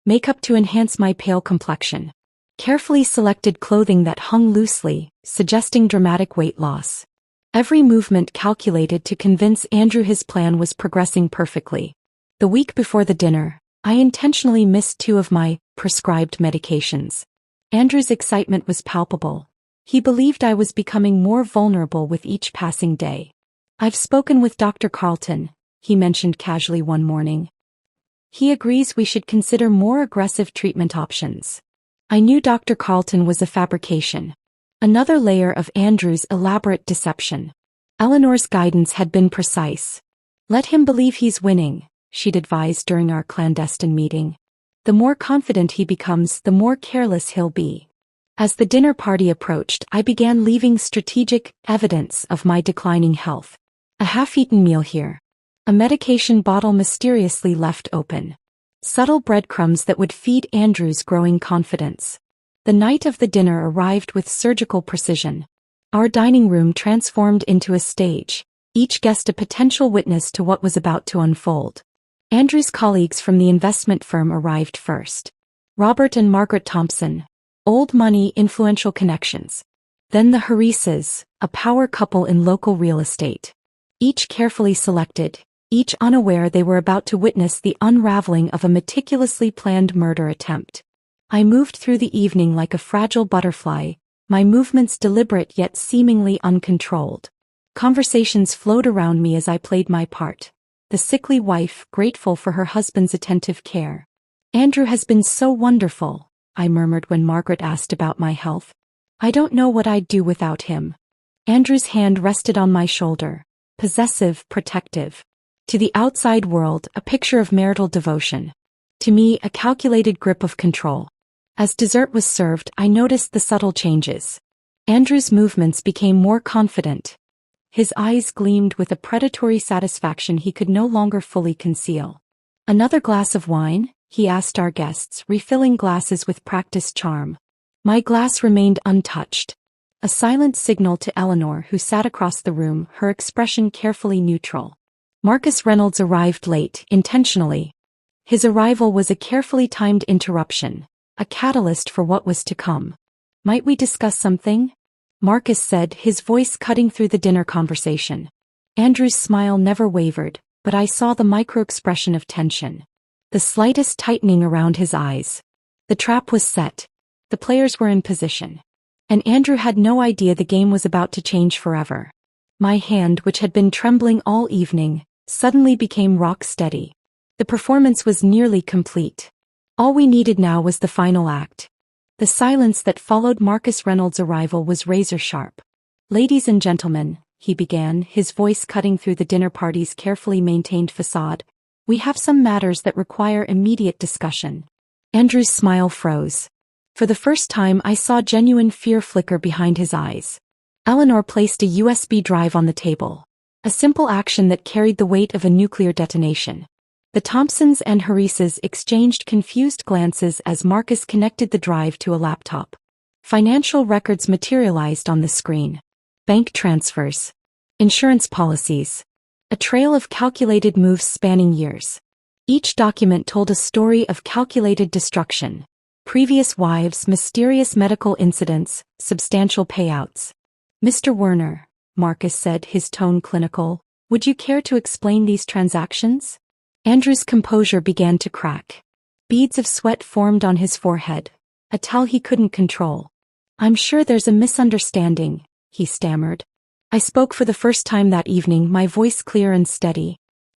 [SPEAKER 1] Makeup to enhance my pale complexion. Carefully selected clothing that hung loosely, suggesting dramatic weight loss. Every movement calculated to convince Andrew his plan was progressing perfectly. The week before the dinner, I intentionally missed 2 of my prescribed medications. Andrew's excitement was palpable. He believed I was becoming more vulnerable with each passing day. "I've spoken with Dr. Carlton," he mentioned casually one morning. "He agrees we should consider more aggressive treatment options." I knew Dr. Carlton was a fabrication. Another layer of Andrew's elaborate deception. Eleanor's guidance had been precise. "Let him believe he's winning," she'd advised during our clandestine meeting. "The more confident he becomes, the more careless he'll be." As the dinner party approached, I began leaving strategic evidence of my declining health. A half-eaten meal here. A medication bottle mysteriously left open. Subtle breadcrumbs that would feed Andrew's growing confidence. The night of the dinner arrived with surgical precision. Our dining room transformed into a stage, each guest a potential witness to what was about to unfold. Andrew's colleagues from the investment firm arrived first. Robert and Margaret Thompson. Old money, influential connections. Then the Harises, a power couple in local real estate. Each carefully selected, each unaware they were about to witness the unraveling of a meticulously planned murder attempt. I moved through the evening like a fragile butterfly, my movements deliberate yet seemingly uncontrolled. Conversations flowed around me as I played my part. The sickly wife, grateful for her husband's attentive care. "Andrew has been so wonderful," I murmured when Margaret asked about my health. "I don't know what I'd do without him." Andrew's hand rested on my shoulder, possessive, protective. To the outside world, a picture of marital devotion. To me, a calculated grip of control. As dessert was served, I noticed the subtle changes. Andrew's movements became more confident. His eyes gleamed with a predatory satisfaction he could no longer fully conceal. "Another glass of wine?" he asked our guests, refilling glasses with practiced charm. My glass remained untouched. A silent signal to Eleanor, who sat across the room, her expression carefully neutral. Marcus Reynolds arrived late, intentionally. His arrival was a carefully timed interruption, a catalyst for what was to come. "Might we discuss something?" Marcus said, his voice cutting through the dinner conversation. Andrew's smile never wavered, but I saw the micro-expression of tension. The slightest tightening around his eyes. The trap was set. The players were in position. And Andrew had no idea the game was about to change forever. My hand, which had been trembling all evening, suddenly became rock steady. The performance was nearly complete. All we needed now was the final act. The silence that followed Marcus Reynolds' arrival was razor-sharp. "Ladies and gentlemen," he began, his voice cutting through the dinner party's carefully maintained facade, "we have some matters that require immediate discussion." Andrew's smile froze. For the first time I saw genuine fear flicker behind his eyes. Eleanor placed a USB drive on the table. A simple action that carried the weight of a nuclear detonation. The Thompsons and Harises exchanged confused glances as Marcus connected the drive to a laptop. Financial records materialized on the screen. Bank transfers. Insurance policies. A trail of calculated moves spanning years. Each document told a story of calculated destruction. Previous wives, mysterious medical incidents, substantial payouts. "Mr. Werner," Marcus said, his tone clinical, "would you care to explain these transactions?" Andrew's composure began to crack. Beads of sweat formed on his forehead, a tell he couldn't control. I'm sure there's a misunderstanding, he stammered. I spoke for the first time that evening, my voice clear and steady.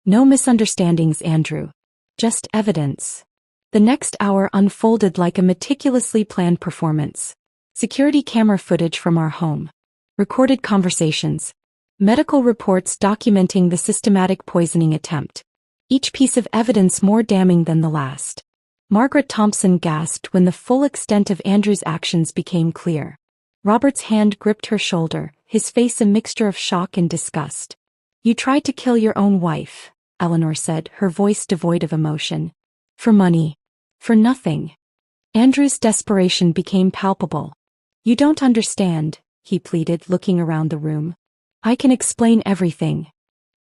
[SPEAKER 1] No misunderstandings, Andrew. Just evidence. The next hour unfolded like a meticulously planned performance. Security camera footage from our home. Recorded conversations. Medical reports documenting the systematic poisoning attempt. Each piece of evidence more damning than the last. Margaret Thompson gasped when the full extent of Andrew's actions became clear. Robert's hand gripped her shoulder, his face a mixture of shock and disgust. You tried to kill your own wife, Eleanor said, her voice devoid of emotion. For money. For nothing. Andrew's desperation became palpable. You don't understand, he pleaded, looking around the room. I can explain everything.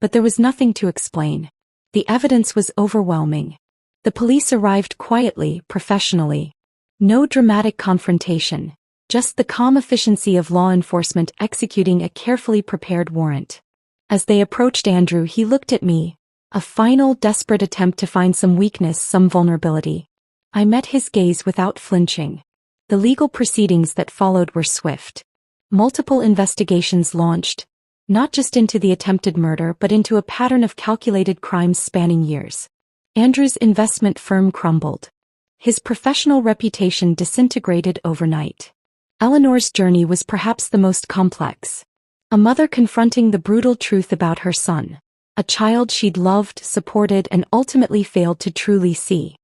[SPEAKER 1] But there was nothing to explain. The evidence was overwhelming. The police arrived quietly, professionally. No dramatic confrontation. Just the calm efficiency of law enforcement executing a carefully prepared warrant. As they approached Andrew, he looked at me. A final, desperate attempt to find some weakness, some vulnerability. I met his gaze without flinching. The legal proceedings that followed were swift. Multiple investigations launched, not just into the attempted murder but into a pattern of calculated crimes spanning years. Andrew's investment firm crumbled. His professional reputation disintegrated overnight. Eleanor's journey was perhaps the most complex. A mother confronting the brutal truth about her son. A child she'd loved, supported, and ultimately failed to truly see.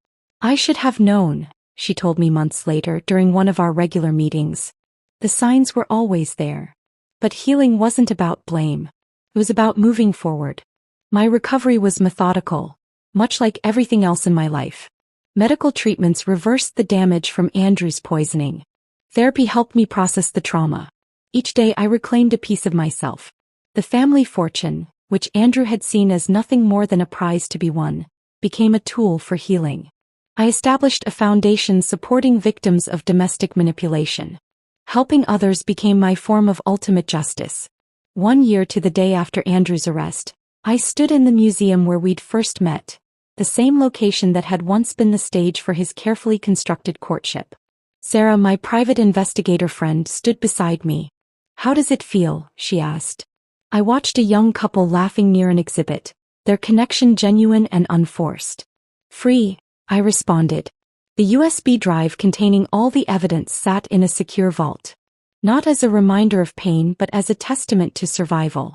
[SPEAKER 1] I should have known, she told me months later during one of our regular meetings. The signs were always there. But healing wasn't about blame. It was about moving forward. My recovery was methodical, much like everything else in my life. Medical treatments reversed the damage from Andrew's poisoning. Therapy helped me process the trauma. Each day I reclaimed a piece of myself. The family fortune, which Andrew had seen as nothing more than a prize to be won, became a tool for healing. I established a foundation supporting victims of domestic manipulation. Helping others became my form of ultimate justice. 1 year to the day after Andrew's arrest, I stood in the museum where we'd first met, the same location that had once been the stage for his carefully constructed courtship. Sarah, my private investigator friend, stood beside me. How does it feel? She asked. I watched a young couple laughing near an exhibit, their connection genuine and unforced. Free, I responded. The USB drive containing all the evidence sat in a secure vault. Not as a reminder of pain but as a testament to survival.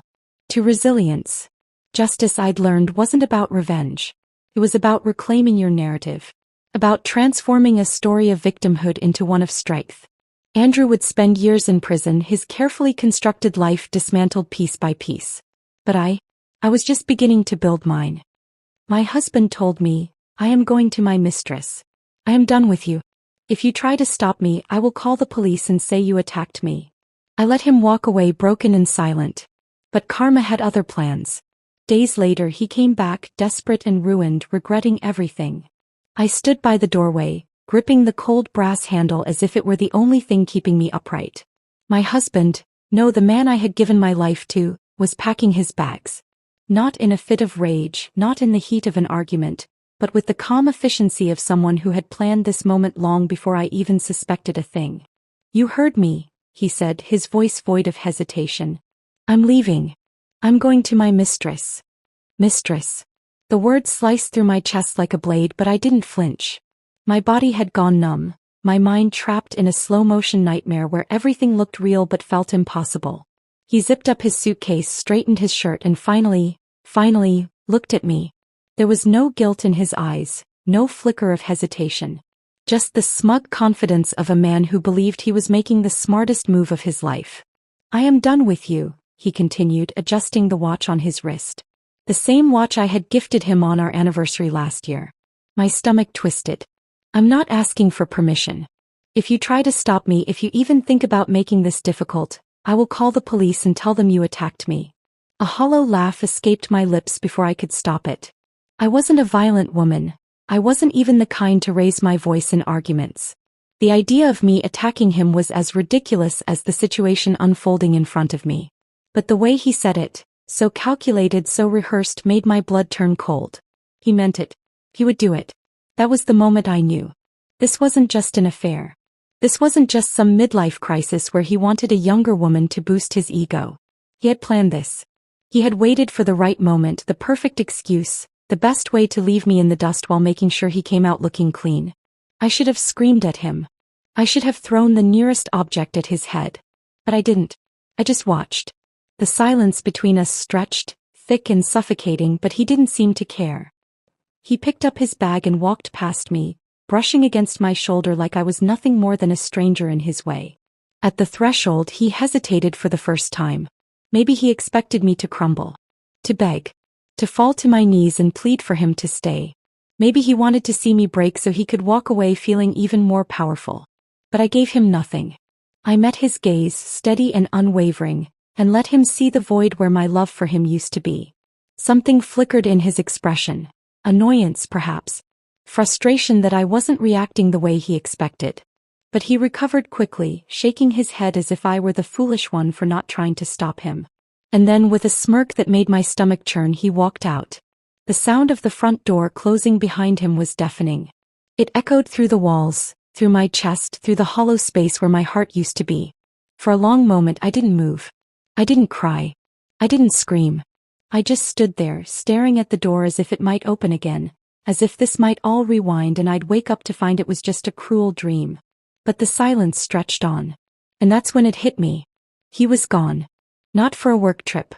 [SPEAKER 1] To resilience. Justice, I'd learned, wasn't about revenge. It was about reclaiming your narrative. About transforming a story of victimhood into one of strength. Andrew would spend years in prison, his carefully constructed life dismantled piece by piece. But I was just beginning to build mine. My husband told me, I am going to my mistress. I am done with you. If you try to stop me, I will call the police and say you attacked me. I let him walk away broken and silent. But karma had other plans. Days later he came back, desperate and ruined, regretting everything. I stood by the doorway, gripping the cold brass handle as if it were the only thing keeping me upright. My husband, no, the man I had given my life to, was packing his bags. Not in a fit of rage, not in the heat of an argument, but with the calm efficiency of someone who had planned this moment long before I even suspected a thing. You heard me, he said, his voice void of hesitation. I'm leaving. I'm going to my mistress. Mistress. The word sliced through my chest like a blade, but I didn't flinch. My body had gone numb, my mind trapped in a slow-motion nightmare where everything looked real but felt impossible. He zipped up his suitcase, straightened his shirt, and finally, looked at me. There was no guilt in his eyes, no flicker of hesitation. Just the smug confidence of a man who believed he was making the smartest move of his life. I am done with you, he continued, adjusting the watch on his wrist. The same watch I had gifted him on our anniversary last year. My stomach twisted. I'm not asking for permission. If you try to stop me, if you even think about making this difficult, I will call the police and tell them you attacked me. A hollow laugh escaped my lips before I could stop it. I wasn't a violent woman. I wasn't even the kind to raise my voice in arguments. The idea of me attacking him was as ridiculous as the situation unfolding in front of me. But the way he said it, so calculated, so rehearsed, made my blood turn cold. He meant it. He would do it. That was the moment I knew. This wasn't just an affair. This wasn't just some midlife crisis where he wanted a younger woman to boost his ego. He had planned this. He had waited for the right moment, the perfect excuse, the best way to leave me in the dust while making sure he came out looking clean. I should have screamed at him. I should have thrown the nearest object at his head. But I didn't. I just watched. The silence between us stretched, thick and suffocating, but he didn't seem to care. He picked up his bag and walked past me, brushing against my shoulder like I was nothing more than a stranger in his way. At the threshold, he hesitated for the first time. Maybe he expected me to crumble, to beg, to fall to my knees and plead for him to stay. Maybe he wanted to see me break so he could walk away feeling even more powerful. But I gave him nothing. I met his gaze, steady and unwavering, and let him see the void where my love for him used to be. Something flickered in his expression. Annoyance, perhaps. Frustration that I wasn't reacting the way he expected. But he recovered quickly, shaking his head as if I were the foolish one for not trying to stop him. And then with a smirk that made my stomach churn, he walked out. The sound of the front door closing behind him was deafening. It echoed through the walls, through my chest, through the hollow space where my heart used to be. For a long moment I didn't move. I didn't cry. I didn't scream. I just stood there, staring at the door as if it might open again, as if this might all rewind and I'd wake up to find it was just a cruel dream. But the silence stretched on. And that's when it hit me. He was gone. Not for a work trip.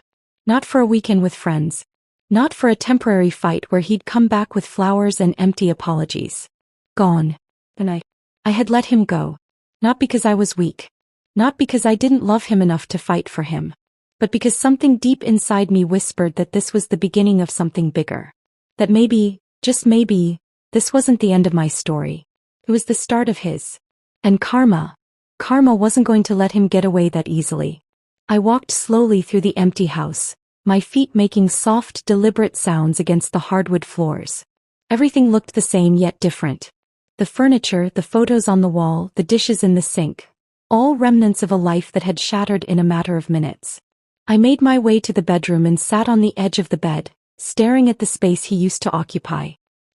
[SPEAKER 1] Not for a weekend with friends. Not for a temporary fight where he'd come back with flowers and empty apologies. Gone. And I had let him go. Not because I was weak. Not because I didn't love him enough to fight for him. But because something deep inside me whispered that this was the beginning of something bigger. That maybe, just maybe, this wasn't the end of my story. It was the start of his. And karma wasn't going to let him get away that easily. I walked slowly through the empty house, my feet making soft, deliberate sounds against the hardwood floors. Everything looked the same yet different. The furniture, the photos on the wall, the dishes in the sink. All remnants of a life that had shattered in a matter of minutes. I made my way to the bedroom and sat on the edge of the bed, staring at the space he used to occupy.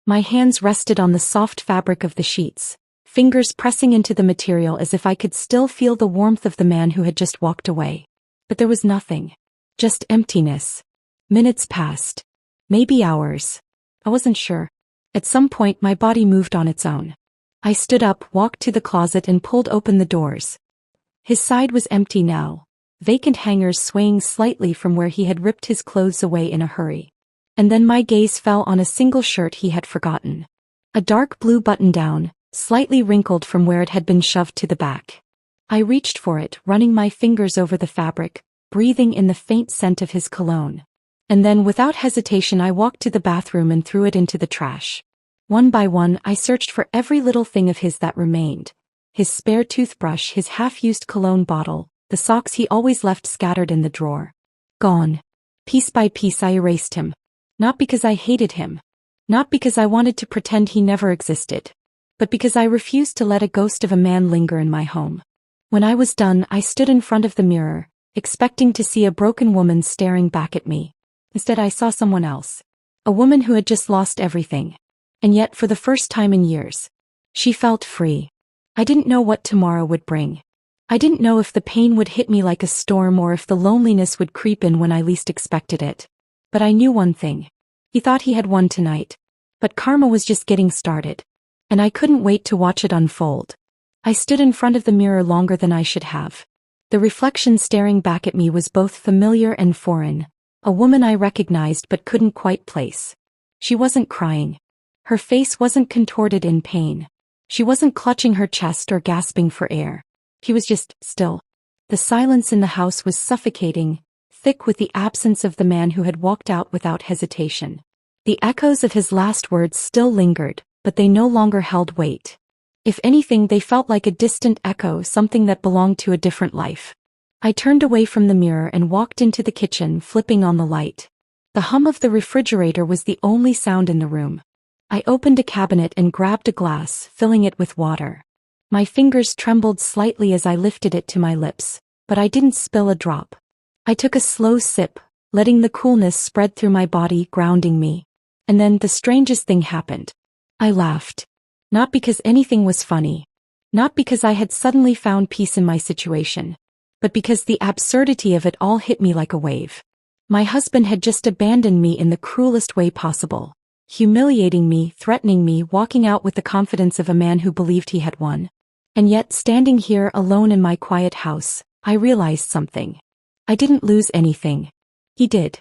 [SPEAKER 1] My hands rested on the soft fabric of the sheets, fingers pressing into the material as if I could still feel the warmth of the man who had just walked away. But there was nothing. Just emptiness. Minutes passed. Maybe hours. I wasn't sure. At some point my body moved on its own. I stood up, walked to the closet and pulled open the doors. His side was empty now, vacant hangers swaying slightly from where he had ripped his clothes away in a hurry. And then my gaze fell on a single shirt he had forgotten. A dark blue button-down, slightly wrinkled from where it had been shoved to the back. I reached for it, running my fingers over the fabric, breathing in the faint scent of his cologne. And then without hesitation I walked to the bathroom and threw it into the trash. One by one I searched for every little thing of his that remained. His spare toothbrush, his half-used cologne bottle, the socks he always left scattered in the drawer. Gone. Piece by piece I erased him. Not because I hated him. Not because I wanted to pretend he never existed. But because I refused to let a ghost of a man linger in my home. When I was done, I stood in front of the mirror, expecting to see a broken woman staring back at me. Instead I saw someone else. A woman who had just lost everything. And yet for the first time in years, she felt free. I didn't know what tomorrow would bring. I didn't know if the pain would hit me like a storm or if the loneliness would creep in when I least expected it. But I knew one thing. He thought he had won tonight. But karma was just getting started. And I couldn't wait to watch it unfold. I stood in front of the mirror longer than I should have. The reflection staring back at me was both familiar and foreign. A woman I recognized but couldn't quite place. She wasn't crying. Her face wasn't contorted in pain. She wasn't clutching her chest or gasping for air. She was just still. The silence in the house was suffocating, thick with the absence of the man who had walked out without hesitation. The echoes of his last words still lingered, but they no longer held weight. If anything, they felt like a distant echo, something that belonged to a different life. I turned away from the mirror and walked into the kitchen, flipping on the light. The hum of the refrigerator was the only sound in the room. I opened a cabinet and grabbed a glass, filling it with water. My fingers trembled slightly as I lifted it to my lips, but I didn't spill a drop. I took a slow sip, letting the coolness spread through my body, grounding me. And then the strangest thing happened. I laughed. Not because anything was funny. Not because I had suddenly found peace in my situation, but because the absurdity of it all hit me like a wave. My husband had just abandoned me in the cruelest way possible, humiliating me, threatening me, walking out with the confidence of a man who believed he had won. And yet, standing here alone in my quiet house, I realized something. I didn't lose anything. He did.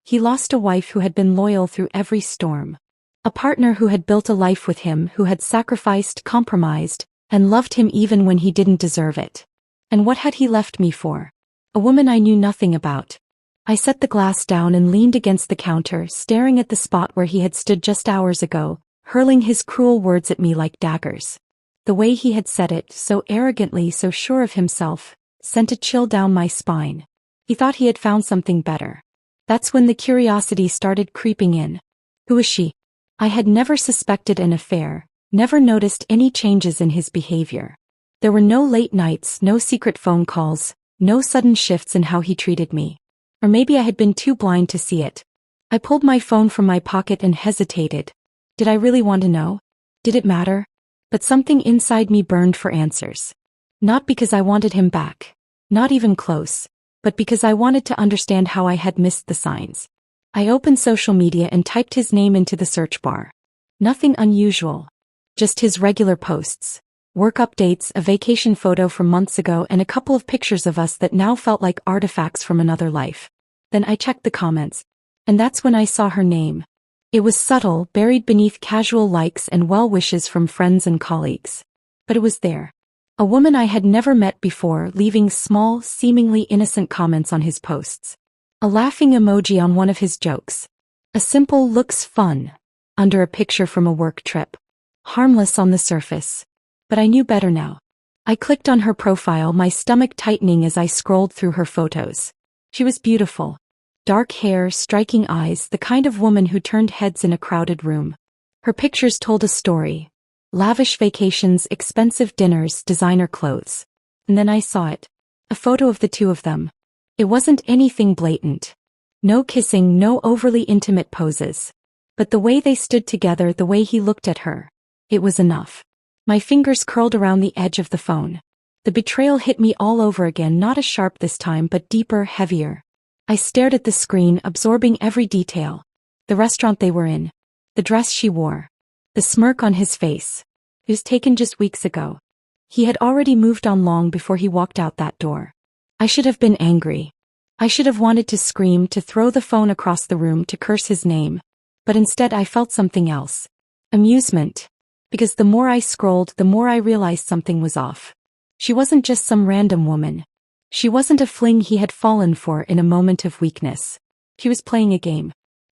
[SPEAKER 1] He lost a wife who had been loyal through every storm. A partner who had built a life with him, who had sacrificed, compromised, and loved him even when he didn't deserve it. And what had he left me for? A woman I knew nothing about. I set the glass down and leaned against the counter, staring at the spot where he had stood just hours ago, hurling his cruel words at me like daggers. The way he had said it, so arrogantly, so sure of himself, sent a chill down my spine. He thought he had found something better. That's when the curiosity started creeping in. Who was she? I had never suspected an affair, never noticed any changes in his behavior. There were no late nights, no secret phone calls, no sudden shifts in how he treated me. Or maybe I had been too blind to see it. I pulled my phone from my pocket and hesitated. Did I really want to know? Did it matter? But something inside me burned for answers. Not because I wanted him back. Not even close. But because I wanted to understand how I had missed the signs. I opened social media and typed his name into the search bar. Nothing unusual. Just his regular posts. Work updates, a vacation photo from months ago, and a couple of pictures of us that now felt like artifacts from another life. Then I checked the comments. And that's when I saw her name. It was subtle, buried beneath casual likes and well wishes from friends and colleagues. But it was there. A woman I had never met before, leaving small, seemingly innocent comments on his posts. A laughing emoji on one of his jokes. A simple "looks fun" under a picture from a work trip. Harmless on the surface. But I knew better now. I clicked on her profile, my stomach tightening as I scrolled through her photos. She was beautiful. Dark hair, striking eyes, the kind of woman who turned heads in a crowded room. Her pictures told a story. Lavish vacations, expensive dinners, designer clothes. And then I saw it. A photo of the two of them. It wasn't anything blatant. No kissing, no overly intimate poses. But the way they stood together, the way he looked at her. It was enough. My fingers curled around the edge of the phone. The betrayal hit me all over again, not as sharp this time, but deeper, heavier. I stared at the screen, absorbing every detail. The restaurant they were in. The dress she wore. The smirk on his face. It was taken just weeks ago. He had already moved on long before he walked out that door. I should have been angry. I should have wanted to scream, to throw the phone across the room, to curse his name. But instead I felt something else. Amusement. Because the more I scrolled, the more I realized something was off. She wasn't just some random woman. She wasn't a fling he had fallen for in a moment of weakness. She was playing a game.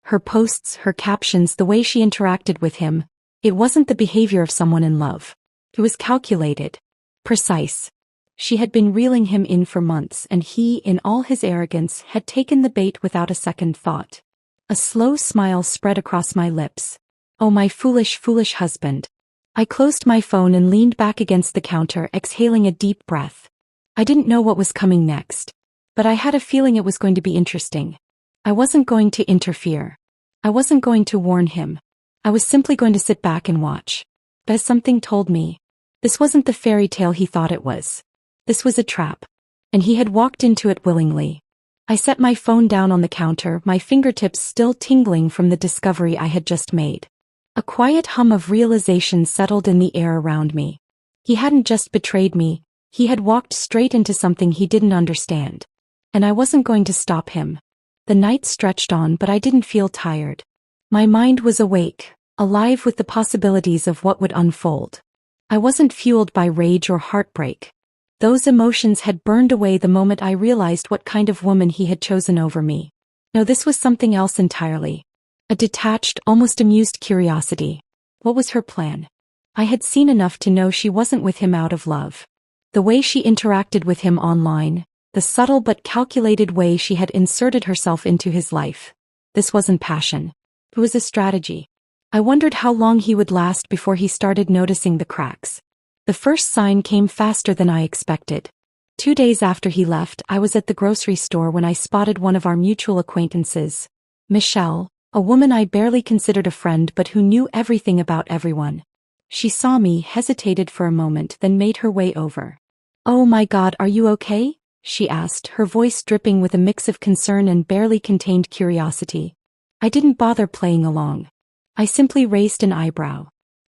[SPEAKER 1] Her posts, her captions, the way she interacted with him. It wasn't the behavior of someone in love. It was calculated. Precise. She had been reeling him in for months, and he, in all his arrogance, had taken the bait without a second thought. A slow smile spread across my lips. Oh, my foolish, foolish husband. I closed my phone and leaned back against the counter, exhaling a deep breath. I didn't know what was coming next. But I had a feeling it was going to be interesting. I wasn't going to interfere. I wasn't going to warn him. I was simply going to sit back and watch. But something told me. This wasn't the fairy tale he thought it was. This was a trap. And he had walked into it willingly. I set my phone down on the counter, my fingertips still tingling from the discovery I had just made. A quiet hum of realization settled in the air around me. He hadn't just betrayed me. He had walked straight into something he didn't understand. And I wasn't going to stop him. The night stretched on, but I didn't feel tired. My mind was awake, alive with the possibilities of what would unfold. I wasn't fueled by rage or heartbreak. Those emotions had burned away the moment I realized what kind of woman he had chosen over me. No, this was something else entirely. A detached, almost amused curiosity. What was her plan? I had seen enough to know she wasn't with him out of love. The way she interacted with him online, the subtle but calculated way she had inserted herself into his life. This wasn't passion. It was a strategy. I wondered how long he would last before he started noticing the cracks. The first sign came faster than I expected. 2 days after he left, I was at the grocery store when I spotted one of our mutual acquaintances, Michelle, a woman I barely considered a friend but who knew everything about everyone. She saw me, hesitated for a moment, then made her way over. "Oh my God, are you okay?" she asked, her voice dripping with a mix of concern and barely contained curiosity. I didn't bother playing along. I simply raised an eyebrow.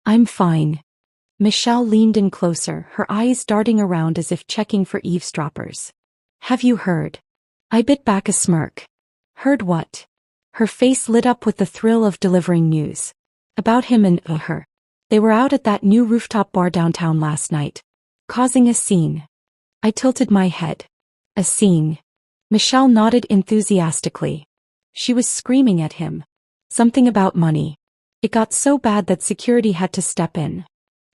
[SPEAKER 1] "I'm fine." Michelle leaned in closer, her eyes darting around as if checking for eavesdroppers. "Have you heard?" I bit back a smirk. "Heard what?" Her face lit up with the thrill of delivering news. About him and her. They were out at that new rooftop bar downtown last night, causing a scene. I tilted my head. A scene. Michelle nodded enthusiastically. She was screaming at him. Something about money. It got so bad that security had to step in.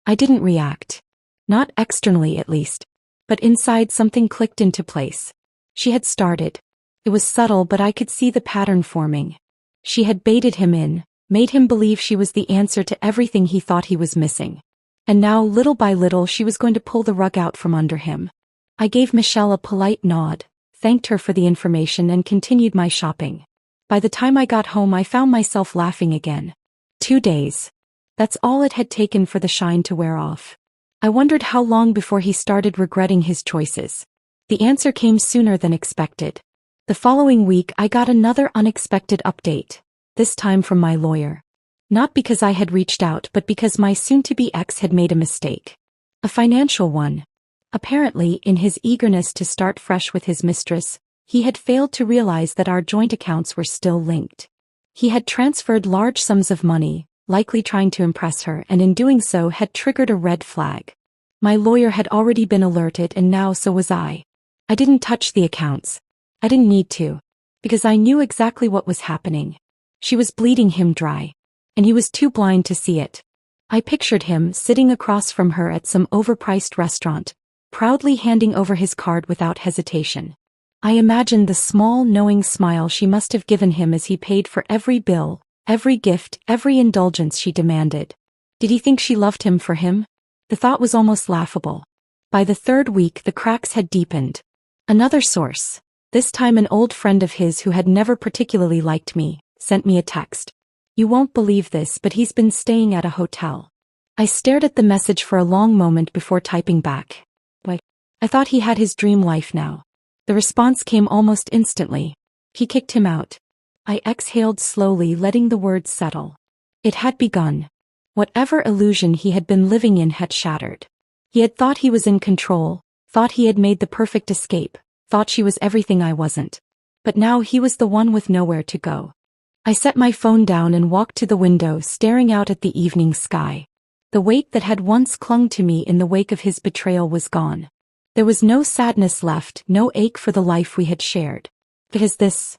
[SPEAKER 1] I didn't react. Not externally, at least. But inside, something clicked into place. She had started. It was subtle, but I could see the pattern forming. She had baited him in, made him believe she was the answer to everything he thought he was missing. And now, little by little, she was going to pull the rug out from under him. I gave Michelle a polite nod, thanked her for the information, and continued my shopping. By the time I got home, I found myself laughing again. 2 days. That's all it had taken for the shine to wear off. I wondered how long before he started regretting his choices. The answer came sooner than expected. The following week, I got another unexpected update, this time from my lawyer. Not because I had reached out, but because my soon-to-be ex had made a mistake. A financial one. Apparently, in his eagerness to start fresh with his mistress, he had failed to realize that our joint accounts were still linked. He had transferred large sums of money, likely trying to impress her, and in doing so had triggered a red flag. My lawyer had already been alerted, and now so was I. I didn't touch the accounts. I didn't need to. Because I knew exactly what was happening. She was bleeding him dry. And he was too blind to see it. I pictured him sitting across from her at some overpriced restaurant, proudly handing over his card without hesitation. I imagined the small, knowing smile she must have given him as he paid for every bill, every gift, every indulgence she demanded. Did he think she loved him for him? The thought was almost laughable. By the 3rd week, the cracks had deepened. Another source, this time an old friend of his who had never particularly liked me, sent me a text. "You won't believe this, but he's been staying at a hotel." I stared at the message for a long moment before typing back. "What?" I thought he had his dream life now. The response came almost instantly. "He kicked him out." I exhaled slowly, letting the words settle. It had begun. Whatever illusion he had been living in had shattered. He had thought he was in control, thought he had made the perfect escape, thought she was everything I wasn't. But now he was the one with nowhere to go. I set my phone down and walked to the window, staring out at the evening sky. The weight that had once clung to me in the wake of his betrayal was gone. There was no sadness left, no ache for the life we had shared. Because this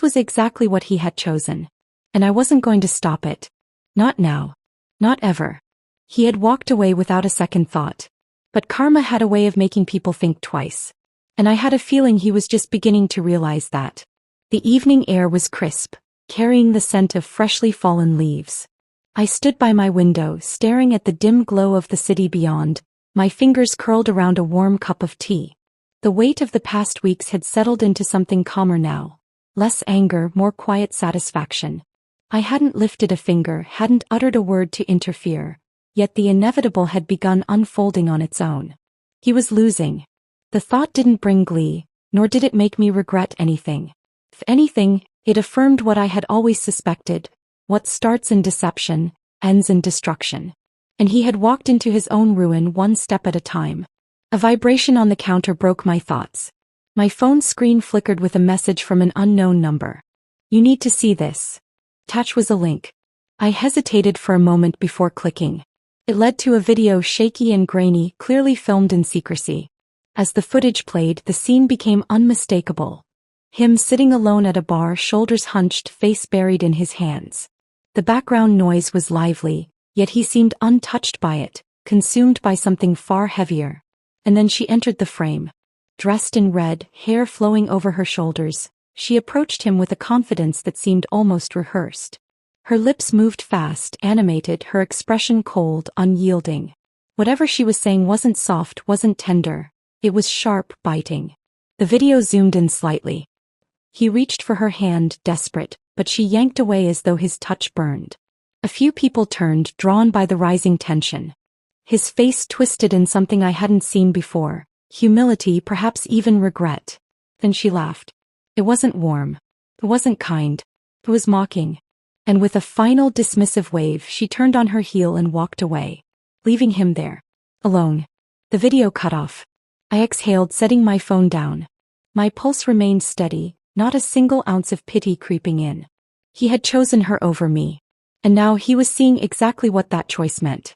[SPEAKER 1] was exactly what he had chosen. And I wasn't going to stop it. Not now. Not ever. He had walked away without a second thought. But karma had a way of making people think twice. And I had a feeling he was just beginning to realize that. The evening air was crisp, carrying the scent of freshly fallen leaves. I stood by my window, staring at the dim glow of the city beyond, my fingers curled around a warm cup of tea. The weight of the past weeks had settled into something calmer now. Less anger, more quiet satisfaction. I hadn't lifted a finger, hadn't uttered a word to interfere, yet the inevitable had begun unfolding on its own. He was losing. The thought didn't bring glee, nor did it make me regret anything. If anything, it affirmed what I had always suspected: what starts in deception, ends in destruction. And he had walked into his own ruin one step at a time. A vibration on the counter broke my thoughts. My phone screen flickered with a message from an unknown number. "You need to see this." Attached was a link. I hesitated for a moment before clicking. It led to a video, shaky and grainy, clearly filmed in secrecy. As the footage played, the scene became unmistakable. Him sitting alone at a bar, shoulders hunched, face buried in his hands. The background noise was lively, yet he seemed untouched by it, consumed by something far heavier. And then she entered the frame. Dressed in red, hair flowing over her shoulders, she approached him with a confidence that seemed almost rehearsed. Her lips moved fast, animated, her expression cold, unyielding. Whatever she was saying wasn't soft, wasn't tender. It was sharp, biting. The video zoomed in slightly. He reached for her hand, desperate, but she yanked away as though his touch burned. A few people turned, drawn by the rising tension. His face twisted in something I hadn't seen before, humility, perhaps even regret. Then she laughed. It wasn't warm. It wasn't kind. It was mocking. And with a final dismissive wave, she turned on her heel and walked away, leaving him there, alone. The video cut off. I exhaled, setting my phone down. My pulse remained steady, not a single ounce of pity creeping in. He had chosen her over me. And now he was seeing exactly what that choice meant.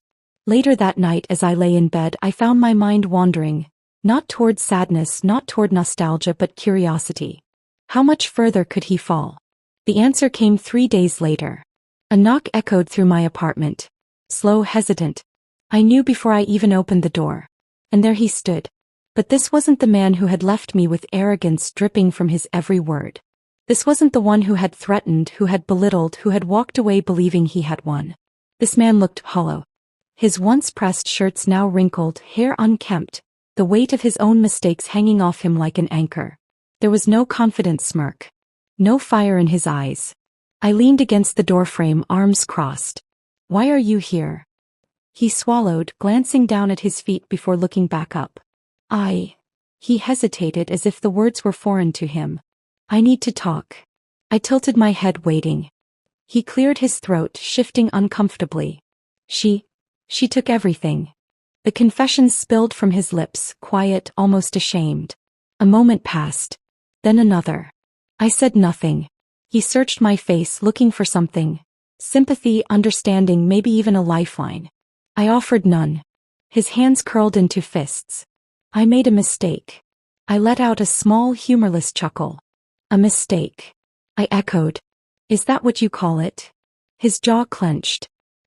[SPEAKER 1] Later that night, as I lay in bed, I found my mind wandering, not toward sadness, not toward nostalgia, but curiosity. How much further could he fall? The answer came 3 days later. A knock echoed through my apartment. Slow, hesitant. I knew before I even opened the door. And there he stood. But this wasn't the man who had left me with arrogance dripping from his every word. This wasn't the one who had threatened, who had belittled, who had walked away believing he had won. This man looked hollow. His once pressed shirts now wrinkled, hair unkempt, the weight of his own mistakes hanging off him like an anchor. There was no confident smirk. No fire in his eyes. I leaned against the doorframe, arms crossed. Why are you here? He swallowed, glancing down at his feet before looking back up. He hesitated as if the words were foreign to him. I need to talk. I tilted my head, waiting. He cleared his throat, shifting uncomfortably. She took everything. The confession spilled from his lips, quiet, almost ashamed. A moment passed. Then another. I said nothing. He searched my face, looking for something. Sympathy, understanding, maybe even a lifeline. I offered none. His hands curled into fists. I made a mistake. I let out a small, humorless chuckle. A mistake. I echoed. Is that what you call it? His jaw clenched.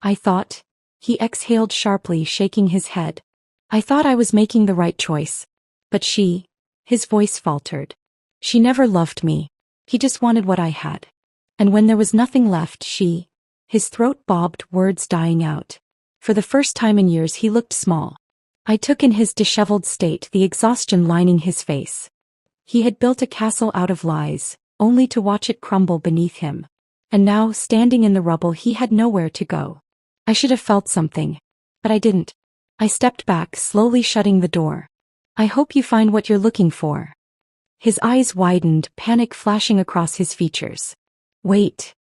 [SPEAKER 1] I thought. He exhaled sharply, shaking his head. I thought I was making the right choice. But she. His voice faltered. She never loved me. He just wanted what I had. And when there was nothing left, his throat bobbed, words dying out. For the first time in years he looked small. I took in his disheveled state, the exhaustion lining his face. He had built a castle out of lies, only to watch it crumble beneath him. And now, standing in the rubble, he had nowhere to go. I should have felt something. But I didn't. I stepped back, slowly shutting the door. I hope you find what you're looking for. His eyes widened, panic flashing across his features. Wait.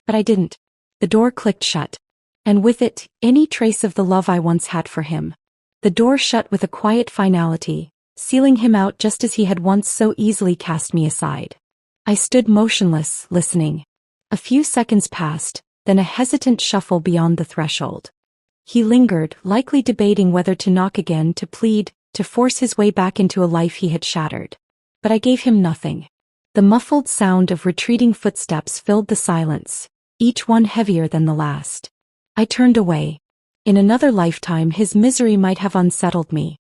[SPEAKER 1] But I didn't. The door clicked shut. And with it, any trace of the love I once had for him. The door shut with a quiet finality, sealing him out just as he had once so easily cast me aside. I stood motionless, listening. A few seconds passed, then a hesitant shuffle beyond the threshold. He lingered, likely debating whether to knock again, to plead, to force his way back into a life he had shattered. But I gave him nothing. The muffled sound of retreating footsteps filled the silence, each one heavier than the last. I turned away. In another lifetime his misery might have unsettled me.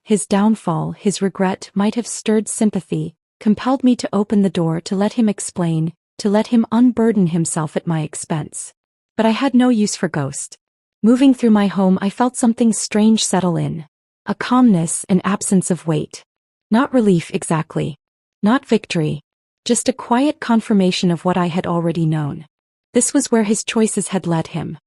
[SPEAKER 1] His downfall, his regret might have stirred sympathy, compelled me to open the door, to let him explain, to let him unburden himself at my expense. But I had no use for ghost. Moving through my home, I felt something strange settle in. A calmness, an absence of weight. Not relief exactly. Not victory. Just a quiet confirmation of what I had already known. This was where his choices had led him.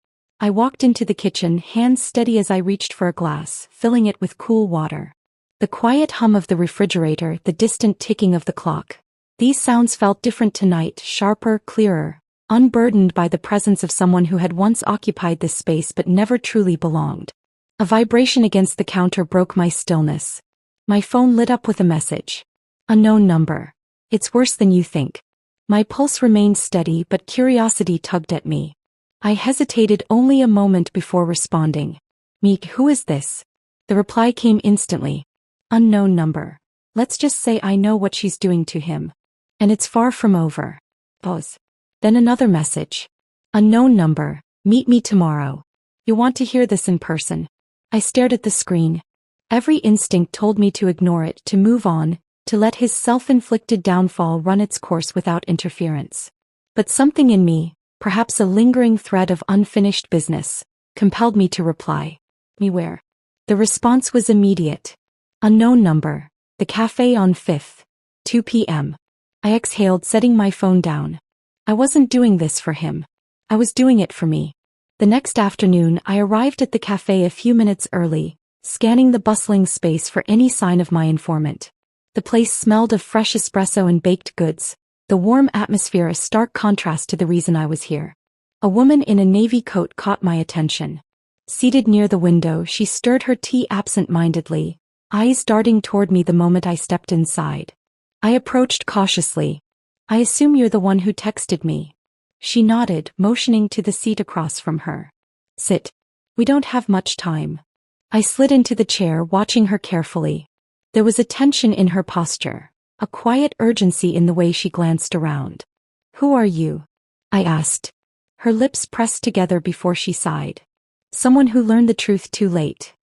[SPEAKER 1] I walked into the kitchen, hands steady as I reached for a glass, filling it with cool water. The quiet hum of the refrigerator, the distant ticking of the clock. These sounds felt different tonight, sharper, clearer, unburdened by the presence of someone who had once occupied this space but never truly belonged. A vibration against the counter broke my stillness. My phone lit up with a message. Unknown number. It's worse than you think. My pulse remained steady, but curiosity tugged at me. I hesitated only a moment before responding. Meek, who is this? The reply came instantly. Unknown number. Let's just say I know what she's doing to him. And it's far from over. Pause. Then another message. Unknown number. Meet me tomorrow. You want to hear this in person. I stared at the screen. Every instinct told me to ignore it, to move on, to let his self-inflicted downfall run its course without interference. But something in me, perhaps a lingering thread of unfinished business, compelled me to reply. Me where? The response was immediate. Unknown number. The cafe on 5th. 2 p.m. I exhaled, setting my phone down. I wasn't doing this for him. I was doing it for me. The next afternoon, I arrived at the cafe a few minutes early, scanning the bustling space for any sign of my informant. The place smelled of fresh espresso and baked goods, the warm atmosphere a stark contrast to the reason I was here. A woman in a navy coat caught my attention. Seated near the window, she stirred her tea absent-mindedly, eyes darting toward me the moment I stepped inside. I approached cautiously. "I assume you're the one who texted me." She nodded, motioning to the seat across from her. "Sit. We don't have much time." I slid into the chair, watching her carefully. There was a tension in her posture, a quiet urgency in the way she glanced around. "Who are you?" I asked. Her lips pressed together before she sighed. "Someone who learned the truth too late."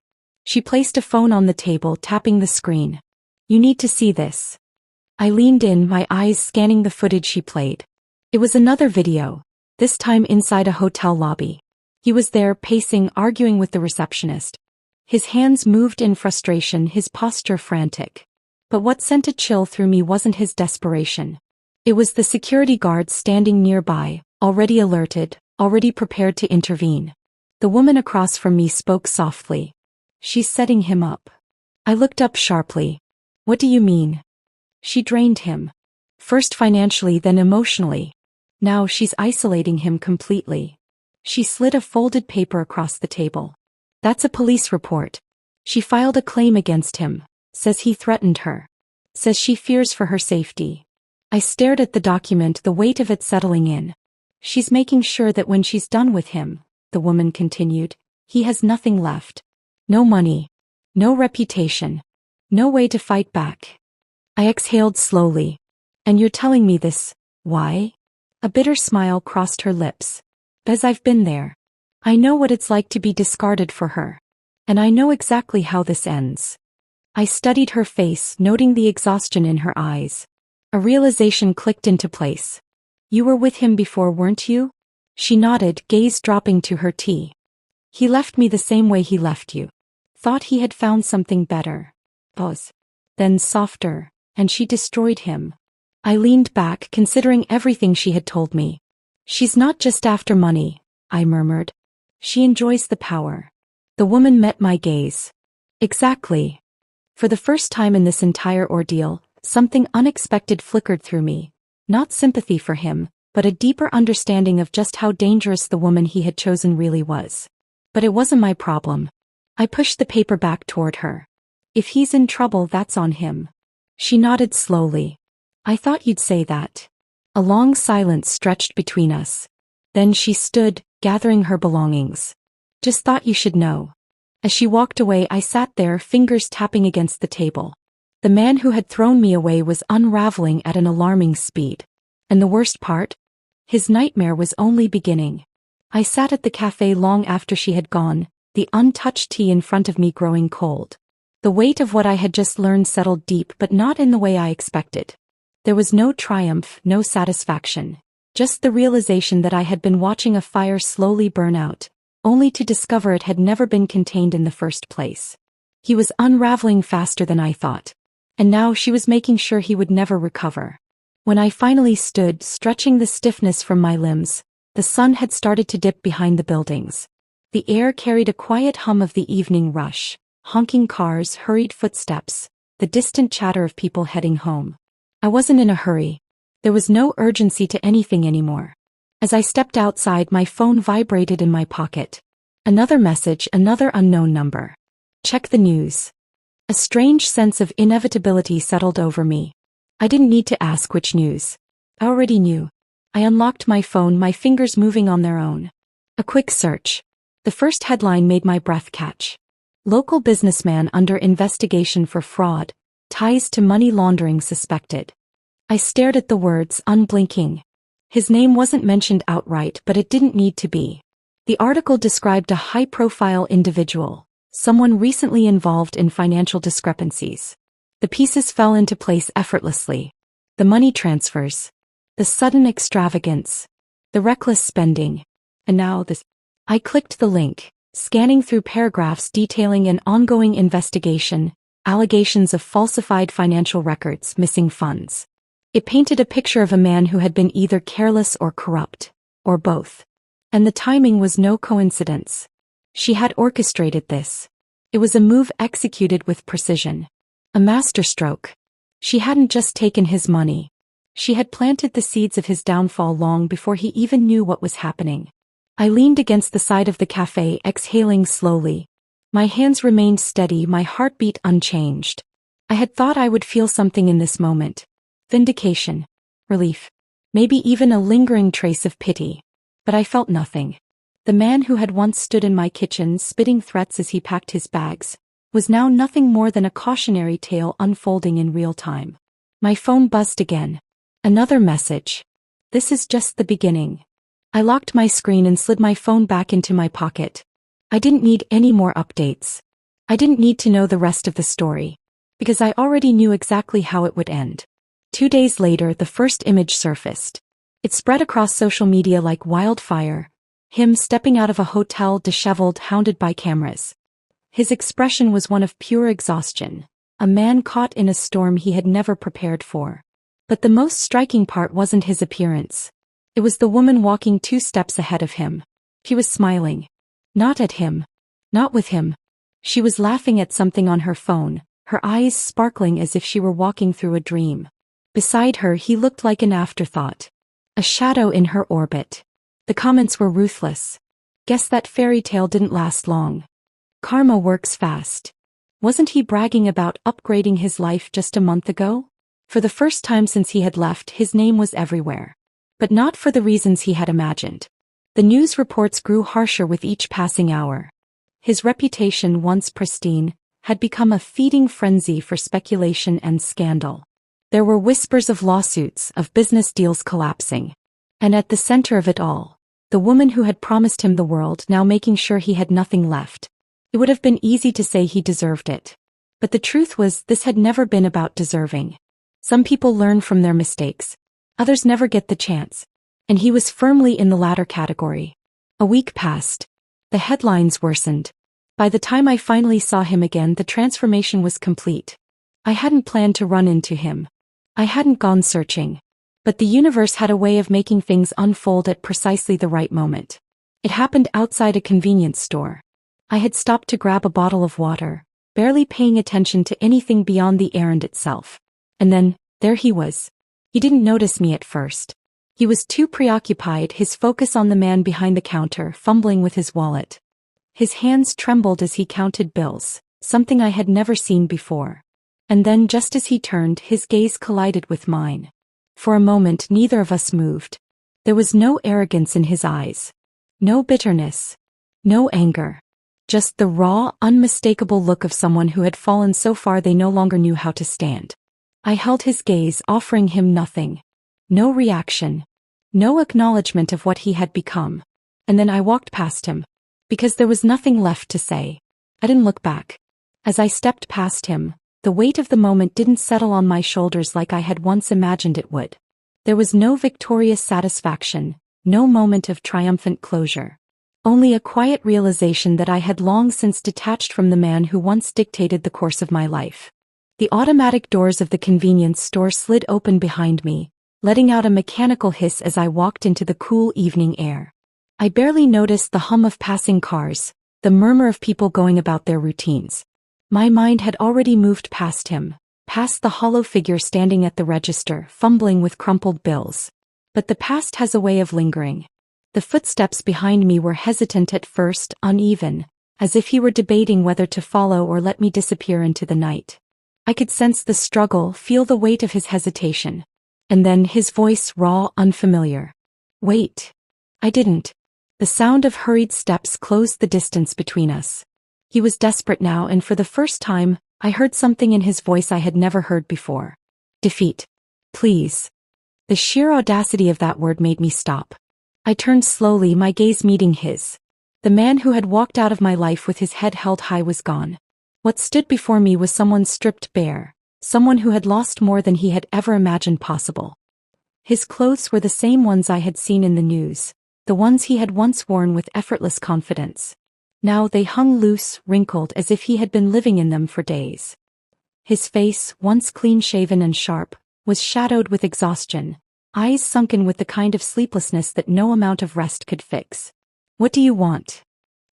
[SPEAKER 1] She placed a phone on the table, tapping the screen. "You need to see this." I leaned in, my eyes scanning the footage she played. It was another video, this time inside a hotel lobby. He was there, pacing, arguing with the receptionist. His hands moved in frustration, his posture frantic. But what sent a chill through me wasn't his desperation. It was the security guards standing nearby, already alerted, already prepared to intervene. The woman across from me spoke softly. "She's setting him up." I looked up sharply. "What do you mean?" "She drained him. First financially, then emotionally. Now she's isolating him completely." She slid a folded paper across the table. "That's a police report. She filed a claim against him, says he threatened her. Says she fears for her safety." I stared at the document, the weight of it settling in. "She's making sure that when she's done with him," the woman continued, "he has nothing left. No money. No reputation. No way to fight back." I exhaled slowly. "And you're telling me this, why?" A bitter smile crossed her lips. "Because I've been there. I know what it's like to be discarded for her. And I know exactly how this ends." I studied her face, noting the exhaustion in her eyes. A realization clicked into place. "You were with him before, weren't you?" She nodded, gaze dropping to her tea. "He left me the same way he left you. Thought he had found something better." Pause. Then softer. "And she destroyed him." I leaned back, considering everything she had told me. "She's not just after money," I murmured. "She enjoys the power." The woman met my gaze. "Exactly." For the first time in this entire ordeal, something unexpected flickered through me. Not sympathy for him, but a deeper understanding of just how dangerous the woman he had chosen really was. But it wasn't my problem. I pushed the paper back toward her. "If he's in trouble, that's on him." She nodded slowly. "I thought you'd say that." A long silence stretched between us. Then she stood, gathering her belongings. "Just thought you should know." As she walked away, I sat there, fingers tapping against the table. The man who had thrown me away was unraveling at an alarming speed. And the worst part? His nightmare was only beginning. I sat at the cafe long after she had gone, the untouched tea in front of me growing cold. The weight of what I had just learned settled deep, but not in the way I expected. There was no triumph, no satisfaction. Just the realization that I had been watching a fire slowly burn out, only to discover it had never been contained in the first place. He was unraveling faster than I thought. And now she was making sure he would never recover. When I finally stood, stretching the stiffness from my limbs, the sun had started to dip behind the buildings. The air carried a quiet hum of the evening rush, honking cars, hurried footsteps, the distant chatter of people heading home. I wasn't in a hurry. There was no urgency to anything anymore. As I stepped outside, my phone vibrated in my pocket. Another message, another unknown number. "Check the news." A strange sense of inevitability settled over me. I didn't need to ask which news. I already knew. I unlocked my phone, my fingers moving on their own. A quick search. The first headline made my breath catch. "Local businessman under investigation for fraud. Ties to money laundering suspected." I stared at the words, unblinking. His name wasn't mentioned outright, but it didn't need to be. The article described a high-profile individual, someone recently involved in financial discrepancies. The pieces fell into place effortlessly. The money transfers. The sudden extravagance. The reckless spending. And now this. I clicked the link, scanning through paragraphs detailing an ongoing investigation, allegations of falsified financial records, missing funds. It painted a picture of a man who had been either careless or corrupt, or both. And the timing was no coincidence. She had orchestrated this. It was a move executed with precision. A masterstroke. She hadn't just taken his money. She had planted the seeds of his downfall long before he even knew what was happening. I leaned against the side of the cafe, exhaling slowly. My hands remained steady, my heartbeat unchanged. I had thought I would feel something in this moment. Vindication. Relief. Maybe even a lingering trace of pity. But I felt nothing. The man who had once stood in my kitchen spitting threats as he packed his bags was now nothing more than a cautionary tale unfolding in real time. My phone buzzed again. Another message. This is just the beginning. I locked my screen and slid my phone back into my pocket. I didn't need any more updates. I didn't need to know the rest of the story. Because I already knew exactly how it would end. 2 days later, the first image surfaced. It spread across social media like wildfire. Him stepping out of a hotel, disheveled, hounded by cameras. His expression was one of pure exhaustion. A man caught in a storm he had never prepared for. But the most striking part wasn't his appearance. It was the woman walking 2 steps ahead of him. She was smiling. Not at him. Not with him. She was laughing at something on her phone, her eyes sparkling as if she were walking through a dream. Beside her, he looked like an afterthought. A shadow in her orbit. The comments were ruthless. Guess that fairy tale didn't last long. Karma works fast. Wasn't he bragging about upgrading his life just a month ago? For the first time since he had left, his name was everywhere. But not for the reasons he had imagined. The news reports grew harsher with each passing hour. His reputation, once pristine, had become a feeding frenzy for speculation and scandal. There were whispers of lawsuits, of business deals collapsing. And at the center of it all, the woman who had promised him the world now making sure he had nothing left. It would have been easy to say he deserved it. But the truth was, this had never been about deserving. Some people learn from their mistakes. Others never get the chance. And he was firmly in the latter category. A week passed. The headlines worsened. By the time I finally saw him again, the transformation was complete. I hadn't planned to run into him. I hadn't gone searching. But the universe had a way of making things unfold at precisely the right moment. It happened outside a convenience store. I had stopped to grab a bottle of water, barely paying attention to anything beyond the errand itself. And then, there he was. He didn't notice me at first. He was too preoccupied, his focus on the man behind the counter, fumbling with his wallet. His hands trembled as he counted bills, something I had never seen before. And then, just as he turned, his gaze collided with mine. For a moment, neither of us moved. There was no arrogance in his eyes. No bitterness. No anger. Just the raw, unmistakable look of someone who had fallen so far they no longer knew how to stand. I held his gaze, offering him nothing. No reaction. No acknowledgement of what he had become. And then I walked past him. Because there was nothing left to say. I didn't look back. As I stepped past him, the weight of the moment didn't settle on my shoulders like I had once imagined it would. There was no victorious satisfaction, no moment of triumphant closure. Only a quiet realization that I had long since detached from the man who once dictated the course of my life. The automatic doors of the convenience store slid open behind me, letting out a mechanical hiss as I walked into the cool evening air. I barely noticed the hum of passing cars, the murmur of people going about their routines. My mind had already moved past him, past the hollow figure standing at the register, fumbling with crumpled bills. But the past has a way of lingering. The footsteps behind me were hesitant at first, uneven, as if he were debating whether to follow or let me disappear into the night. I could sense the struggle, feel the weight of his hesitation. And then his voice, raw, unfamiliar. Wait. I didn't. The sound of hurried steps closed the distance between us. He was desperate now, and for the first time, I heard something in his voice I had never heard before. Defeat. Please. The sheer audacity of that word made me stop. I turned slowly, my gaze meeting his. The man who had walked out of my life with his head held high was gone. What stood before me was someone stripped bare, someone who had lost more than he had ever imagined possible. His clothes were the same ones I had seen in the news, the ones he had once worn with effortless confidence. Now they hung loose, wrinkled, as if he had been living in them for days. His face, once clean-shaven and sharp, was shadowed with exhaustion, eyes sunken with the kind of sleeplessness that no amount of rest could fix. What do you want?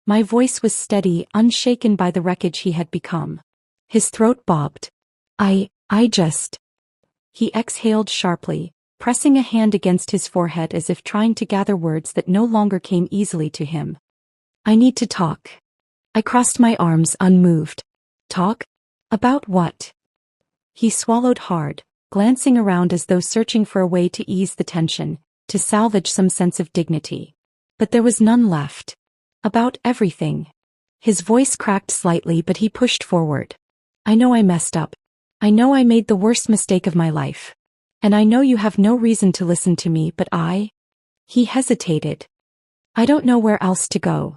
[SPEAKER 1] My voice was steady, unshaken by the wreckage he had become. His throat bobbed. I just... He exhaled sharply, pressing a hand against his forehead as if trying to gather words that no longer came easily to him. I need to talk. I crossed my arms, unmoved. Talk? About what? He swallowed hard, glancing around as though searching for a way to ease the tension, to salvage some sense of dignity. But there was none left. About everything. His voice cracked slightly, but he pushed forward. I know I messed up. I know I made the worst mistake of my life. And I know you have no reason to listen to me, but He hesitated. I don't know where else to go.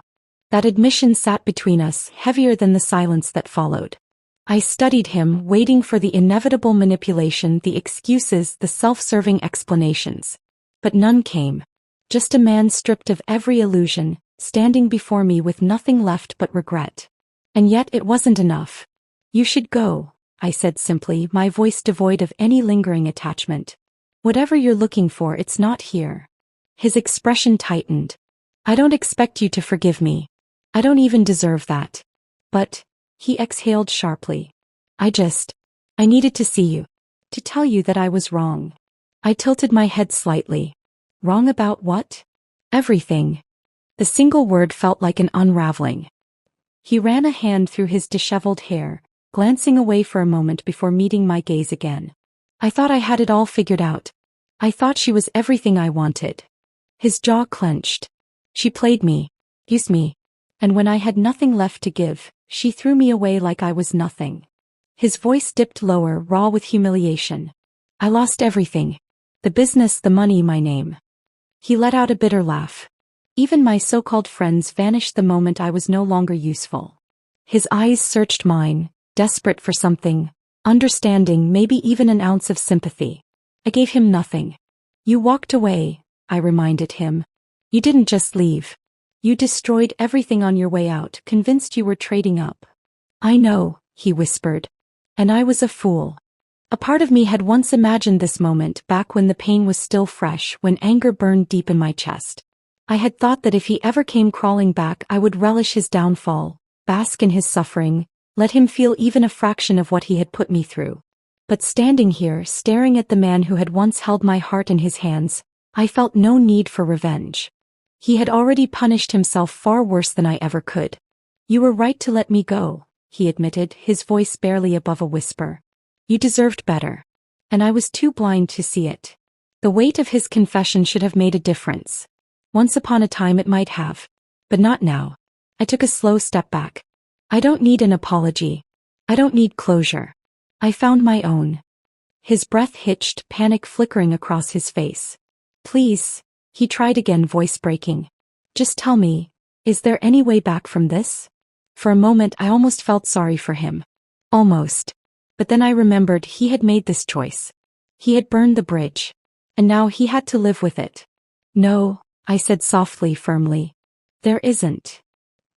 [SPEAKER 1] That admission sat between us, heavier than the silence that followed. I studied him, waiting for the inevitable manipulation, the excuses, the self-serving explanations. But none came. Just a man stripped of every illusion, standing before me with nothing left but regret. And yet it wasn't enough. You should go, I said simply, my voice devoid of any lingering attachment. Whatever you're looking for, it's not here. His expression tightened. I don't expect you to forgive me. I don't even deserve that. But, he exhaled sharply. I needed to see you. To tell you that I was wrong. I tilted my head slightly. Wrong about what? Everything. The single word felt like an unraveling. He ran a hand through his disheveled hair, glancing away for a moment before meeting my gaze again. I thought I had it all figured out. I thought she was everything I wanted. His jaw clenched. She played me, used me, and when I had nothing left to give, she threw me away like I was nothing. His voice dipped lower, raw with humiliation. I lost everything. The business, the money, my name. He let out a bitter laugh. Even my so-called friends vanished the moment I was no longer useful. His eyes searched mine, desperate for something, understanding, maybe even an ounce of sympathy. I gave him nothing. You walked away, I reminded him. You didn't just leave. You destroyed everything on your way out, convinced you were trading up. I know, he whispered. And I was a fool. A part of me had once imagined this moment back when the pain was still fresh, when anger burned deep in my chest. I had thought that if he ever came crawling back, I would relish his downfall, bask in his suffering, let him feel even a fraction of what he had put me through. But standing here, staring at the man who had once held my heart in his hands, I felt no need for revenge. He had already punished himself far worse than I ever could. You were right to let me go, he admitted, his voice barely above a whisper. You deserved better. And I was too blind to see it. The weight of his confession should have made a difference. Once upon a time it might have. But not now. I took a slow step back. I don't need an apology. I don't need closure. I found my own. His breath hitched, panic flickering across his face. Please, he tried again, voice breaking. Just tell me, is there any way back from this? For a moment I almost felt sorry for him. Almost. But then I remembered he had made this choice. He had burned the bridge. And now he had to live with it. No, I said softly, firmly. There isn't.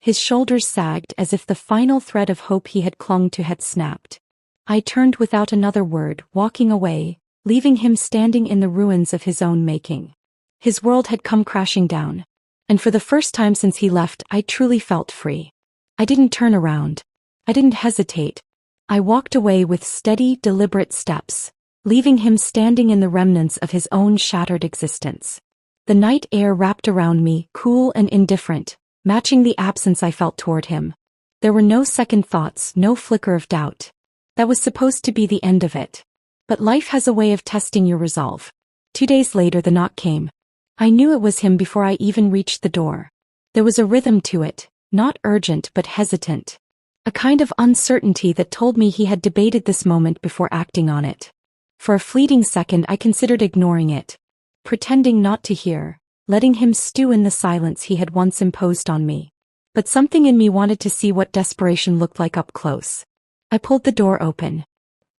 [SPEAKER 1] His shoulders sagged as if the final thread of hope he had clung to had snapped. I turned without another word, walking away, leaving him standing in the ruins of his own making. His world had come crashing down. And for the first time since he left, I truly felt free. I didn't turn around. I didn't hesitate. I walked away with steady, deliberate steps, leaving him standing in the remnants of his own shattered existence. The night air wrapped around me, cool and indifferent, matching the absence I felt toward him. There were no second thoughts, no flicker of doubt. That was supposed to be the end of it. But life has a way of testing your resolve. 2 days later the knock came. I knew it was him before I even reached the door. There was a rhythm to it, not urgent but hesitant. A kind of uncertainty that told me he had debated this moment before acting on it. For a fleeting second I considered ignoring it, pretending not to hear, letting him stew in the silence he had once imposed on me. But something in me wanted to see what desperation looked like up close. I pulled the door open.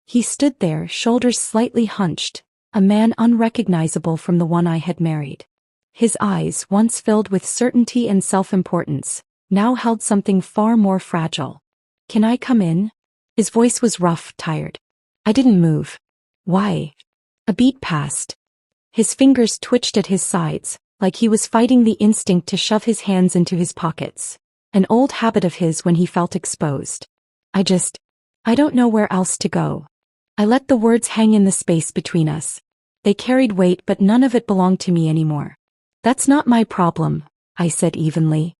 [SPEAKER 1] He stood there, shoulders slightly hunched, a man unrecognizable from the one I had married. His eyes, once filled with certainty and self-importance, now held something far more fragile. Can I come in? His voice was rough, tired. I didn't move. Why? A beat passed. His fingers twitched at his sides, like he was fighting the instinct to shove his hands into his pockets, an old habit of his when he felt exposed. I don't know where else to go. I let the words hang in the space between us. They carried weight, but none of it belonged to me anymore. That's not my problem, I said evenly.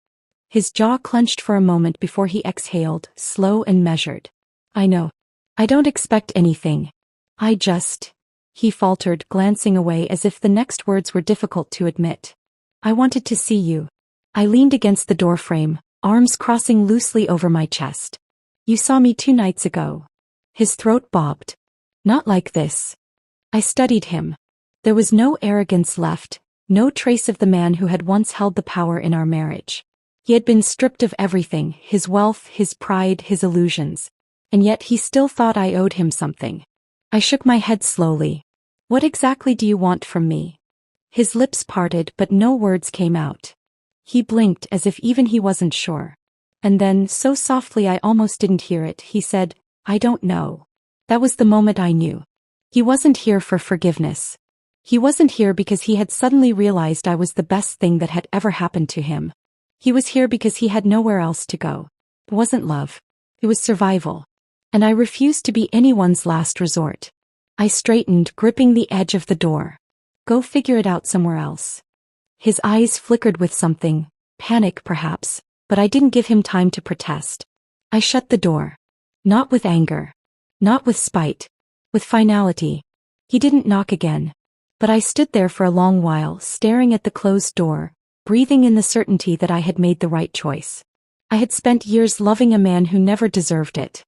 [SPEAKER 1] His jaw clenched for a moment before he exhaled, slow and measured. I know. I don't expect anything. He faltered, glancing away as if the next words were difficult to admit. I wanted to see you. I leaned against the doorframe, arms crossing loosely over my chest. You saw me 2 nights ago. His throat bobbed. Not like this. I studied him. There was no arrogance left, no trace of the man who had once held the power in our marriage. He had been stripped of everything, his wealth, his pride, his illusions. And yet he still thought I owed him something. I shook my head slowly. What exactly do you want from me? His lips parted, but no words came out. He blinked as if even he wasn't sure. And then, so softly I almost didn't hear it, he said, I don't know. That was the moment I knew. He wasn't here for forgiveness. He wasn't here because he had suddenly realized I was the best thing that had ever happened to him. He was here because he had nowhere else to go. It wasn't love. It was survival. And I refused to be anyone's last resort. I straightened, gripping the edge of the door. Go figure it out somewhere else. His eyes flickered with something, panic perhaps, but I didn't give him time to protest. I shut the door. Not with anger. Not with spite. With finality. He didn't knock again. But I stood there for a long while, staring at the closed door, breathing in the certainty that I had made the right choice. I had spent years loving a man who never deserved it.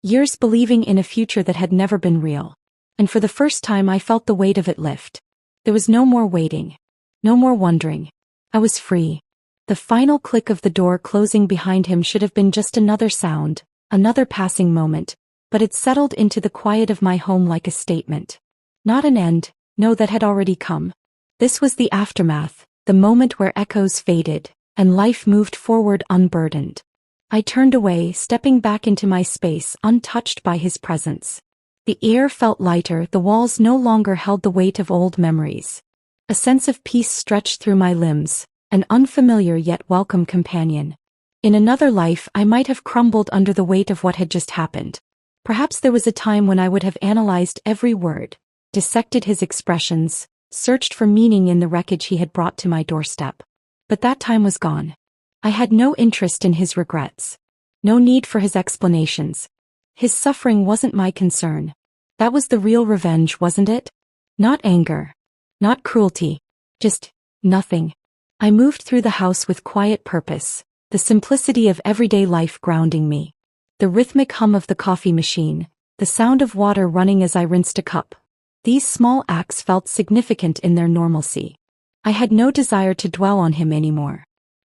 [SPEAKER 1] Years believing in a future that had never been real. And for the first time I felt the weight of it lift. There was no more waiting. No more wondering. I was free. The final click of the door closing behind him should have been just another sound, another passing moment, but it settled into the quiet of my home like a statement. Not an end, no, that had already come. This was the aftermath, the moment where echoes faded, and life moved forward unburdened. I turned away, stepping back into my space, untouched by his presence. The air felt lighter, the walls no longer held the weight of old memories. A sense of peace stretched through my limbs, an unfamiliar yet welcome companion. In another life I might have crumbled under the weight of what had just happened. Perhaps there was a time when I would have analyzed every word, dissected his expressions, searched for meaning in the wreckage he had brought to my doorstep. But that time was gone. I had no interest in his regrets. No need for his explanations. His suffering wasn't my concern. That was the real revenge, wasn't it? Not anger. Not cruelty. Just nothing. I moved through the house with quiet purpose, the simplicity of everyday life grounding me. The rhythmic hum of the coffee machine, the sound of water running as I rinsed a cup. These small acts felt significant in their normalcy. I had no desire to dwell on him anymore.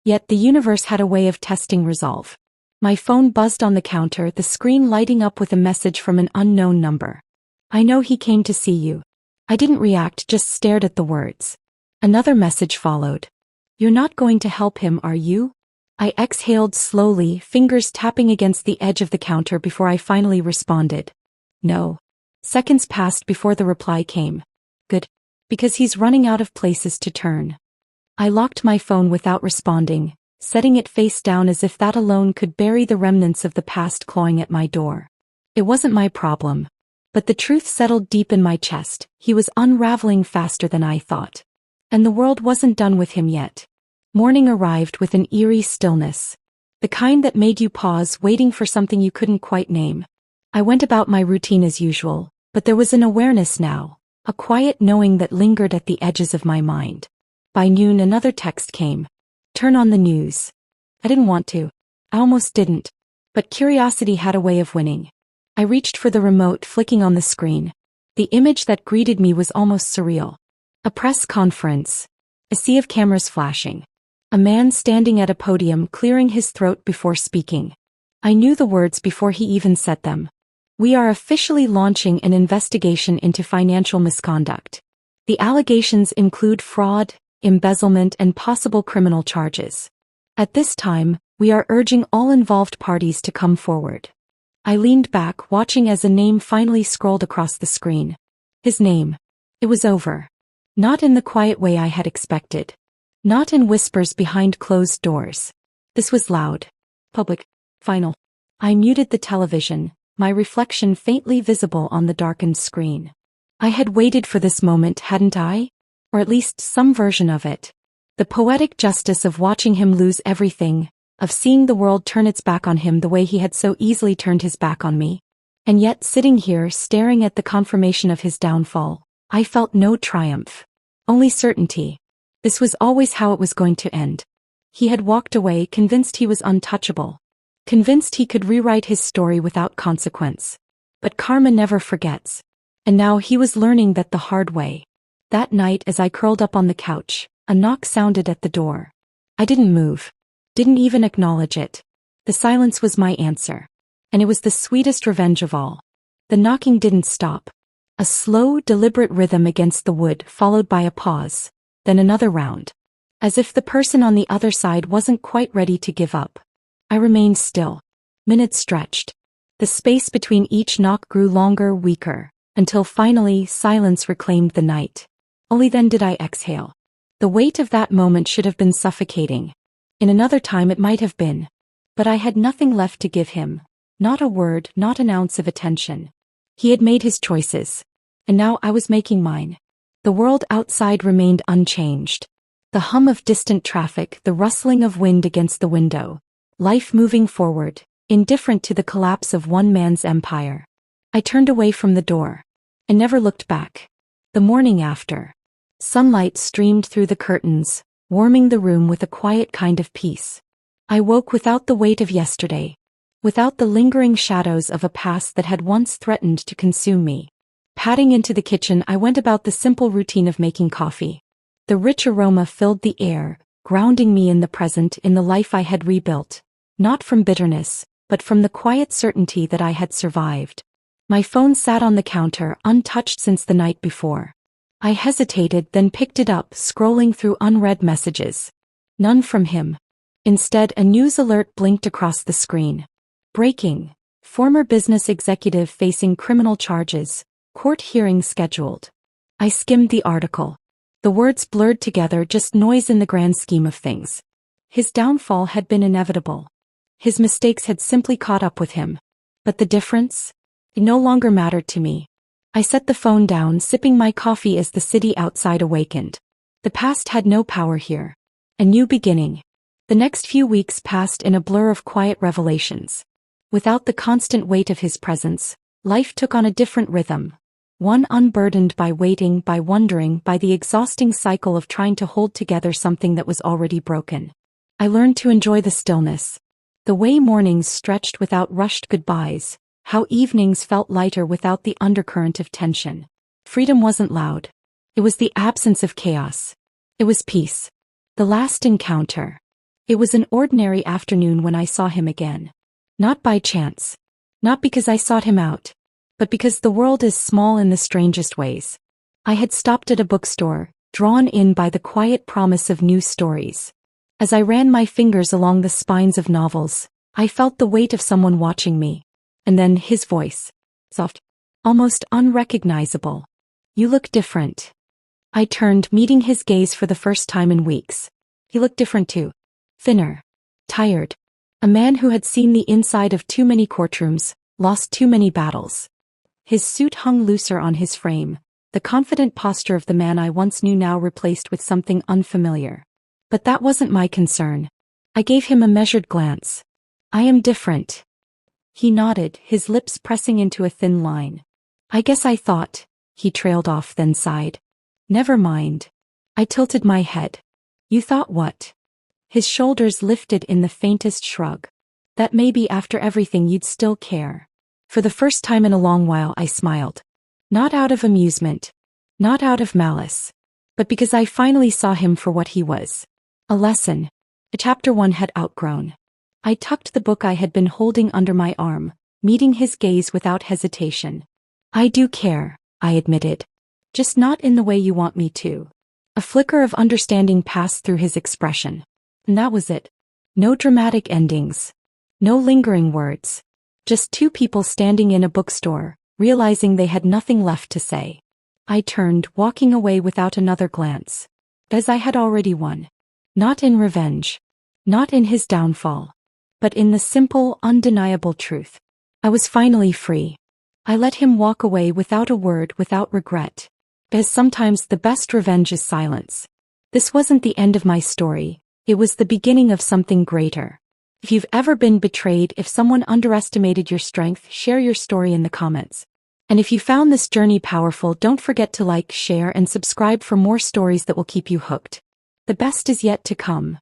[SPEAKER 1] Yet the universe had a way of testing resolve. My phone buzzed on the counter, the screen lighting up with a message from an unknown number. I know he came to see you. I didn't react, just stared at the words. Another message followed. You're not going to help him, are you? I exhaled slowly, fingers tapping against the edge of the counter before I finally responded. No. Seconds passed before the reply came. Good. Because he's running out of places to turn. I locked my phone without responding, setting it face down as if that alone could bury the remnants of the past clawing at my door. It wasn't my problem. But the truth settled deep in my chest. He was unraveling faster than I thought. And the world wasn't done with him yet. Morning arrived with an eerie stillness. The kind that made you pause, waiting for something you couldn't quite name. I went about my routine as usual, but there was an awareness now, a quiet knowing that lingered at the edges of my mind. By noon another text came. Turn on the news. I didn't want to. I almost didn't. But curiosity had a way of winning. I reached for the remote, flicking on the screen. The image that greeted me was almost surreal. A press conference. A sea of cameras flashing. A man standing at a podium clearing his throat before speaking. I knew the words before he even said them. We are officially launching an investigation into financial misconduct. The allegations include fraud, embezzlement, and possible criminal charges. At this time, we are urging all involved parties to come forward. I leaned back, watching as a name finally scrolled across the screen. His name. It was over. Not in the quiet way I had expected. Not in whispers behind closed doors. This was loud. Public. Final. I muted the television, my reflection faintly visible on the darkened screen. I had waited for this moment, hadn't I? Or at least some version of it. The poetic justice of watching him lose everything, of seeing the world turn its back on him the way he had so easily turned his back on me. And yet, sitting here staring at the confirmation of his downfall, I felt no triumph. Only certainty. This was always how it was going to end. He had walked away convinced he was untouchable. Convinced he could rewrite his story without consequence. But karma never forgets. And now he was learning that the hard way. That night as I curled up on the couch, a knock sounded at the door. I didn't move. Didn't even acknowledge it. The silence was my answer. And it was the sweetest revenge of all. The knocking didn't stop. A slow, deliberate rhythm against the wood followed by a pause, then another round. As if the person on the other side wasn't quite ready to give up. I remained still. Minutes stretched. The space between each knock grew longer, weaker, until finally silence reclaimed the night. Only then did I exhale. The weight of that moment should have been suffocating. In another time it might have been. But I had nothing left to give him. Not a word, not an ounce of attention. He had made his choices. And now I was making mine. The world outside remained unchanged. The hum of distant traffic, the rustling of wind against the window. Life moving forward, indifferent to the collapse of one man's empire. I turned away from the door. And never looked back. The morning after. Sunlight streamed through the curtains, warming the room with a quiet kind of peace. I woke without the weight of yesterday. Without the lingering shadows of a past that had once threatened to consume me. Padding into the kitchen, I went about the simple routine of making coffee. The rich aroma filled the air, grounding me in the present, in the life I had rebuilt. Not from bitterness, but from the quiet certainty that I had survived. My phone sat on the counter, untouched since the night before. I hesitated, then picked it up, scrolling through unread messages. None from him. Instead, a news alert blinked across the screen. Breaking. Former business executive facing criminal charges. Court hearing scheduled. I skimmed the article. The words blurred together, just noise in the grand scheme of things. His downfall had been inevitable. His mistakes had simply caught up with him. But the difference? It no longer mattered to me. I set the phone down, sipping my coffee as the city outside awakened. The past had no power here. A new beginning. The next few weeks passed in a blur of quiet revelations. Without the constant weight of his presence, life took on a different rhythm. One unburdened by waiting, by wondering, by the exhausting cycle of trying to hold together something that was already broken. I learned to enjoy the stillness. The way mornings stretched without rushed goodbyes, how evenings felt lighter without the undercurrent of tension. Freedom wasn't loud. It was the absence of chaos. It was peace. The last encounter. It was an ordinary afternoon when I saw him again. Not by chance. Not because I sought him out. But because the world is small in the strangest ways. I had stopped at a bookstore, drawn in by the quiet promise of new stories. As I ran my fingers along the spines of novels, I felt the weight of someone watching me. And then his voice. Soft. Almost unrecognizable. You look different. I turned, meeting his gaze for the first time in weeks. He looked different too. Thinner. Tired. A man who had seen the inside of too many courtrooms, lost too many battles. His suit hung looser on his frame, the confident posture of the man I once knew now replaced with something unfamiliar. But that wasn't my concern. I gave him a measured glance. I am different. He nodded, his lips pressing into a thin line. I guess I thought, he trailed off, then sighed. Never mind. I tilted my head. You thought what? His shoulders lifted in the faintest shrug. That maybe after everything you'd still care. For the first time in a long while I smiled. Not out of amusement. Not out of malice. But because I finally saw him for what he was. A lesson. A chapter one had outgrown. I tucked the book I had been holding under my arm, meeting his gaze without hesitation. I do care, I admitted. Just not in the way you want me to. A flicker of understanding passed through his expression. And that was it. No dramatic endings. No lingering words. Just two people standing in a bookstore, realizing they had nothing left to say. I turned, walking away without another glance. As I had already won. Not in revenge. Not in his downfall. But in the simple, undeniable truth. I was finally free. I let him walk away without a word, without regret. Because sometimes the best revenge is silence. This wasn't the end of my story. It was the beginning of something greater. If you've ever been betrayed, if someone underestimated your strength, share your story in the comments. And if you found this journey powerful, don't forget to like, share, and subscribe for more stories that will keep you hooked. The best is yet to come.